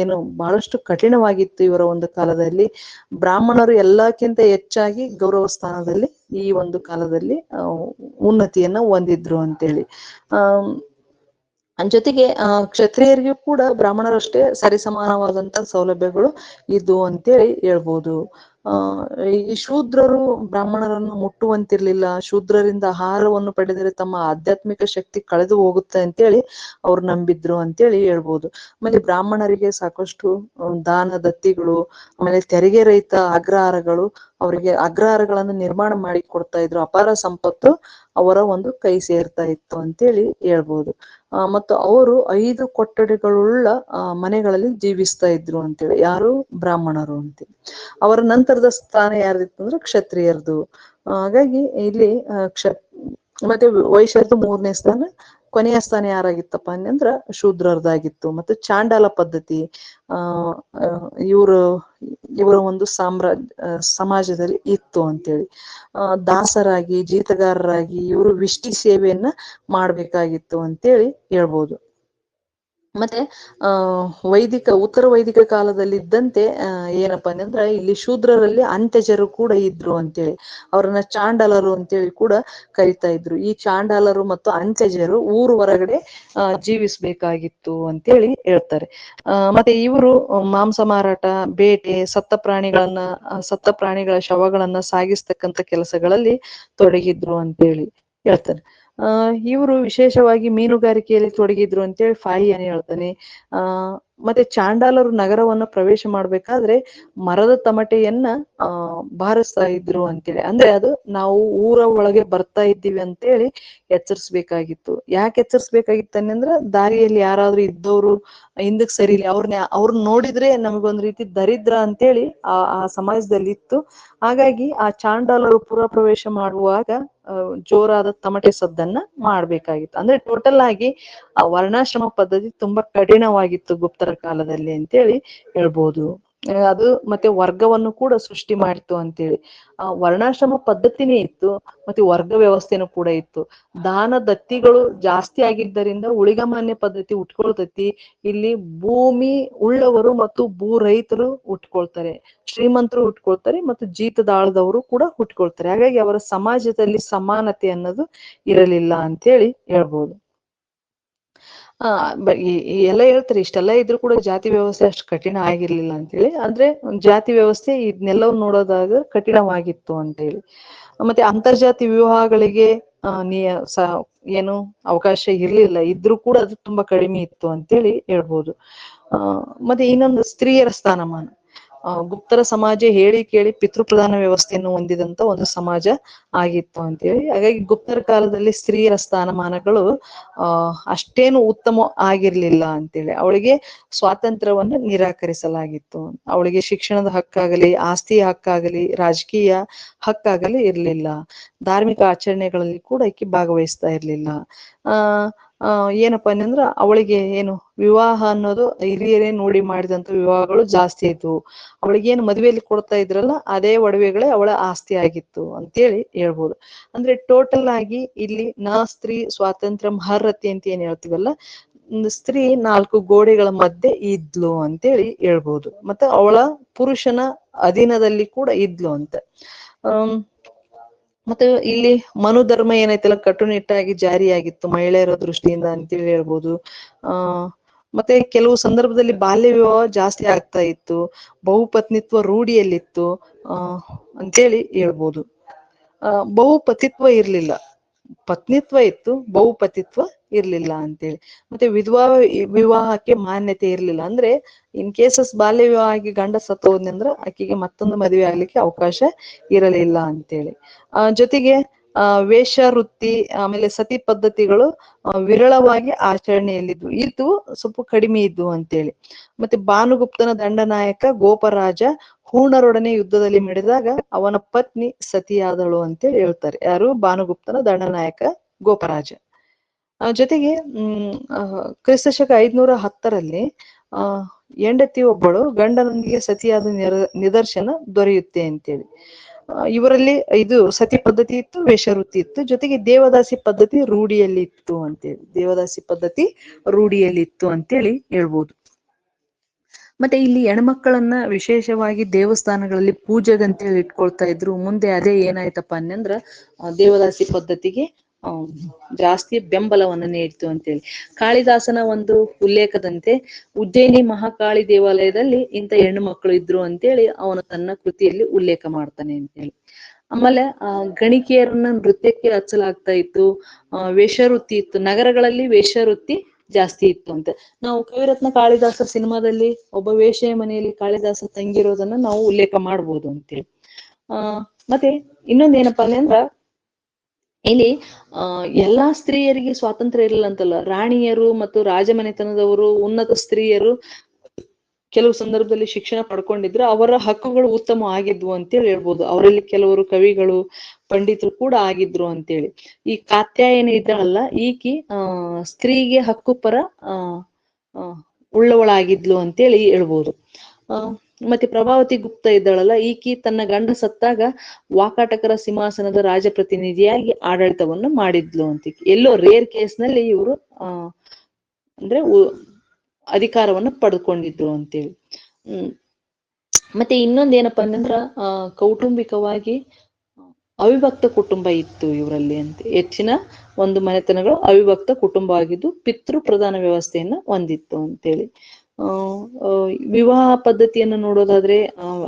ಏನು ಬಹಳಷ್ಟು ಕಠಿಣವಾಗಿತ್ತು ಇವರ ಒಂದು ಕಾಲದಲ್ಲಿ. ಬ್ರಾಹ್ಮಣರು ಎಲ್ಲಕ್ಕಿಂತ ಹೆಚ್ಚಾಗಿ ಗೌರವ ಸ್ಥಾನದಲ್ಲಿ ಈ ಒಂದು ಕಾಲದಲ್ಲಿ ಉನ್ನತಿಯನ್ನ ಹೊಂದಿದ್ರು ಅಂತೇಳಿ. ಜೊತೆಗೆ ಕ್ಷತ್ರಿಯರಿಗೂ ಕೂಡ ಬ್ರಾಹ್ಮಣರಷ್ಟೇ ಸರಿಸಮಾನವಾದಂತ ಸೌಲಭ್ಯಗಳು ಇದ್ವು ಅಂತೇಳಿ ಹೇಳ್ಬೋದು. ಈ ಶೂದ್ರರು ಬ್ರಾಹ್ಮಣರನ್ನು ಮುಟ್ಟುವಂತಿರ್ಲಿಲ್ಲ. ಶೂದ್ರರಿಂದ ಆಹಾರವನ್ನು ಪಡೆದರೆ ತಮ್ಮ ಆಧ್ಯಾತ್ಮಿಕ ಶಕ್ತಿ ಕಳೆದು ಹೋಗುತ್ತೆ ಅಂತೇಳಿ ಅವ್ರು ನಂಬಿದ್ರು ಅಂತೇಳಿ ಹೇಳ್ಬೋದು. ಆಮೇಲೆ ಬ್ರಾಹ್ಮಣರಿಗೆ ಸಾಕಷ್ಟು ದಾನ ದತ್ತಿಗಳು, ಆಮೇಲೆ ತೆರಿಗೆ ರಹಿತ ಅಗ್ರಹಾರಗಳು, ಅವರಿಗೆ ಅಗ್ರಹಾರಗಳನ್ನು ನಿರ್ಮಾಣ ಮಾಡಿ ಕೊಡ್ತಾ ಇದ್ರು. ಅಪಾರ ಸಂಪತ್ತು ಅವರ ಒಂದು ಕೈ ಸೇರ್ತಾ ಇತ್ತು ಅಂತೇಳಿ ಹೇಳ್ಬೋದು. ಮತ್ತು ಅವರು 5 ಕೊಠಡಿಗಳುಳ್ಳ ಮನೆಗಳಲ್ಲಿ ಜೀವಿಸ್ತಾ ಇದ್ರು ಅಂತೇಳಿ, ಯಾರು ಬ್ರಾಹ್ಮಣರು ಅಂತೇಳಿ. ಅವರ ನಂತರದ ಸ್ಥಾನ ಯಾರ್ದಿತ್ತು ಅಂದ್ರೆ ಕ್ಷತ್ರಿಯರ್ದು. ಹಾಗಾಗಿ ಇಲ್ಲಿ ಮತ್ತೆ ವೈಶ್ಯರದು 3ನೇ ಸ್ಥಾನ. ಕೊನೆಯ ಸ್ಥಾನ ಯಾರಾಗಿತ್ತಪ್ಪ ಅಂದ್ರ ಶೂದ್ರರ್ದಾಗಿತ್ತು. ಮತ್ತು ಚಾಂಡಾಲ ಪದ್ಧತಿ ಇವರ ಒಂದು ಸಮಾಜದಲ್ಲಿ ಇತ್ತು ಅಂತೇಳಿ. ದಾಸರಾಗಿ, ಜೀತಗಾರರಾಗಿ ಇವರು ವಿಷ್ಟಿ ಸೇವೆಯನ್ನ ಮಾಡ್ಬೇಕಾಗಿತ್ತು ಅಂತೇಳಿ ಹೇಳ್ಬೋದು. ಮತ್ತೆ ಉತ್ತರ ವೈದಿಕ ಕಾಲದಲ್ಲಿ ಇದ್ದಂತೆ ಏನಪ್ಪಾ ಅಂದ್ರೆ ಇಲ್ಲಿ ಶೂದ್ರರಲ್ಲಿ ಅಂತ್ಯಜರು ಕೂಡ ಇದ್ರು ಅಂತೇಳಿ. ಅವ್ರನ್ನ ಚಾಂಡಲರು ಅಂತೇಳಿ ಕೂಡ ಕರಿತಾ ಇದ್ರು. ಈ ಚಾಂಡಲರು ಮತ್ತು ಅಂತ್ಯಜರು ಊರು ಹೊರಗಡೆ ಜೀವಿಸ್ಬೇಕಾಗಿತ್ತು ಅಂತೇಳಿ ಹೇಳ್ತಾರೆ. ಮತ್ತೆ ಇವರು ಮಾಂಸ ಮಾರಾಟ, ಬೇಟೆ, ಸತ್ತ ಪ್ರಾಣಿಗಳ ಶವಗಳನ್ನ ಸಾಗಿಸ್ತಕ್ಕಂಥ ಕೆಲಸಗಳಲ್ಲಿ ತೊಡಗಿದ್ರು ಅಂತೇಳಿ ಹೇಳ್ತಾರೆ. ಇವರು ವಿಶೇಷವಾಗಿ ಮೀನುಗಾರಿಕೆಯಲ್ಲಿ ತೊಡಗಿದ್ರು ಅಂತೇಳಿ ಫಾಹಿಯನ್ ಹೇಳ್ತಾನೆ. ಮತ್ತೆ ಚಾಂಡಾಲರು ನಗರವನ್ನ ಪ್ರವೇಶ ಮಾಡ್ಬೇಕಾದ್ರೆ ಮರದ ತಮಟೆಯನ್ನ ಬಾರಿಸ್ತಾ ಇದ್ರು ಅಂತೇಳಿ. ಅಂದ್ರೆ ಅದು ನಾವು ಊರ ಒಳಗೆ ಬರ್ತಾ ಇದ್ದೀವಿ ಅಂತೇಳಿ ಎಚ್ಚರಿಸ್ಬೇಕಾಗಿತ್ತು. ಯಾಕೆ ಎಚ್ಚರಿಸ್ಬೇಕಾಗಿತ್ತು ಅನ್ನಂದ್ರ ದಾರಿಯಲ್ಲಿ ಯಾರಾದ್ರೂ ಇದ್ದವ್ರು ಹಿಂದಕ್ ಸರಿಲಿ, ಅವ್ರನ್ನ ನೋಡಿದ್ರೆ ನಮಗೊಂದ್ ರೀತಿ ದರಿದ್ರ ಅಂತೇಳಿ ಆ ಸಮಾಜದಲ್ಲಿ ಇತ್ತು. ಹಾಗಾಗಿ ಆ ಚಾಂಡಾಲರು ಪುರ ಪ್ರವೇಶ ಮಾಡುವಾಗ ಜೋರಾದ ತಮಟೆ ಸದ್ದನ್ನ ಮಾಡ್ಬೇಕಾಗಿತ್ತು. ಅಂದ್ರೆ ಟೋಟಲ್ ಆಗಿ ಆ ವರ್ಣಾಶ್ರಮ ಪದ್ಧತಿ ತುಂಬಾ ಕಠಿಣವಾಗಿತ್ತು ಗುಪ್ತರ ಕಾಲದಲ್ಲಿ ಅಂತೇಳಿ ಹೇಳ್ಬೋದು. ಅದು ಮತ್ತೆ ವರ್ಗವನ್ನು ಕೂಡ ಸೃಷ್ಟಿ ಮಾಡಿತ್ತು ಅಂತೇಳಿ. ವರ್ಣಾಶ್ರಮ ಪದ್ಧತಿನೇ ಇತ್ತು, ಮತ್ತೆ ವರ್ಗ ವ್ಯವಸ್ಥೆನೂ ಕೂಡ ಇತ್ತು. ದಾನ ದತ್ತಿಗಳು ಜಾಸ್ತಿ ಆಗಿದ್ದರಿಂದ ಉಳಿಗಮಾನ್ಯ ಪದ್ಧತಿ ಉಟ್ಕೊಳ್ತೈತಿ. ಇಲ್ಲಿ ಭೂಮಿ ಉಳ್ಳವರು ಮತ್ತು ಭೂ ರೈತರು ಉಟ್ಕೊಳ್ತಾರೆ, ಶ್ರೀಮಂತರು ಉಟ್ಕೊಳ್ತಾರೆ, ಮತ್ತು ಜೀತದಾಳದವರು ಕೂಡ ಹುಟ್ಕೊಳ್ತಾರೆ. ಹಾಗಾಗಿ ಅವರ ಸಮಾಜದಲ್ಲಿ ಸಮಾನತೆ ಅನ್ನೋದು ಇರಲಿಲ್ಲ ಅಂತೇಳಿ ಹೇಳ್ಬೋದು. ಎಲ್ಲ ಹೇಳ್ತಾರೆ, ಇಷ್ಟೆಲ್ಲ ಇದ್ರು ಕೂಡ ಜಾತಿ ವ್ಯವಸ್ಥೆ ಅಷ್ಟು ಕಠಿಣ ಆಗಿರ್ಲಿಲ್ಲ ಅಂತೇಳಿ. ಅಂದ್ರೆ ಜಾತಿ ವ್ಯವಸ್ಥೆ ಇದನ್ನೆಲ್ಲ ನೋಡೋದಾಗ ಕಠಿಣವಾಗಿತ್ತು ಅಂತೇಳಿ. ಮತ್ತೆ ಅಂತರ್ಜಾತಿ ವಿವಾಹಗಳಿಗೆ ಏನು ಅವಕಾಶ ಇರ್ಲಿಲ್ಲ, ಇದ್ರೂ ಕೂಡ ಅದು ತುಂಬಾ ಕಡಿಮೆ ಇತ್ತು ಅಂತೇಳಿ ಹೇಳ್ಬೋದು. ಮತ್ತೆ ಇನ್ನೊಂದು ಸ್ತ್ರೀಯರ ಸ್ಥಾನಮಾನ. ಗುಪ್ತರ ಸಮಾಜ ಹೇಳಿ ಕೇಳಿ ಪಿತೃಪ್ರಧಾನ ವ್ಯವಸ್ಥೆಯನ್ನು ಹೊಂದಿದಂತ ಒಂದು ಸಮಾಜ ಆಗಿತ್ತು ಅಂತೇಳಿ. ಹಾಗಾಗಿ ಗುಪ್ತರ ಕಾಲದಲ್ಲಿ ಸ್ತ್ರೀಯರ ಸ್ಥಾನಮಾನಗಳು ಅಷ್ಟೇನು ಉತ್ತಮ ಆಗಿರ್ಲಿಲ್ಲ ಅಂತೇಳಿ. ಅವಳಿಗೆ ಸ್ವಾತಂತ್ರ್ಯವನ್ನ ನಿರಾಕರಿಸಲಾಗಿತ್ತು. ಅವಳಿಗೆ ಶಿಕ್ಷಣದ ಹಕ್ಕಾಗಲಿ, ಆಸ್ತಿಯ ಹಕ್ಕಾಗಲಿ, ರಾಜಕೀಯ ಹಕ್ಕಾಗಲಿ ಇರ್ಲಿಲ್ಲ. ಧಾರ್ಮಿಕ ಆಚರಣೆಗಳಲ್ಲಿ ಕೂಡ ಆಕಿ ಭಾಗವಹಿಸ್ತಾ ಇರ್ಲಿಲ್ಲ. ಏನಪ್ಪಾ ಅಂದ್ರ ಅವಳಿಗೆ ವಿವಾಹ ಅನ್ನೋದು ಹಿರಿಯರೇ ನೋಡಿ ಮಾಡಿದಂತ ವಿವಾಹಗಳು ಜಾಸ್ತಿ ಇದ್ವು. ಅವಳಿಗೇನು ಮದುವೆಯಲ್ಲಿ ಕೊಡ್ತಾ ಇದ್ರಲ್ಲ ಅದೇ ಒಡವೆಗಳೇ ಅವಳ ಆಸ್ತಿ ಆಗಿತ್ತು ಅಂತೇಳಿ ಹೇಳ್ಬೋದು. ಅಂದ್ರೆ ಟೋಟಲ್ ಆಗಿ ಇಲ್ಲಿ ಸ್ತ್ರೀ ಸ್ವಾತಂತ್ರ್ಯ ಹರ್ರತಿ ಅಂತ ಏನ್ ಹೇಳ್ತೀವಲ್ಲ, ಸ್ತ್ರೀ 4 ಗೋಡೆಗಳ ಮಧ್ಯೆ ಇದ್ಲು ಅಂತೇಳಿ ಹೇಳ್ಬೋದು. ಮತ್ತೆ ಅವಳ ಪುರುಷನ ಅಧೀನದಲ್ಲಿ ಕೂಡ ಇದ್ಲು ಅಂತ. ಮತ್ತೆ ಇಲ್ಲಿ ಮನುಧರ್ಮ ಏನೈತಲ್ಲ ಕಟ್ಟುನಿಟ್ಟಾಗಿ ಜಾರಿಯಾಗಿತ್ತು ಮಹಿಳೆಯರ ದೃಷ್ಟಿಯಿಂದ ಅಂತೇಳಿ ಹೇಳ್ಬೋದು. ಮತ್ತೆ ಕೆಲವು ಸಂದರ್ಭದಲ್ಲಿ ಬಾಲ್ಯ ವಿವಾಹ ಜಾಸ್ತಿ ಆಗ್ತಾ ಇತ್ತು, ಬಹುಪತ್ನಿತ್ವ ರೂಢಿಯಲ್ಲಿತ್ತು ಅಂತೇಳಿ ಹೇಳ್ಬೋದು. ಬಹುಪತಿತ್ವ ಇರ್ಲಿಲ್ಲ, ಪತ್ನಿತ್ವ ಇತ್ತು, ಬಹುಪತಿತ್ವ ಇರ್ಲಿಲ್ಲ ಅಂತೇಳಿ. ಮತ್ತೆ ವಿವಾಹಕ್ಕೆ ಮಾನ್ಯತೆ ಇರ್ಲಿಲ್ಲ. ಅಂದ್ರೆ ಇನ್ ಕೇಸಸ್ ಬಾಲ್ಯ ವಿವಾಹ ಆಗಿ ಗಂಡ ಸತ್ತೋದ್ನಂದ್ರ ಆಕೆಗೆ ಮತ್ತೊಂದು ಮದುವೆ ಆಗ್ಲಿಕ್ಕೆ ಅವಕಾಶ ಇರಲಿಲ್ಲ ಅಂತೇಳಿ. ಜೊತೆಗೆ ವೇಷ ವೃತ್ತಿ, ಆಮೇಲೆ ಸತಿ ಪದ್ಧತಿಗಳು ವಿರಳವಾಗಿ ಆಚರಣೆಯಲ್ಲಿದ್ವು, ಇದು ಸ್ವಲ್ಪ ಕಡಿಮೆ ಇದ್ವು ಅಂತೇಳಿ. ಮತ್ತೆ ಭಾನುಗುಪ್ತನ ದಂಡನಾಯಕ ಗೋಪರಾಜ ಹೂಣರೊಡನೆ ಯುದ್ಧದಲ್ಲಿ ಮಿಡಿದಾಗ ಅವನ ಪತ್ನಿ ಸತಿಯಾದಳು ಅಂತೇಳಿ ಹೇಳ್ತಾರೆ. ಯಾರು? ಭಾನುಗುಪ್ತನ ದಂಡನಾಯಕ ಗೋಪರಾಜ. ಜೊತೆಗೆ ಕ್ರಿಸ್ತಶಕ 510ರಲ್ಲಿ ಹೆಂಡತಿ ಒಬ್ಬಳು ಗಂಡನೊಂದಿಗೆ ಸತಿಯಾದ ನಿದರ್ಶನ ದೊರೆಯುತ್ತೆ ಅಂತೇಳಿ. ಇವರಲ್ಲಿ ಇದು ಸತಿ ಪದ್ಧತಿ ಇತ್ತು, ವೇಷವೃತ್ತಿ ಇತ್ತು, ಜೊತೆಗೆ ದೇವದಾಸಿ ಪದ್ಧತಿ ರೂಢಿಯಲ್ಲಿ ಇತ್ತು ಅಂತೇಳಿ, ದೇವದಾಸಿ ಪದ್ಧತಿ ರೂಢಿಯಲ್ಲಿ ಇತ್ತು ಅಂತೇಳಿ ಹೇಳ್ಬೋದು. ಮತ್ತೆ ಇಲ್ಲಿ ಹೆಣ್ಮಕ್ಕಳನ್ನ ವಿಶೇಷವಾಗಿ ದೇವಸ್ಥಾನಗಳಲ್ಲಿ ಪೂಜೆಗಂತೇಳಿ ಇಟ್ಕೊಳ್ತಾ ಇದ್ರು. ಮುಂದೆ ಅದೇ ಏನಾಯ್ತಪ್ಪ ಅನ್ನಂದ್ರ ದೇವದಾಸಿ ಪದ್ಧತಿಗೆ ಜಾಸ್ತಿ ಬೆಂಬಲವನ್ನ ನೀಡ್ತು ಅಂತೇಳಿ. ಕಾಳಿದಾಸನ ಒಂದು ಉಲ್ಲೇಖದಂತೆ ಉಜ್ಜಯಿನಿ ಮಹಾಕಾಳಿ ದೇವಾಲಯದಲ್ಲಿ ಇಂಥ ಹೆಣ್ಣು ಮಕ್ಕಳು ಇದ್ರು ಅಂತೇಳಿ ಅವನು ತನ್ನ ಕೃತಿಯಲ್ಲಿ ಉಲ್ಲೇಖ ಮಾಡ್ತಾನೆ ಅಂತೇಳಿ. ಆಮೇಲೆ ಗಣಿಕೆಯರನ್ನ ನೃತ್ಯಕ್ಕೆ ಹಚ್ಚಲಾಗ್ತಾ ಇತ್ತು, ವೇಷವೃತ್ತಿ ಇತ್ತು, ನಗರಗಳಲ್ಲಿ ವೇಷವೃತ್ತಿ ಜಾಸ್ತಿ ಇತ್ತು ಅಂತ. ನಾವು ಕವಿರತ್ನ ಕಾಳಿದಾಸ ಸಿನಿಮಾದಲ್ಲಿ ಒಬ್ಬ ವೇಶ್ಯೆಯ ಮನೆಯಲ್ಲಿ ಕಾಳಿದಾಸ ತಂಗಿರೋದನ್ನ ನಾವು ಉಲ್ಲೇಖ ಮಾಡ್ಬೋದು ಅಂತೇಳಿ. ಮತ್ತೆ ಇನ್ನೊಂದೇನಪ್ಪಾ ಅಂದ್ರ ಇಲ್ಲಿ ಎಲ್ಲಾ ಸ್ತ್ರೀಯರಿಗೆ ಸ್ವಾತಂತ್ರ್ಯ ಇರಲಿಲ್ಲ ಅಂತಲ್ಲ. ರಾಣಿಯರು ಮತ್ತು ರಾಜಮನೆತನದವರು, ಉನ್ನತ ಸ್ತ್ರೀಯರು ಕೆಲವು ಸಂದರ್ಭದಲ್ಲಿ ಶಿಕ್ಷಣ ಪಡ್ಕೊಂಡಿದ್ರೆ ಅವರ ಹಕ್ಕುಗಳು ಉತ್ತಮ ಆಗಿದ್ವು ಅಂತೇಳಿ ಹೇಳ್ಬೋದು. ಅವರಲ್ಲಿ ಕೆಲವರು ಕವಿಗಳು, ಪಂಡಿತರು ಕೂಡ ಆಗಿದ್ರು ಅಂತೇಳಿ. ಈ ಕಾತ್ಯಾಯನ ಇದ್ದಾಳಲ್ಲ, ಈಕಿ ಸ್ತ್ರೀಗೆ ಹಕ್ಕು ಪರ ಉಳ್ಳವಳಾಗಿದ್ಲು ಅಂತೇಳಿ ಹೇಳ್ಬೋದು. ಮತ್ತೆ ಪ್ರಭಾವತಿ ಗುಪ್ತ ಇದ್ದಾಳಲ್ಲ, ಈಕಿ ತನ್ನ ಗಂಡ ಸತ್ತಾಗ ವಾಕಾಟಕರ ಸಿಂಹಾಸನದ ರಾಜಪ್ರತಿನಿಧಿಯಾಗಿ ಆಡಳಿತವನ್ನು ಮಾಡಿದ್ಲು ಅಂತ. ಎಲ್ಲೋ ರೇರ್ ಕೇಸ್ ನಲ್ಲಿ ಇವರು ಅಂದ್ರೆ ಅಧಿಕಾರವನ್ನು ಪಡ್ಕೊಂಡಿದ್ರು ಅಂತೇಳಿ. ಮತ್ತೆ ಇನ್ನೊಂದೇನಪ್ಪಾ ಅಂತಂದ್ರ ಕೌಟುಂಬಿಕವಾಗಿ ಅವಿಭಕ್ತ ಕುಟುಂಬ ಇತ್ತು ಇವರಲ್ಲಿ ಅಂತ. ಹೆಚ್ಚಿನ ಒಂದು ಮನೆತನಗಳು ಅವಿಭಕ್ತ ಕುಟುಂಬ ಆಗಿದ್ದು ಪಿತೃ ಪ್ರಧಾನ ವ್ಯವಸ್ಥೆಯನ್ನ ಹೊಂದಿತ್ತು ಅಂತೇಳಿ. ವಿವಾಹ ಪದ್ಧತಿಯನ್ನು ನೋಡೋದಾದ್ರೆ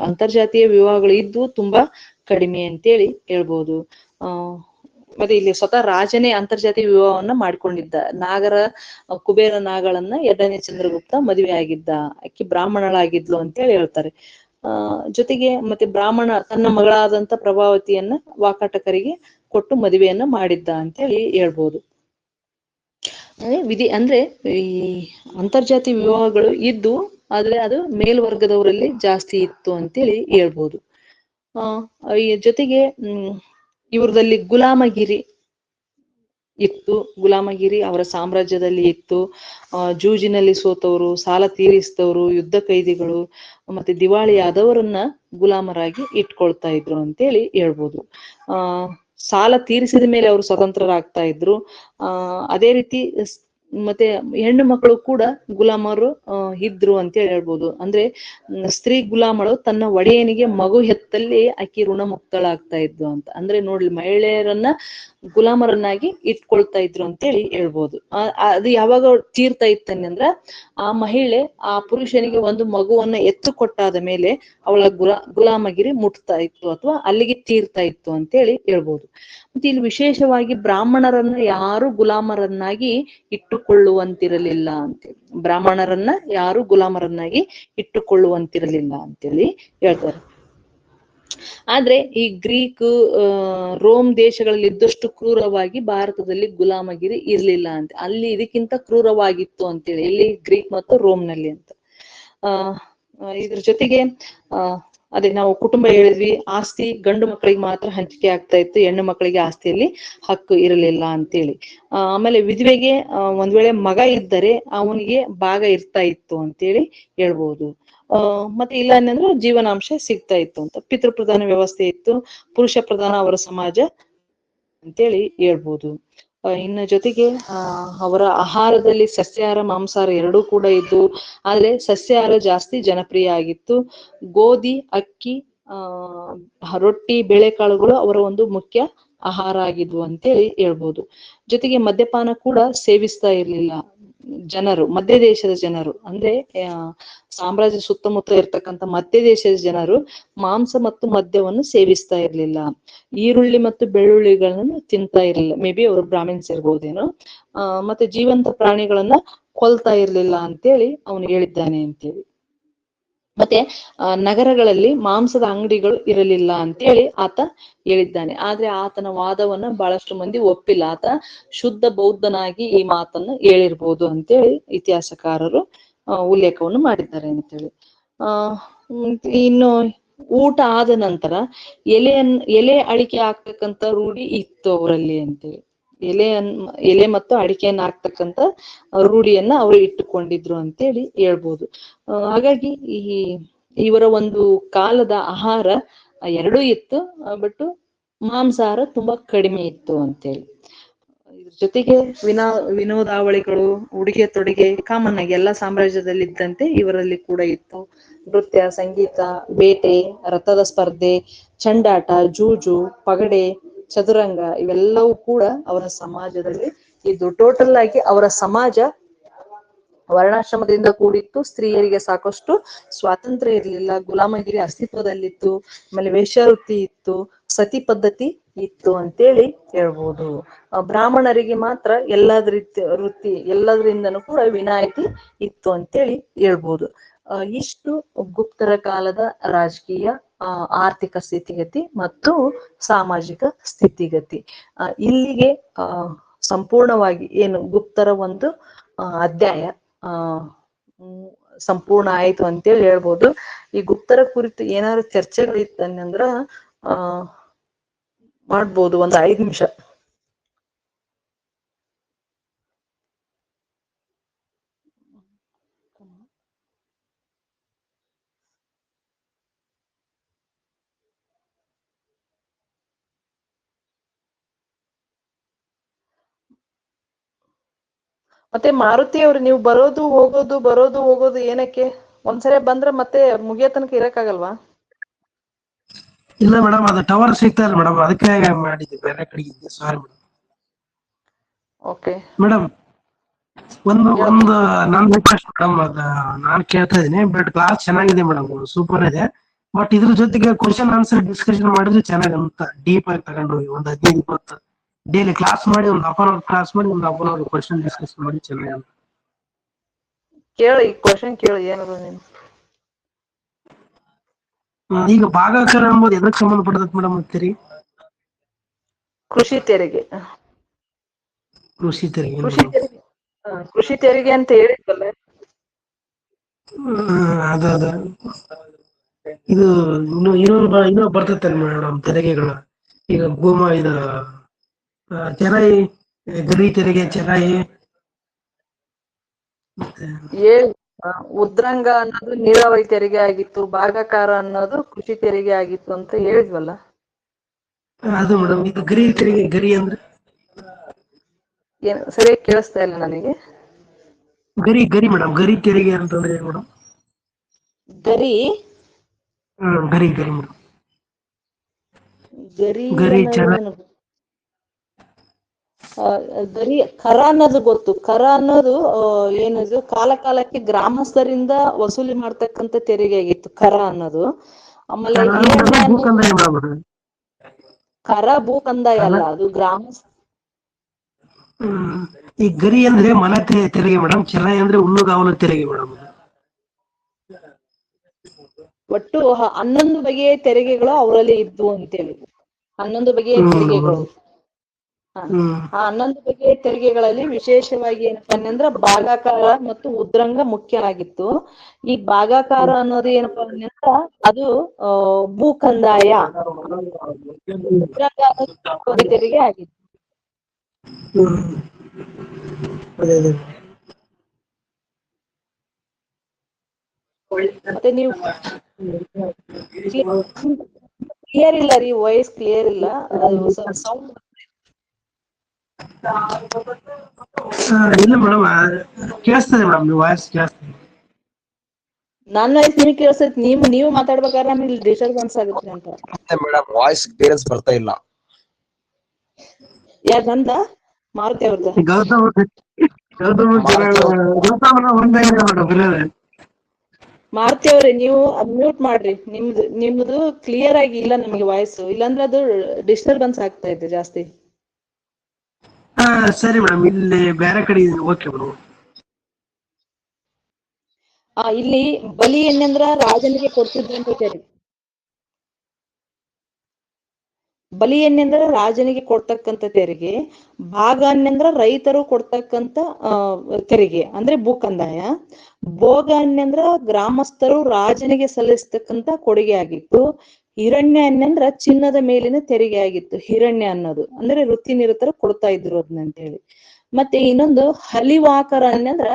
ಅಂತರ್ಜಾತೀಯ ವಿವಾಹಗಳು ಇದ್ದು ತುಂಬಾ ಕಡಿಮೆ ಅಂತೇಳಿ ಹೇಳ್ಬೋದು. ಮತ್ತೆ ಇಲ್ಲಿ ಸ್ವತಃ ರಾಜನೇ ಅಂತರ್ಜಾತೀಯ ವಿವಾಹವನ್ನ ಮಾಡ್ಕೊಂಡಿದ್ದ. ಕುಬೇರ ನಾಗಳನ್ನ 2ನೇ ಚಂದ್ರಗುಪ್ತ ಮದುವೆ ಆಗಿದ್ದ. ಆಕಿ ಬ್ರಾಹ್ಮಣಳಾಗಿದ್ಲು ಅಂತೇಳಿ ಹೇಳ್ತಾರೆ. ಜೊತೆಗೆ ಮತ್ತೆ ಬ್ರಾಹ್ಮಣ ತನ್ನ ಮಗಳಾದಂತ ಪ್ರಭಾವತಿಯನ್ನ ವಾಕಾಟಕರಿಗೆ ಕೊಟ್ಟು ಮದುವೆಯನ್ನ ಮಾಡಿದ್ದ ಅಂತೇಳಿ ಹೇಳ್ಬೋದು. ಅಂದ್ರೆ ಈ ಅಂತರ್ಜಾತಿ ವಿವಾಹಗಳು ಇದ್ದು, ಆದ್ರೆ ಅದು ಮೇಲ್ವರ್ಗದವರಲ್ಲಿ ಜಾಸ್ತಿ ಇತ್ತು ಅಂತೇಳಿ ಹೇಳ್ಬೋದು. ಜೊತೆಗೆ ಇವ್ರದಲ್ಲಿ ಗುಲಾಮಗಿರಿ ಇತ್ತು. ಗುಲಾಮಗಿರಿ ಅವರ ಸಾಮ್ರಾಜ್ಯದಲ್ಲಿ ಇತ್ತು. ಜೂಜಿನಲ್ಲಿ ಸೋತವರು, ಸಾಲ ತೀರಿಸಿದವರು, ಯುದ್ಧ ಕೈದಿಗಳು ಮತ್ತೆ ದಿವಾಳಿ ಆದವರನ್ನ ಗುಲಾಮರಾಗಿ ಇಟ್ಕೊಳ್ತಾ ಇದ್ರು ಅಂತೇಳಿ ಹೇಳ್ಬೋದು. ಸಾಲ ತೀರಿಸಿದ ಮೇಲೆ ಅವರು ಸ್ವತಂತ್ರರಾಗ್ತಾ ಇದ್ರು. ಅದೇ ರೀತಿ ಮತ್ತೆ ಹೆಣ್ಣು ಮಕ್ಕಳು ಕೂಡ ಗುಲಾಮರು ಇದ್ರು ಅಂತೇಳಿ ಹೇಳ್ಬೋದು. ಅಂದ್ರೆ ಸ್ತ್ರೀ ಗುಲಾಮಳು ತನ್ನ ಒಡೆಯನಿಗೆ ಮಗು ಹೆತ್ತಲ್ಲಿ ಆಕಿ ಋಣ ಮುಕ್ತಳಾಗ್ತಾ ಇದ್ಲು ಅಂತ. ಅಂದ್ರೆ ನೋಡ್ಲಿ, ಮಹಿಳೆಯರನ್ನ ಗುಲಾಮರನ್ನಾಗಿ ಇಟ್ಕೊಳ್ತಾ ಇದ್ರು ಅಂತೇಳಿ ಹೇಳ್ಬೋದು. ಅದು ಯಾವಾಗ ತೀರ್ತಾ ಇತ್ತಂದ್ರ ಆ ಮಹಿಳೆ ಆ ಪುರುಷನಿಗೆ ಒಂದು ಮಗುವನ್ನ ಎತ್ತು ಕೊಟ್ಟಾದ ಮೇಲೆ ಅವಳ ಗುಲಾಮಗಿರಿ ಮುಟ್ತಾ ಇತ್ತು ಅಥವಾ ಅಲ್ಲಿಗೆ ತೀರ್ತಾ ಇತ್ತು ಅಂತೇಳಿ ಹೇಳ್ಬೋದು. ಮತ್ತೆ ಇಲ್ಲಿ ವಿಶೇಷವಾಗಿ ಬ್ರಾಹ್ಮಣರನ್ನ ಯಾರು ಗುಲಾಮರನ್ನಾಗಿ ಇಟ್ಟುಕೊಳ್ಳುವಂತಿರಲಿಲ್ಲ ಅಂತೇಳಿ. ಬ್ರಾಹ್ಮಣರನ್ನ ಯಾರು ಗುಲಾಮರನ್ನಾಗಿ ಇಟ್ಟುಕೊಳ್ಳುವಂತಿರಲಿಲ್ಲ ಅಂತೇಳಿ ಹೇಳ್ತಾರೆ. ಆದ್ರೆ ಈ ಗ್ರೀಕ್, ರೋಮ್ ದೇಶಗಳಲ್ಲಿ ಇದ್ದಷ್ಟು ಕ್ರೂರವಾಗಿ ಭಾರತದಲ್ಲಿ ಗುಲಾಮಗಿರಿ ಇರ್ಲಿಲ್ಲ ಅಂತ. ಅಲ್ಲಿ ಇದಕ್ಕಿಂತ ಕ್ರೂರವಾಗಿತ್ತು ಅಂತೇಳಿ, ಇಲ್ಲಿ ಗ್ರೀಕ್ ಮತ್ತು ರೋಮ್ನಲ್ಲಿ ಅಂತ. ಇದ್ರ ಜೊತೆಗೆ ಅದೇ ನಾವು ಕುಟುಂಬ ಹೇಳಿದ್ವಿ. ಆಸ್ತಿ ಗಂಡು ಮಕ್ಕಳಿಗೆ ಮಾತ್ರ ಹಂಚಿಕೆ ಆಗ್ತಾ ಇತ್ತು, ಹೆಣ್ಣು ಮಕ್ಕಳಿಗೆ ಆಸ್ತಿಯಲ್ಲಿ ಹಕ್ಕು ಇರಲಿಲ್ಲ ಅಂತೇಳಿ. ಆಮೇಲೆ ವಿಧವೆಗೆ ಒಂದ್ ವೇಳೆ ಮಗ ಇದ್ದರೆ ಅವನಿಗೆ ಭಾಗ ಇರ್ತಾ ಇತ್ತು ಅಂತೇಳಿ ಹೇಳ್ಬೋದು. ಮತ್ತೆ ಇಲ್ಲ ಅನ್ನಂದ್ರೆ ಜೀವನಾಂಶ ಸಿಗ್ತಾ ಇತ್ತು ಅಂತ. ಪಿತೃ ಪ್ರಧಾನ ವ್ಯವಸ್ಥೆ ಇತ್ತು, ಪುರುಷ ಪ್ರಧಾನ ಅವರ ಸಮಾಜ ಅಂತೇಳಿ ಹೇಳ್ಬೋದು. ಇನ್ನ ಜೊತೆಗೆ ಅವರ ಆಹಾರದಲ್ಲಿ ಸಸ್ಯಾಹಾರ ಮಾಂಸಾಹಾರ ಎರಡೂ ಕೂಡ ಇದ್ದು, ಆದ್ರೆ ಸಸ್ಯಾಹಾರ ಜಾಸ್ತಿ ಜನಪ್ರಿಯ ಆಗಿತ್ತು. ಗೋಧಿ, ಅಕ್ಕಿ, ರೊಟ್ಟಿ, ಬೇಳೆಕಾಳುಗಳು ಅವರ ಒಂದು ಮುಖ್ಯ ಆಹಾರ ಆಗಿದ್ವು ಅಂತೇಳಿ ಹೇಳ್ಬೋದು. ಜೊತೆಗೆ ಮದ್ಯಪಾನ ಕೂಡ ಸೇವಿಸ್ತಾ ಇರ್ಲಿಲ್ಲ ಜನರು. ಮಧ್ಯ ದೇಶದ ಜನರು ಅಂದ್ರೆ ಸಾಮ್ರಾಜ್ಯ ಸುತ್ತಮುತ್ತ ಇರ್ತಕ್ಕಂಥ ಮಧ್ಯ ದೇಶದ ಜನರು ಮಾಂಸ ಮತ್ತು ಮದ್ಯವನ್ನು ಸೇವಿಸ್ತಾ ಇರ್ಲಿಲ್ಲ. ಈರುಳ್ಳಿ ಮತ್ತು ಬೆಳ್ಳುಳ್ಳಿಗಳನ್ನು ತಿಂತಾ ಇರ್ಲಿಲ್ಲ. ಮೇ ಬಿ ಅವರು ಬ್ರಾಹ್ಮಿನ್ಸ್ ಇರ್ಬೋದೇನೋ. ಮತ್ತೆ ಜೀವಂತ ಪ್ರಾಣಿಗಳನ್ನ ಕೊಲ್ತಾ ಇರ್ಲಿಲ್ಲ ಅಂತೇಳಿ ಅವನು ಹೇಳಿದ್ದಾನೆ ಅಂತೇಳಿ. ಮತ್ತೆ ನಗರಗಳಲ್ಲಿ ಮಾಂಸದ ಅಂಗಡಿಗಳು ಇರಲಿಲ್ಲ ಅಂತೇಳಿ ಆತ ಹೇಳಿದ್ದಾನೆ. ಆದ್ರೆ ಆತನ ವಾದವನ್ನ ಬಹಳಷ್ಟು ಮಂದಿ ಒಪ್ಪಿಲ್ಲ. ಆತ ಶುದ್ಧ ಬೌದ್ಧನಾಗಿ ಈ ಮಾತನ್ನ ಹೇಳಿರ್ಬೋದು ಅಂತೇಳಿ ಇತಿಹಾಸಕಾರರು ಉಲ್ಲೇಖವನ್ನು ಮಾಡಿದ್ದಾರೆ ಅಂತೇಳಿ. ಇನ್ನು ಊಟ ಆದ ನಂತರ ಎಲೆ ಅಡಿಕೆ ಹಾಕ್ತಕ್ಕಂತ ರೂಢಿ ಇತ್ತು ಅವರಲ್ಲಿ ಅಂತೇಳಿ. ಎಲೆ ಮತ್ತು ಅಡಿಕೆಯನ್ನ ಹಾಕ್ತಕ್ಕಂತ ರೂಢಿಯನ್ನ ಅವರು ಇಟ್ಟುಕೊಂಡಿದ್ರು ಅಂತೇಳಿ ಹೇಳ್ಬೋದು. ಹಾಗಾಗಿ ಇವರ ಒಂದು ಕಾಲದ ಆಹಾರ ಎರಡೂ ಇತ್ತು, ಬಟ್ ಮಾಂಸಾಹಾರ ತುಂಬಾ ಕಡಿಮೆ ಇತ್ತು ಅಂತೇಳಿ. ಇದ್ರ ಜೊತೆಗೆ ವಿನೋದಾವಳಿಗಳು, ಉಡುಗೆ ತೊಡುಗೆ ಕಾಮನ್ ಆಗಿ ಎಲ್ಲಾ ಸಾಮ್ರಾಜ್ಯದಲ್ಲಿ ಇದ್ದಂತೆ ಇವರಲ್ಲಿ ಕೂಡ ಇತ್ತು. ನೃತ್ಯ, ಸಂಗೀತ, ಬೇಟೆ, ರಥದ ಸ್ಪರ್ಧೆ, ಚಂಡಾಟ, ಜೂಜು, ಪಗಡೆ, ಚದುರಂಗ ಇವೆಲ್ಲವೂ ಕೂಡ ಅವರ ಸಮಾಜದಲ್ಲಿ ಇದ್ದು. ಟೋಟಲ್ ಆಗಿ ಅವರ ಸಮಾಜ ವರ್ಣಾಶ್ರಮದಿಂದ ಕೂಡಿತ್ತು. ಸ್ತ್ರೀಯರಿಗೆ ಸಾಕಷ್ಟು ಸ್ವಾತಂತ್ರ್ಯ ಇರಲಿಲ್ಲ, ಗುಲಾಮಗಿರಿ ಅಸ್ತಿತ್ವದಲ್ಲಿತ್ತು, ಆಮೇಲೆ ವೇಶ್ಯಾವೃತ್ತಿ ಇತ್ತು, ಸತಿ ಪದ್ಧತಿ ಇತ್ತು ಅಂತೇಳಿ ಹೇಳ್ಬೋದು. ಬ್ರಾಹ್ಮಣರಿಗೆ ಮಾತ್ರ ವೃತ್ತಿ ಎಲ್ಲದರಿಂದನೂ ಕೂಡ ವಿನಾಯಿತಿ ಇತ್ತು ಅಂತೇಳಿ ಹೇಳ್ಬೋದು. ಇಷ್ಟು ಗುಪ್ತರ ಕಾಲದ ರಾಜಕೀಯ, ಆರ್ಥಿಕ ಸ್ಥಿತಿಗತಿ ಮತ್ತು ಸಾಮಾಜಿಕ ಸ್ಥಿತಿಗತಿ. ಇಲ್ಲಿಗೆ ಸಂಪೂರ್ಣವಾಗಿ ಏನು ಗುಪ್ತರ ಒಂದು ಅಧ್ಯಾಯ ಸಂಪೂರ್ಣ ಆಯ್ತು ಅಂತೇಳಿ ಹೇಳ್ಬೋದು. ಈ ಗುಪ್ತರ ಕುರಿತು ಏನಾದ್ರು ಚರ್ಚೆಗಳಿತ್ತಂದ್ರ ಮಾಡ್ಬೋದು, ಒಂದು 5 ನಿಮಿಷ. ಮತ್ತೆ ಮಾರುತಿ ಅವ್ರು, ನೀವು ಬರೋದು ಹೋಗೋದು ಏನಕ್ಕೆ? ಒಂದ್ಸರಿ ಬಂದ್ರೆ ಮತ್ತೆ ಮುಗಿಯೋ ತನಕ ಇರಕ್ಕಾಗಲ್ವಾ? ಇಲ್ಲ ಮೇಡಮ್, ಅದು ಟವರ್ ಸಿಗ್ತಾ ಇಲ್ಲ ಮೇಡಮ್, ಅದಕ್ಕೆ ಮಾಡಿದ್ದೆ, ಬೇರೆ ಕಡೆ ಇದ್ದೆ. Sorry madam. ಓಕೆ ಮೇಡಮ್, ಒಂದು ನನ್ ರಿಕ್ವೆಸ್ಟ್ ಮೇಡಮ್, ಅದ ನಾನ್ ಕೇಳ್ತಾ ಇದೀನಿ, ಬಟ್ ಕ್ಲಾಸ್ ಚೆನ್ನಾಗಿದೆ ಮೇಡಮ್, ಸೂಪರ್ ಇದೆ. ಬಟ್ ಇದ್ರ ಜೊತೆಗೆ ಕ್ವಶನ್ ಆನ್ಸರ್ ಡಿಸ್ಕಷನ್ ಮಾಡಿದ್ರೆ ಚೆನ್ನಾಗಿ ಅಂತ, ಡೀಪ್ ಆಗಿ ತಗೊಂಡೋಗಿ ಒಂದು 15-20 ಡೈಲಿ ಕ್ಲಾಸ್ ಮಾಡಿ, ಒಂದು ಹಾಫ್ ಅನ್ ಅವರ್ ಕ್ಲಾಸ್ ಮಾಡಿ, ಒಂದು half an hour question discuss ಮಾಡಿ ಚೆನ್ನಾಗಿ ಅಂತ. ಕೇಳಿ, ಕ್ವಶನ್ ಕೇಳಿ, ಏನದು ನೀನು? ಈಗ ಭಾಗಾಕಾರ ಎಂಬುದು ಎದಕ್ಕೆ ಸಂಬಂಧಪಟ್ಟದ ಮೇಡಮ್ ಅಂತೀರಿ? ಕೃಷಿ ತೆರಿಗೆ. ಕೃಷಿ ತೆರಿಗೆ ಕೃಷಿ ತೆರಿಗೆ ಅಂತ ಹೇಳಿದ್ವಲ್ಲ. ಅದ ಇದು ಇನ್ನೂ ಬರ್ತೈತೆ ಮೇಡಮ್ ತೆರಿಗೆಗಳು. ಈಗ ಇದು ಚೆರಾಯಿ, ಗರಿ ತೆರಿಗೆ, ಚೆರಾಯಿ, ಉದ್ರಂಗ ಅನ್ನೋದು ನೀರಾವರಿ ತೆರಿಗೆ ಆಗಿತ್ತು, ಭಾಗಾಕಾರ ಅನ್ನೋದು ಕೃಷಿ ತೆರಿಗೆ ಆಗಿತ್ತು ಅಂತ ಹೇಳಿದ್ವಲ್ಲ. ಅದು ಮೇಡಮ್, ಇದು ಗರಿ ತೆರಿಗೆ. ಗರಿ ಅಂದ್ರೆ ಏನ್ ಸರಿಯಾಗಿ ಕೇಳಿಸ್ತಾ ಇಲ್ಲ ನನಗೆ. ಗರಿ ಮೇಡಮ್, ಗರಿ ತೆರಿಗೆ ಅಂತಂದ್ರೆ ಏನು ಮೇಡಮ್? ಗರಿ ಗರಿ ಮೇಡಮ್. ಗರಿ ಗರಿ ಕರ ಅನ್ನೋದು ಗೊತ್ತು. ಕರ ಅನ್ನೋದು ಏನದು, ಕಾಲಕ್ಕೆ ಗ್ರಾಮಸ್ಥರಿಂದ ವಸೂಲಿ ಮಾಡ್ತಕ್ಕಂಥ ತೆರಿಗೆ ಆಗಿತ್ತು ಕರ ಅನ್ನೋದು. ಆಮೇಲೆ ಕರ ಭೂ ಕಂದಾಯ ಅಲ್ಲ, ಅದು ಗ್ರಾಮಸ್ಥ. ಈ ಗರಿ ಅಂದ್ರೆ ಮನೆ ತೆರಿಗೆ ಮೇಡಮ್, ಚೆರಾಯಿ ಅಂದ್ರೆ ಹುಲ್ಲುಗಾವಲು ತೆರಿಗೆ ಮೇಡಮ್. ಒಟ್ಟು 11 ಬಗೆಯ ತೆರಿಗೆಗಳು ಅವರಲ್ಲಿ ಇದ್ವು ಅಂತೇಳಿ. 11 ಬಗೆಯ ತೆರಿಗೆಗಳು. ಆ 11 ಬಗೆಯ ತೆರಿಗೆಗಳಲ್ಲಿ ವಿಶೇಷವಾಗಿ ಏನಪ್ಪಾ ಅಂದ್ರೆ ಭಾಗಾಕಾರ ಮತ್ತು ಉದ್ರಂಗ ಮುಖ್ಯ ಆಗಿತ್ತು. ಈ ಭಾಗಾಕಾರ ಅನ್ನೋದು ಏನಪ್ಪಾ ಅಂದ್ರೆ ಅದು ಭೂ ಕಂದಾಯ, ಉದ್ರಂಗ ತೆರಿಗೆ ಆಗಿತ್ತು. ಮತ್ತೆ ನೀವು ಕ್ಲಿಯರ್ ಇಲ್ಲ ರೀ, ವಾಯ್ಸ್ ಕ್ಲಿಯರ್ ಇಲ್ಲ, ಸೌಂಡ್ ಇಲ್ಲ ಮೇಡಮ್, ಕೇಳಿಸ್ತದೆ ಮೇಡಮ್, ನೀವು ವಾಯ್ಸ್ ಕೇಳಿಸ್ತದೆ. ನನ್ನ ವಾಯ್ಸ್ ನಿಮಗೆ ಕೇಳಿಸ್ತೈತಿ, ನೀವು ಮಾತಾಡ್ಬೇಕಾದ್ರೆ ನಮಗೆ ಡಿಸ್ಟರ್ಬೆನ್ಸ್ ಆಗುತ್ತೆ ಅಂತ. ಮೇಡಮ್ ವಾಯ್ಸ್ ಕ್ಲಿಯರೆನ್ಸ್ ಬರ್ತಾ ಇಲ್ಲ. ಯಾರ್ ನಂದ? ಮಾರುತಿ ಅವ್ರದ್ದು? ಮಾರುತಿ ಅವ್ರೆ, ನೀವು ಮ್ಯೂಟ್ ಮಾಡ್ರಿ, ನಿಮ್ದು ಕ್ಲಿಯರ್ ಆಗಿ ಇಲ್ಲ ನಮಗೆ ವಾಯ್ಸ್, ಇಲ್ಲಾಂದ್ರೆ ಅದು ಡಿಸ್ಟರ್ಬೆನ್ಸ್ ಆಗ್ತಾ ಇದೆ ಜಾಸ್ತಿ. ಸರಿ ಮೇಡಮ್, ಇಲ್ಲಿ ಬೇರೆ ಕಡೆ ಓಕೆ ಮೇಡಮ್. ಇಲ್ಲಿ ಬಲಿ ಎಣ್ಣೆಂದ್ರ ರಾಜನಿಗೆ ಕೊಡ್ತಿದ್ದಂತ ತೆರಿಗೆ. ಬಲಿ ಎಣ್ಣೆಂದ್ರ ರಾಜನಿಗೆ ಕೊಡ್ತಕ್ಕಂತ ತೆರಿಗೆ. ಭಾಗ ಅನ್ನೆಂದ್ರ ರೈತರು ಕೊಡ್ತಕ್ಕಂತ ತೆರಿಗೆ ಅಂದ್ರೆ ಭೂ ಕಂದಾಯ. ಭೋಗ ಅನ್ನೆಂದ್ರ ಗ್ರಾಮಸ್ಥರು ರಾಜನಿಗೆ ಸಲ್ಲಿಸ್ತಕ್ಕಂತ ಕೊಡುಗೆ ಆಗಿತ್ತು. ಹಿರಣ್ಯ ಅನ್ನೆಂದ್ರ ಚಿನ್ನದ ಮೇಲಿನ ತೆರಿಗೆ ಆಗಿತ್ತು. ಹಿರಣ್ಯ ಅನ್ನೋದು ಅಂದ್ರೆ ವೃತ್ತಿ ನಿರತರು ಕೊಡ್ತಾ ಇದ್ರು ಅದನ್ನ ಅಂತ ಹೇಳಿ. ಮತ್ತೆ ಇನ್ನೊಂದು ಹಲಿವಾಕರ ಅಂದ್ರ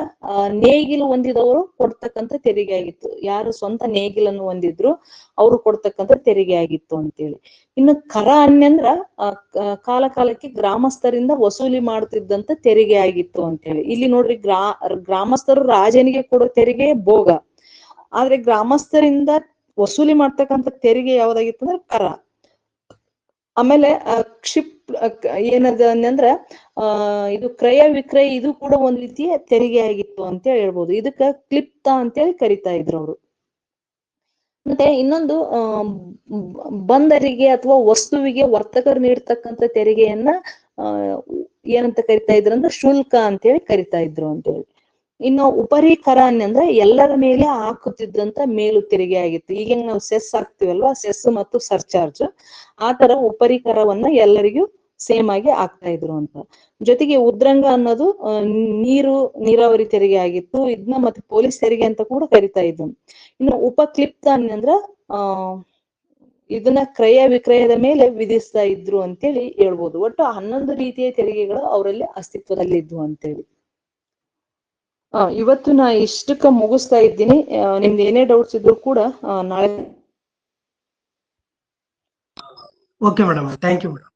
ನೇಗಿಲು ಹೊಂದಿದವರು ಕೊಡ್ತಕ್ಕಂಥ ತೆರಿಗೆ ಆಗಿತ್ತು. ಯಾರು ಸ್ವಂತ ನೇಗಿಲನ್ನು ಹೊಂದಿದ್ರು ಅವರು ಕೊಡ್ತಕ್ಕಂಥ ತೆರಿಗೆ ಆಗಿತ್ತು ಅಂತೇಳಿ. ಇನ್ನು ಕರ ಅಂದ್ರ ಕಾಲ ಕಾಲಕ್ಕೆ ಗ್ರಾಮಸ್ಥರಿಂದ ವಸೂಲಿ ಮಾಡ್ತಿದ್ದಂತ ತೆರಿಗೆ ಆಗಿತ್ತು ಅಂತೇಳಿ. ಇಲ್ಲಿ ನೋಡ್ರಿ ಗ್ರಾಮಸ್ಥರು ರಾಜನಿಗೆ ಕೊಡೋ ತೆರಿಗೆ ಭೋಗ, ಆದ್ರೆ ಗ್ರಾಮಸ್ಥರಿಂದ ವಸೂಲಿ ಮಾಡ್ತಕ್ಕಂಥ ತೆರಿಗೆ ಯಾವ್ದಾಗಿತ್ತು ಅಂದ್ರೆ ಕರ. ಆಮೇಲೆ ಏನದ ಅಂದ್ರ ಇದು ಕ್ರಯ ವಿಕ್ರಯ ಇದು ಕೂಡ ಒಂದ್ ರೀತಿಯ ತೆರಿಗೆ ಆಗಿತ್ತು ಅಂತ ಹೇಳ್ಬೋದು. ಇದಕ್ಕ ಕ್ಲಿಪ್ತ ಅಂತೇಳಿ ಕರಿತಾ ಇದ್ರು ಅವರು. ಮತ್ತೆ ಇನ್ನೊಂದು ಬಂದರಿಗೆ ಅಥವಾ ವಸ್ತುವಿಗೆ ವರ್ತಕರು ನೀಡ್ತಕ್ಕಂಥ ತೆರಿಗೆಯನ್ನ ಏನಂತ ಕರಿತಾ ಇದ್ರು ಅಂದ್ರೆ ಶುಲ್ಕ ಅಂತೇಳಿ ಕರಿತಾ ಇದ್ರು ಅಂತೇಳಿ. ಇನ್ನು ಉಪರಿ ಕರ ಅಂದ್ರೆ ಎಲ್ಲರ ಮೇಲೆ ಹಾಕುತ್ತಿದ್ದಂತ ಮೇಲು ತೆರಿಗೆ ಆಗಿತ್ತು. ಈಗ ನಾವು ಸೆಸ್ ಹಾಕ್ತಿವಲ್ವಾ, ಸೆಸ್ ಮತ್ತು ಸರ್ಚಾರ್ಜ್, ಆ ತರ ಉಪರಿ ಕರವನ್ನ ಎಲ್ಲರಿಗೂ ಸೇಮ್ ಆಗಿ ಆಗ್ತಾ ಇದ್ರು ಅಂತ. ಜೊತೆಗೆ ಉದ್ರಂಗ ಅನ್ನೋದು ನೀರಾವರಿ ತೆರಿಗೆ ಆಗಿತ್ತು. ಇದನ್ನ ಮತ್ತೆ ಪೊಲೀಸ್ ತೆರಿಗೆ ಅಂತ ಕೂಡ ಕರಿತಾ ಇದ್ರು. ಇನ್ನು ಉಪಕ್ಲಿಪ್ತ ಅಂದ್ರ ಇದನ್ನ ಕ್ರಯ ವಿಕ್ರಯದ ಮೇಲೆ ವಿಧಿಸ್ತಾ ಇದ್ರು ಅಂತೇಳಿ ಹೇಳ್ಬೋದು. ಒಟ್ಟು 11 ರೀತಿಯ ತೆರಿಗೆಗಳು ಅವರಲ್ಲಿ ಅಸ್ತಿತ್ವದಲ್ಲಿದ್ವು ಅಂತೇಳಿ. ಇವತ್ತು ನಾ ಇಷ್ಟಕ್ಕ ಮುಗಿಸ್ತಾ ಇದ್ದೀನಿ. ನಿಮ್ದು ಏನೇ ಡೌಟ್ಸ್ ಇದ್ರು ಕೂಡ ನಾಳೆ. Okay madam, thank you madam.